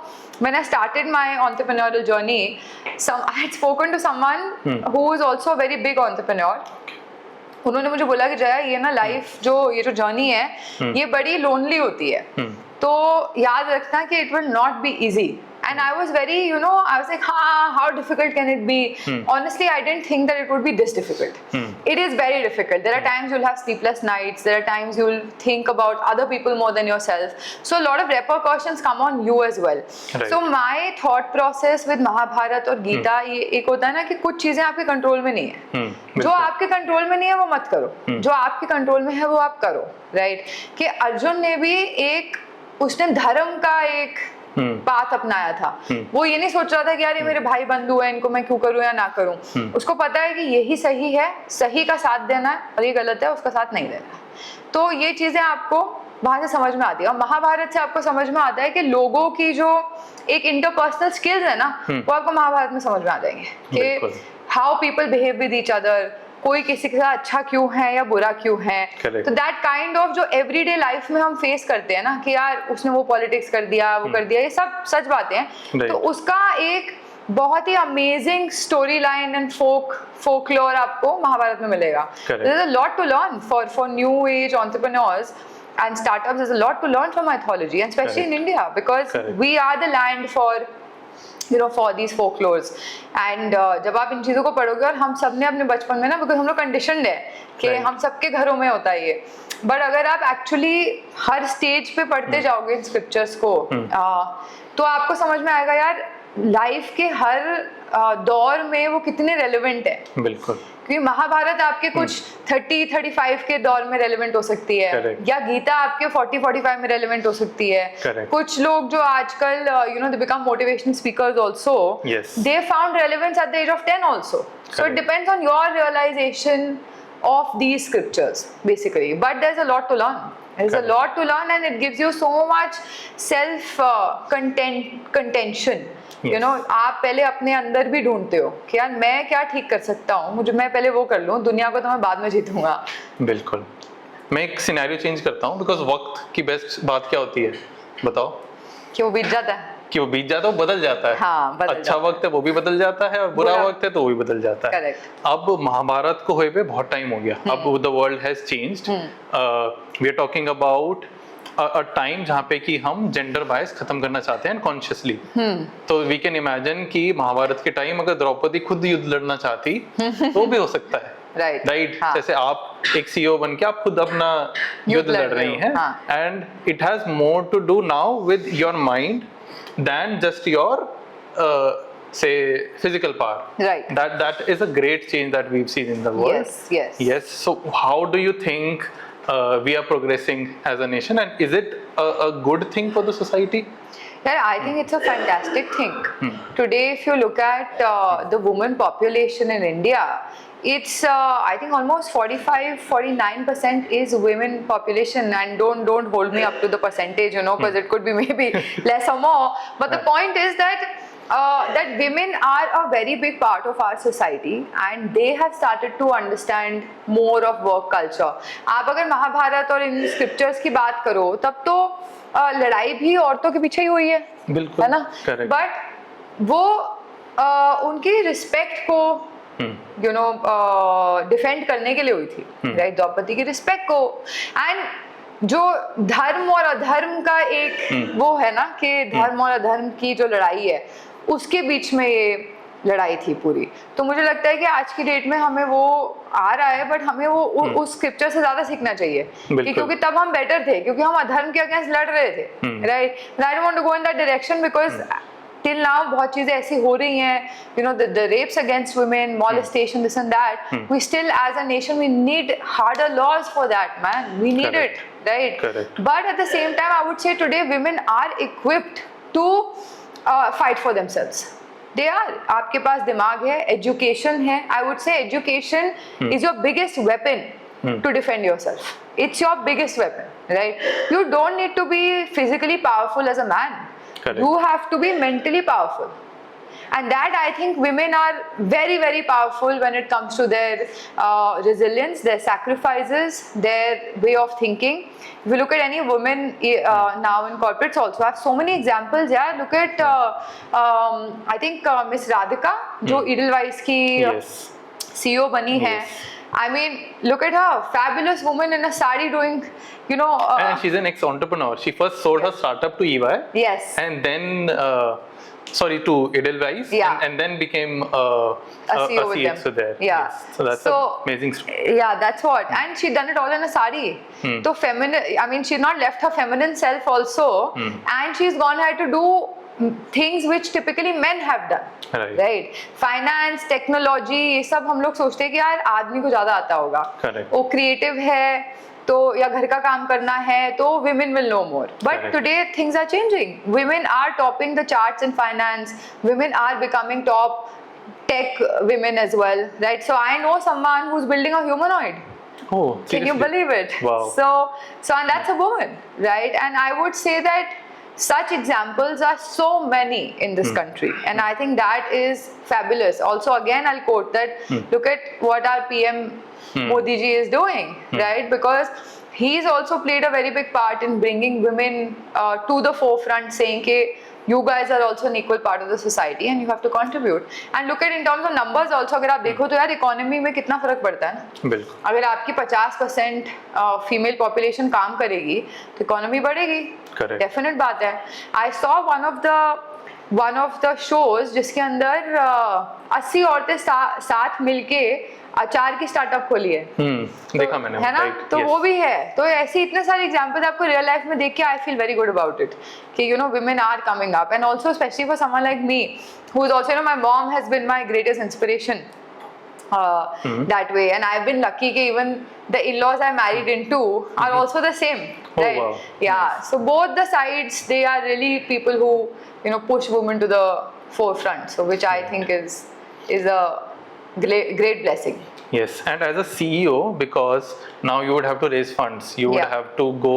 when I started my entrepreneurial journey, I had spoken to someone who is also a very big entrepreneur. उन्होंने मुझे बोला कि जया ये ना लाइफ ये जो जर्नी है ये बड़ी लोनली होती है, तो याद रखना कि it will not be easy. And I was very, you know, I was like, how difficult can it be? Honestly, I didn't think that it would be this difficult. It is very difficult. There are times you'll have sleepless nights. There are times you'll think about other people more than yourself. So a lot of repercussions come on you as well. Right. So my thought process with Mahabharata और गीता ये एक होता है ना कि कुछ चीजें आपके कंट्रोल में नहीं है. जो आपके कंट्रोल में नहीं है वो मत करो, जो आपके कंट्रोल में है वो आप करो. राइट? कि अर्जुन ने भी उसने धर्म का एक पाथ अपनाया था. वो ये नहीं सोच रहा था कि यार ये मेरे भाई बंधु है, इनको मैं क्यों करूं या ना करूं. उसको पता है कि यही सही है, सही का साथ देना है, और ये गलत है उसका साथ नहीं देना. तो ये चीजें आपको वहां से समझ में आती है. और महाभारत से आपको समझ में आता है कि लोगों की जो एक इंटरपर्सनल स्किल्स है ना, वो आपको महाभारत में समझ में आ जाएंगे कि how people behave with each other, कोई किसी के साथ अच्छा क्यों है या बुरा क्यों है. तो दैट काइंड ऑफ जो एवरीडे लाइफ में हम फेस करते हैं ना कि यार उसने वो पॉलिटिक्स कर दिया, वो कर दिया, ये सब सच बातें हैं. तो उसका एक बहुत ही amazing story line and folklore आपको महाभारत में मिलेगा. There is a lot to learn for new age entrepreneurs and startups. There's a lot to learn from mythology, and especially in India, because we are the land for, you know, for these folklores. And जब आप इन चीज़ों को पढ़ोगे, और हम सब ने अपने बचपन में ना, because हम लोग conditioned है कि हम सबके घरों में होता है ये, बट अगर आप एक्चुअली हर स्टेज पे पढ़ते जाओगे इन स्क्रिप्चर्स को, तो आपको समझ में आएगा यार लाइफ के हर दौर में वो कितने रेलेवेंट है. बिल्कुल. क्योंकि महाभारत आपके कुछ 30-35 के दौर में रेलेवेंट हो सकती है. Correct. या गीता आपके 40-45 में रेलेवेंट हो सकती है. Correct. कुछ लोग जो आजकल you know they become motivational speakers also, yes, they found relevance at the age of 10 also. Correct. So it depends on your realization of these scriptures basically, but there's a lot to learn. There's Correct. A lot to learn, and it gives you so much self contention. Yes. You know, आप पहले अपने अंदर भी ढूंढते हो कि यार मैं क्या ठीक कर सकता हूँ, मैं पहले वो कर लूँ, दुनिया को तो मैं बाद में जीतूंगा. बिल्कुल. मैं एक सिनेरियो चेंज करता हूँ, बिकॉज वक्त की बेस्ट बात क्या होती है बताओ? कि वो बीत जाता है. कि वो बीत जाता है, वो बदल जाता है. हाँ, बदल अच्छा वक्त है वो भी बदल जाता है, और बुरा वक्त है तो वो भी बदल जाता है. Correct. अब महाभारत को हुए पे बहुत टाइम हो गया. अब the world has changed. We are talking about a time जहाँ पे कि हम जेंडर बायस खत्म करना चाहते हैं कॉन्शियसली. तो वी कैन इमेजिन कि महाभारत के टाइम अगर द्रौपदी खुद युद्ध लड़ना चाहती तो भी हो सकता है. राइट. जैसे आप एक सीईओ बन के आप खुद अपना युद्ध लड़ रही हैं, and it has more to do now with your mind than just your say physical power. Right. That is a great change that we've seen in the world. Yes. So how do you think we are progressing as a nation, and is it a good thing for the society? Yeah, I think it's a fantastic thing. Today, if you look at the women population in India, it's I think almost 45-49% is women population, and don't hold me up to the percentage, you know, because it could be maybe less or more, but the point is that that women are a very big part of our society, and they have started to understand more of work culture. आप अगर महाभारत और इन स्क्रिप्चर्स की बात करो तब तो लड़ाई भी औरतों के पीछे ही हुई है. बिल्कुल. है ना? बट वो उनकी रिस्पेक्ट को यू नो डिफेंड करने के लिए हुई थी. राइट. द्रौपदी की रिस्पेक्ट को, एंड जो धर्म और अधर्म का एक वो है ना कि धर्म और अधर्म की जो लड़ाई है उसके बीच में ये लड़ाई थी पूरी. तो मुझे लगता है कि आज की डेट में हमें वो आ रहा है, बट हमें वो उस स्क्रिप्चर से ज्यादा सीखना चाहिए, क्योंकि तब हम बेटर थे, क्योंकि हम अधर्म के अगेंस्ट लड़ रहे थे. Right. I don't want to go in that direction because till now बहुत चीजें ऐसी हो रही हैं, you know, the rapes against women, molestation, this and that. We still as a nation we need harder laws for that, man. We need it, right? Correct. But at the same time I would say today women are equipped to fight for themselves. They are. आपके पास दिमाग है, education है. I would say education is your biggest weapon to defend yourself. It's your biggest weapon, right? You don't need to be physically powerful as a man. Correct. You have to be mentally powerful. And that, I think, women are very, very powerful when it comes to their resilience, their sacrifices, their way of thinking. If you look at any woman now in corporates also, I have so many examples. Yeah, look at I think Miss Radhika, जो Edelweiss की Yes. CEO बनी है. I mean, look at her, fabulous woman in a sari doing, you know. And she's an ex-entrepreneur. She first sold her startup to EY. Yes. And then, to Edelweiss. Yeah. And then became a CEO with them. CXO there. Yeah. Yes. So that's an amazing story. Yeah, that's what. And she done it all in a sari. So feminine. I mean, she's not left her feminine self also, and she's gone ahead to do things which typically men have done. Right. Finance technology ये सब हम लोग सोचते हैं कि यार आदमी को ज्यादा आता होगा. Correct. वो क्रिएटिव है तो या घर का काम करना है तो women will know more. But Correct. today things are changing. Women are topping the charts in finance. Women are becoming top tech women as well, right? So I know someone who's building a humanoid. Oh, Can you seriously? believe it? Wow. So and that's a woman, right? And I would say that such examples are so many in this country, and I think that is fabulous. Also, again, I'll quote that, look at what our PM Modi ji is doing, right? Because he's also played a very big part in bringing women to the forefront, saying कि you guys are also an equal part of the society and you have to contribute. And look at in terms of numbers also, अगर आप देखो तो यार इकोनॉमी में कितना फर्क पड़ता है ना. बिल्कुल. अगर आपकी 50% फीमेल पॉपुलेशन काम करेगी तो इकोनॉमी बढ़ेगी. Correct. डेफिनेट बात है. I saw one of the shows जिसके अंदर 80 औरतें साथ मिलके अचार की स्टार्टअप खोली है. देखा मैंने. है ना. Right. तो Yes. वो भी है. तो ऐसे इतने सारे एग्जांपल्स आपको रियल लाइफ में देख के I feel very good about it कि you know women are coming up, and also especially for someone like me who is also, you know, my mom has been my greatest inspiration that way, and I've been lucky that even the in-laws I married into are also the same, right? wow. Yeah. So both the sides, they are really people who, you know, push women to the forefront, so which I think is a great blessing. Yes, and as a CEO, because now you would have to raise funds, you would Yeah. have to go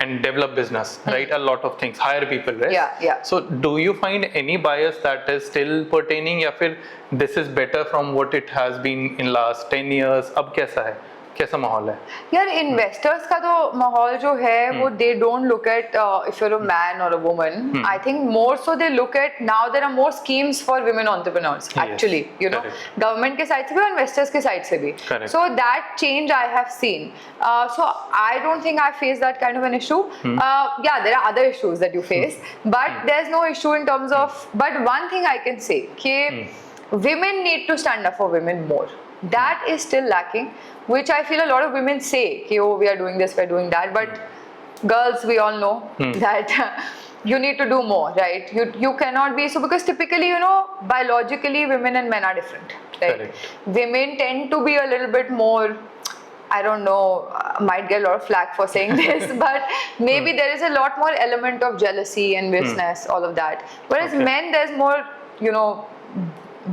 and develop business, right? A lot of things, hire people, right? Yeah. So, do you find any bias that is still pertaining, या फिर this is better from what it has been in last 10 years? अब कैसा है? कैसा माहौल है? यार इन्वेस्टर्स का तो माहौल जो है वो they don't look at if you're a man और a woman. I think more so they look at now there are more schemes for women entrepreneurs actually, you know, government के साइड से भी और इन्वेस्टर्स के साइड से भी. So that change I have seen. So I don't think I face that kind of an issue. Yeah there are other issues that you face, but there is no issue in terms of. But one thing I can say कि women need to stand up for women more. That is still lacking, which I feel a lot of women say, oh, we are doing this, we are doing that, but girls, we all know that you need to do more, right? You cannot be so, because typically, you know, biologically women and men are different, right? Correct. Women tend to be a little bit more, I don't know, might get a lot of flack for saying this, but maybe there is a lot more element of jealousy, enviousness, all of that. Whereas men, there's more, you know,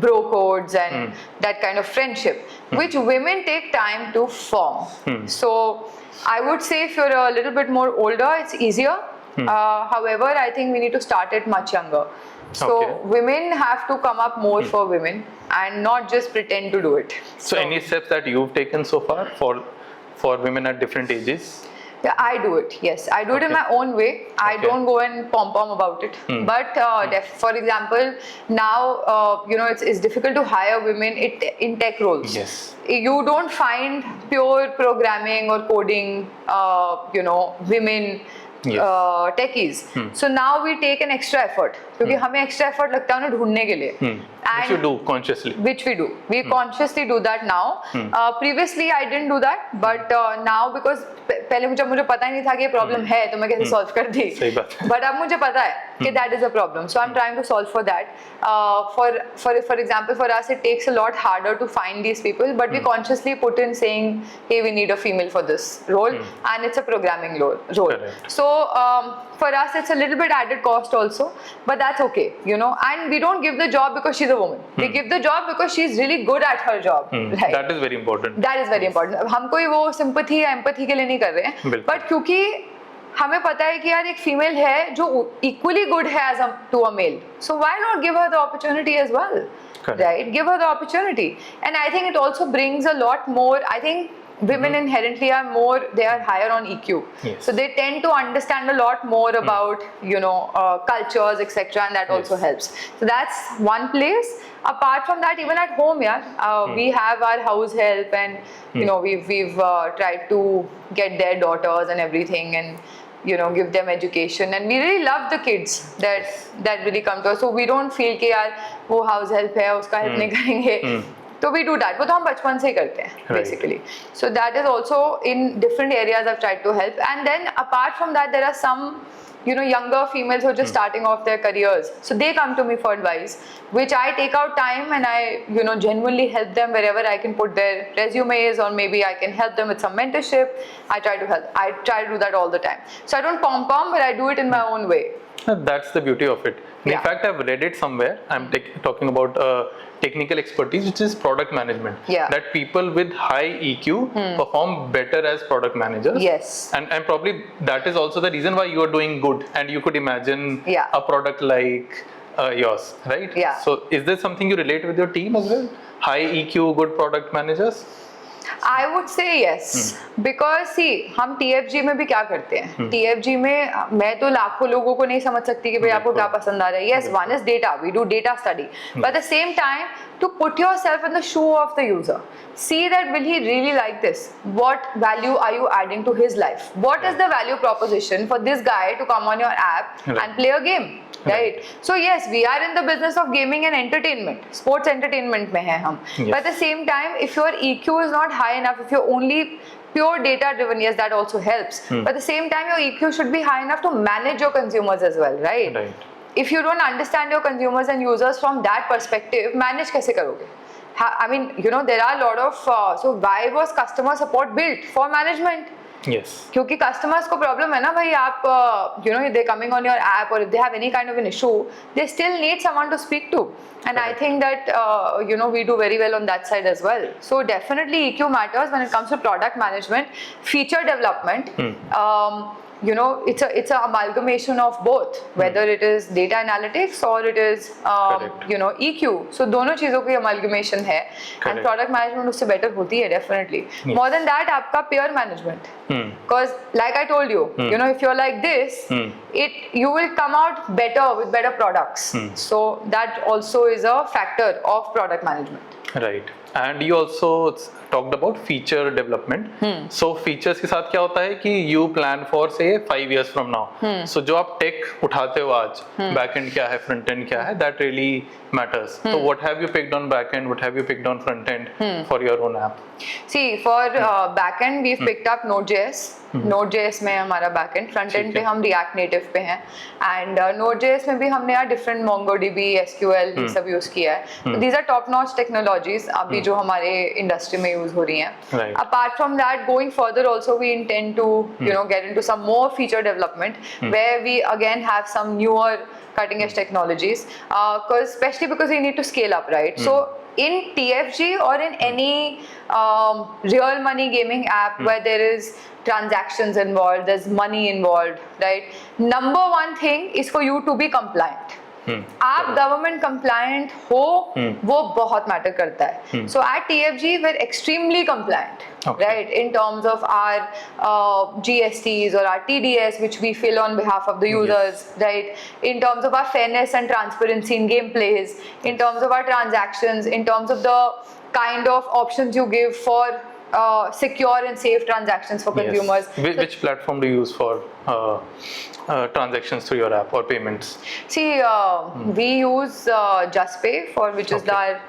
bro codes and that kind of friendship, which women take time to form. So I would say if you're a little bit more older, it's easier. However, I think we need to start it much younger. So women have to come up more for women and not just pretend to do it. So any steps that you've taken so far for women at different ages? Yeah, I do it. Yes, I do it in my own way. I don't go and pom about it. But for example, now you know, it's difficult to hire women in tech roles. Yes. You don't find pure programming or coding, you know, women. Techies. So now we take an extra effort, क्योंकि हमें extra effort लगता है उन्हें ढूंढने के लिए. Which you do consciously. Which we do. We consciously do that now. Previously I didn't do that, but now because पहले मुझे पता ही नहीं था कि ये प्रॉब्लम है तो मैं कैसे सॉल्व कर दी. सही बात है. But अब मुझे पता है Okay, that is a problem. So I'm trying to solve for that. For example, for us, it takes a lot harder to find these people, but we consciously put in saying, hey, we need a female for this role, and it's a programming role. Correct. So for us, it's a little bit added cost also, but that's okay, you know. And we don't give the job because she's a woman. We give the job because she's really good at her job. Right? That is very important. That is very important. हम कोई वो sympathy या empathy के लिए नहीं कर रहे हैं, बिल्कुल। but क्योंकि हमें पता है कि यार एक फीमेल है जो equally good है as to a male, so why not give her the opportunity as well? Correct. Right? Give her the opportunity, and I think it also brings a lot more. I think women inherently are more, they are higher on EQ, Yes. so they tend to understand a lot more about cultures, etc., and that also helps. So that's one place. Apart from that, even at home, we have our house help, and we've tried to get their daughters and everything, and give them education, and we really love the kids that really come to us. So we don't feel कि यार वो house help है उसका help नहीं करेंगे. So we do that. वो तो हम बचपन से ही करते हैं basically. So that is also in different areas I've tried to help. And then apart from that, there are some younger females who are just starting off their careers. So they come to me for advice, which I take out time and I genuinely help them wherever I can put their resumes, or maybe I can help them with some mentorship. I try to help. I try to do that all the time. So I don't pom-pom, but I do it in my own way. That's the beauty of it. In Yeah. fact, I've read it somewhere. I'm talking about technical expertise, which is product management. Yeah. That people with high EQ perform better as product managers. Yes. And probably that is also the reason why you are doing good. And you could imagine Yeah. a product like yours, right? Yeah. So is this something you relate with your team as well? High EQ, good product managers? I would say yes, because see हम TFG में भी क्या करते हैं, TFG में मैं तो लाखों लोगों को नहीं समझ सकती कि भाई आपको क्या पसंद आ रहा है. Yes, one is data, we do data study, but at the same time to put yourself in the shoe of the user, see that will he really like this, what value are you adding to his life, what is the value proposition for this guy to come on your app and play a game. Right. So yes, we are in the business of gaming and entertainment, sports entertainment में हैं हम. Yes. But at the same time, if your EQ is not high enough, if you're only pure data driven, yes, that also helps. But at the same time, your EQ should be high enough to manage your consumers as well, right? Right. If you don't understand your consumers and users from that perspective, manage कैसे करोगे? I mean, there are a lot of so why was customer support built? For management. Yes. क्योंकि कस्टमर्स को प्रॉब्लम है ना भाई, आप they're coming on your app, or if they have any kind of an issue, they still need someone to speak to. And I think that we do very well on that side as well. So definitely EQ matters when it comes to product management, feature development. It's a amalgamation of both, whether it is data analytics or it is EQ. So दोनों चीजों की amalgamation है, and product management उससे better होती है definitely. More than that, आपका peer management. Because like I told you, if you're like this, you will come out better with better products. So that also is a factor of product management. Right. And you also talked about feature development. So features के साथ क्या होता है कि you plan for say 5 years from now. So जो आप tech उठाते हो आज, backend क्या है, frontend क्या है, that really matters. So what have you picked on backend? What have you picked on frontend for your own app? See, for backend we've picked up Node.js. Node.js में हमारा backend, frontend पे हम React Native पे हैं, and Node.js में भी हमने यार different MongoDB, SQL ये सब use किया है. So these are top-notch technologies अभी जो हमारे industry में use हो रही हैं. Right. Apart from that, going further also we intend to get into some more feature development where we again have some newer cutting edge technologies, especially because we need to scale up, right? So in TFG or in any real money gaming app where there is transactions involved, there's money involved, right? Number one thing is for you to be compliant. आप गवर्नमेंट कंप्लायंट हो, वो बहुत मैटर करता है. सो eight TFG we're extremely compliant, right, in terms of our GSTs or our TDS which we fill on behalf of the users, right, in terms of our fairness and transparency in gameplays, in terms of our transactions, in terms of the kind of options you give for secure and safe transactions for consumers. Yes. Which platform do you use for transactions through your app or payments? See, we use JustPay which is our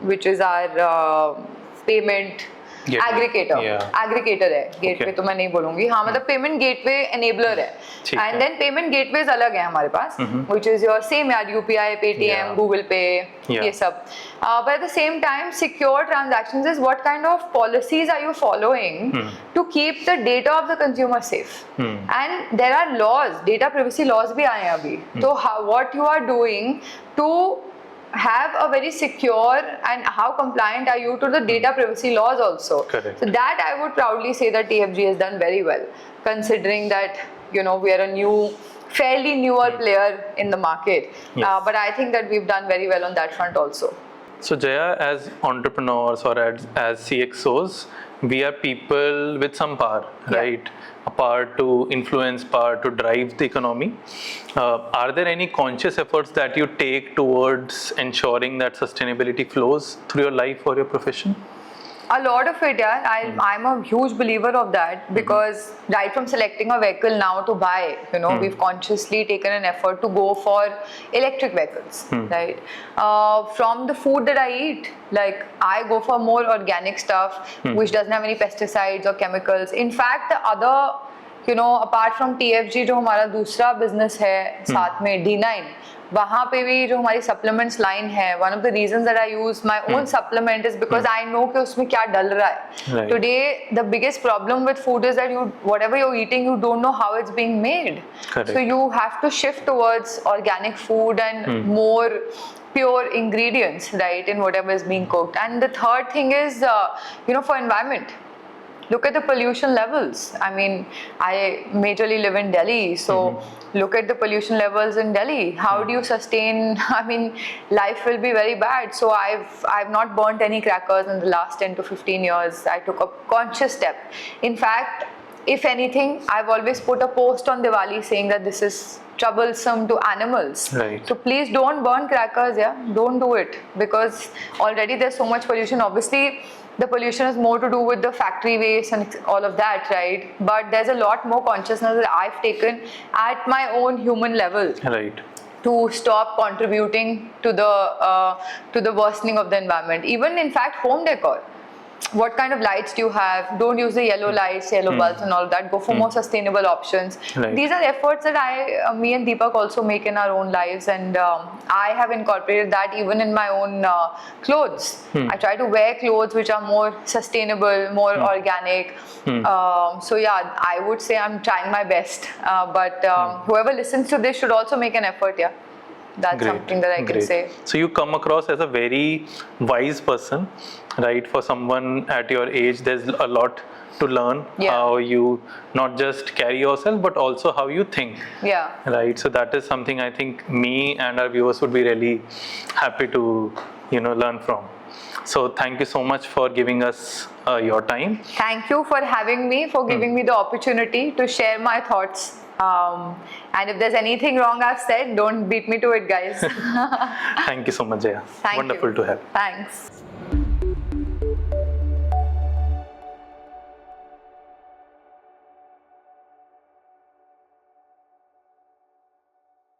which is our payment aggregator Yeah. Aggregator है, गेटवे Okay. तो मैं नहीं बोलूंगी, हाँ मतलब पेमेंट गेटवे एनेबलर है, ठीक है। एंड देन पेमेंट गेटवेज अलग है हमारे पास, व्हिच इज योर सेम यार, यूपीआई, पेटीएम, Yeah. गूगल पे, Yeah. ये सब. But at the same time, secure transactions is what kind of policies are you following to keep the data of the consumer safe? And there are laws, data privacy laws भी आए हैं अभी. So what you are doing to have a very secure, and how compliant are you to the data privacy laws also? Correct. So that I would proudly say that TFG has done very well, considering that we are a fairly newer player in the market. Yes. But I think that we've done very well on that front also. So Jaya, as entrepreneurs or as CXOs, we are people with some power, Yeah. right? A power to influence, power to drive the economy. Are there any conscious efforts that you take towards ensuring that sustainability flows through your life or your profession? A lot of it, yeah. I'm a huge believer of that, because right from selecting a vehicle now to buy, we've consciously taken an effort to go for electric vehicles, right? From the food that I eat, like I go for more organic stuff, which doesn't have any pesticides or chemicals. In fact, the other, apart from TFG, जो हमारा दूसरा business है साथ में D9, वहाँ पे भी जो हमारी supplements line है, one of the reasons that I use my own supplement is because I know कि उसमें क्या डल रहा है. Right. Today, the biggest problem with food is that whatever you're eating, you don't know how it's being made. Correct. So you have to shift towards organic food and more pure ingredients, right, in whatever is being cooked. And the third thing is, for environment. Look at the pollution levels. I mean, I majorly live in Delhi, so look at the pollution levels in Delhi. How do you sustain? I mean, life will be very bad. So I've not burnt any crackers in the last 10 to 15 years. I took a conscious step. In fact, if anything, I've always put a post on Diwali saying that this is troublesome to animals. Right. So please don't burn crackers, yeah. Don't do it, because already there's so much pollution. Obviously, the pollution is more to do with the factory waste and all of that, right? But there's a lot more consciousness that I've taken at my own human level. Right. To stop contributing to the worsening of the environment. Even in fact, home decor. What kind of lights do you have? Don't use the yellow lights, yellow bulbs and all of that. Go for more sustainable options. Right. These are efforts that me and Deepak also make in our own lives, and I have incorporated that even in my own clothes. I try to wear clothes which are more sustainable, more organic. So yeah, I would say I'm trying my best. But whoever listens to this should also make an effort, yeah. That's Great. something that I can Great. say. So you come across as a very wise person, right? For someone at your age, there's a lot to learn. Yeah. How you not just carry yourself, but also how you think. Yeah. Right. So that is something I think me and our viewers would be really happy to, learn from. So thank you so much for giving us your time. Thank you for having me, for giving me the opportunity to share my thoughts. And if there's anything wrong I've said, don't beat me to it, guys. Thank you so much, Jaya. Thank Wonderful you. to have. Thanks.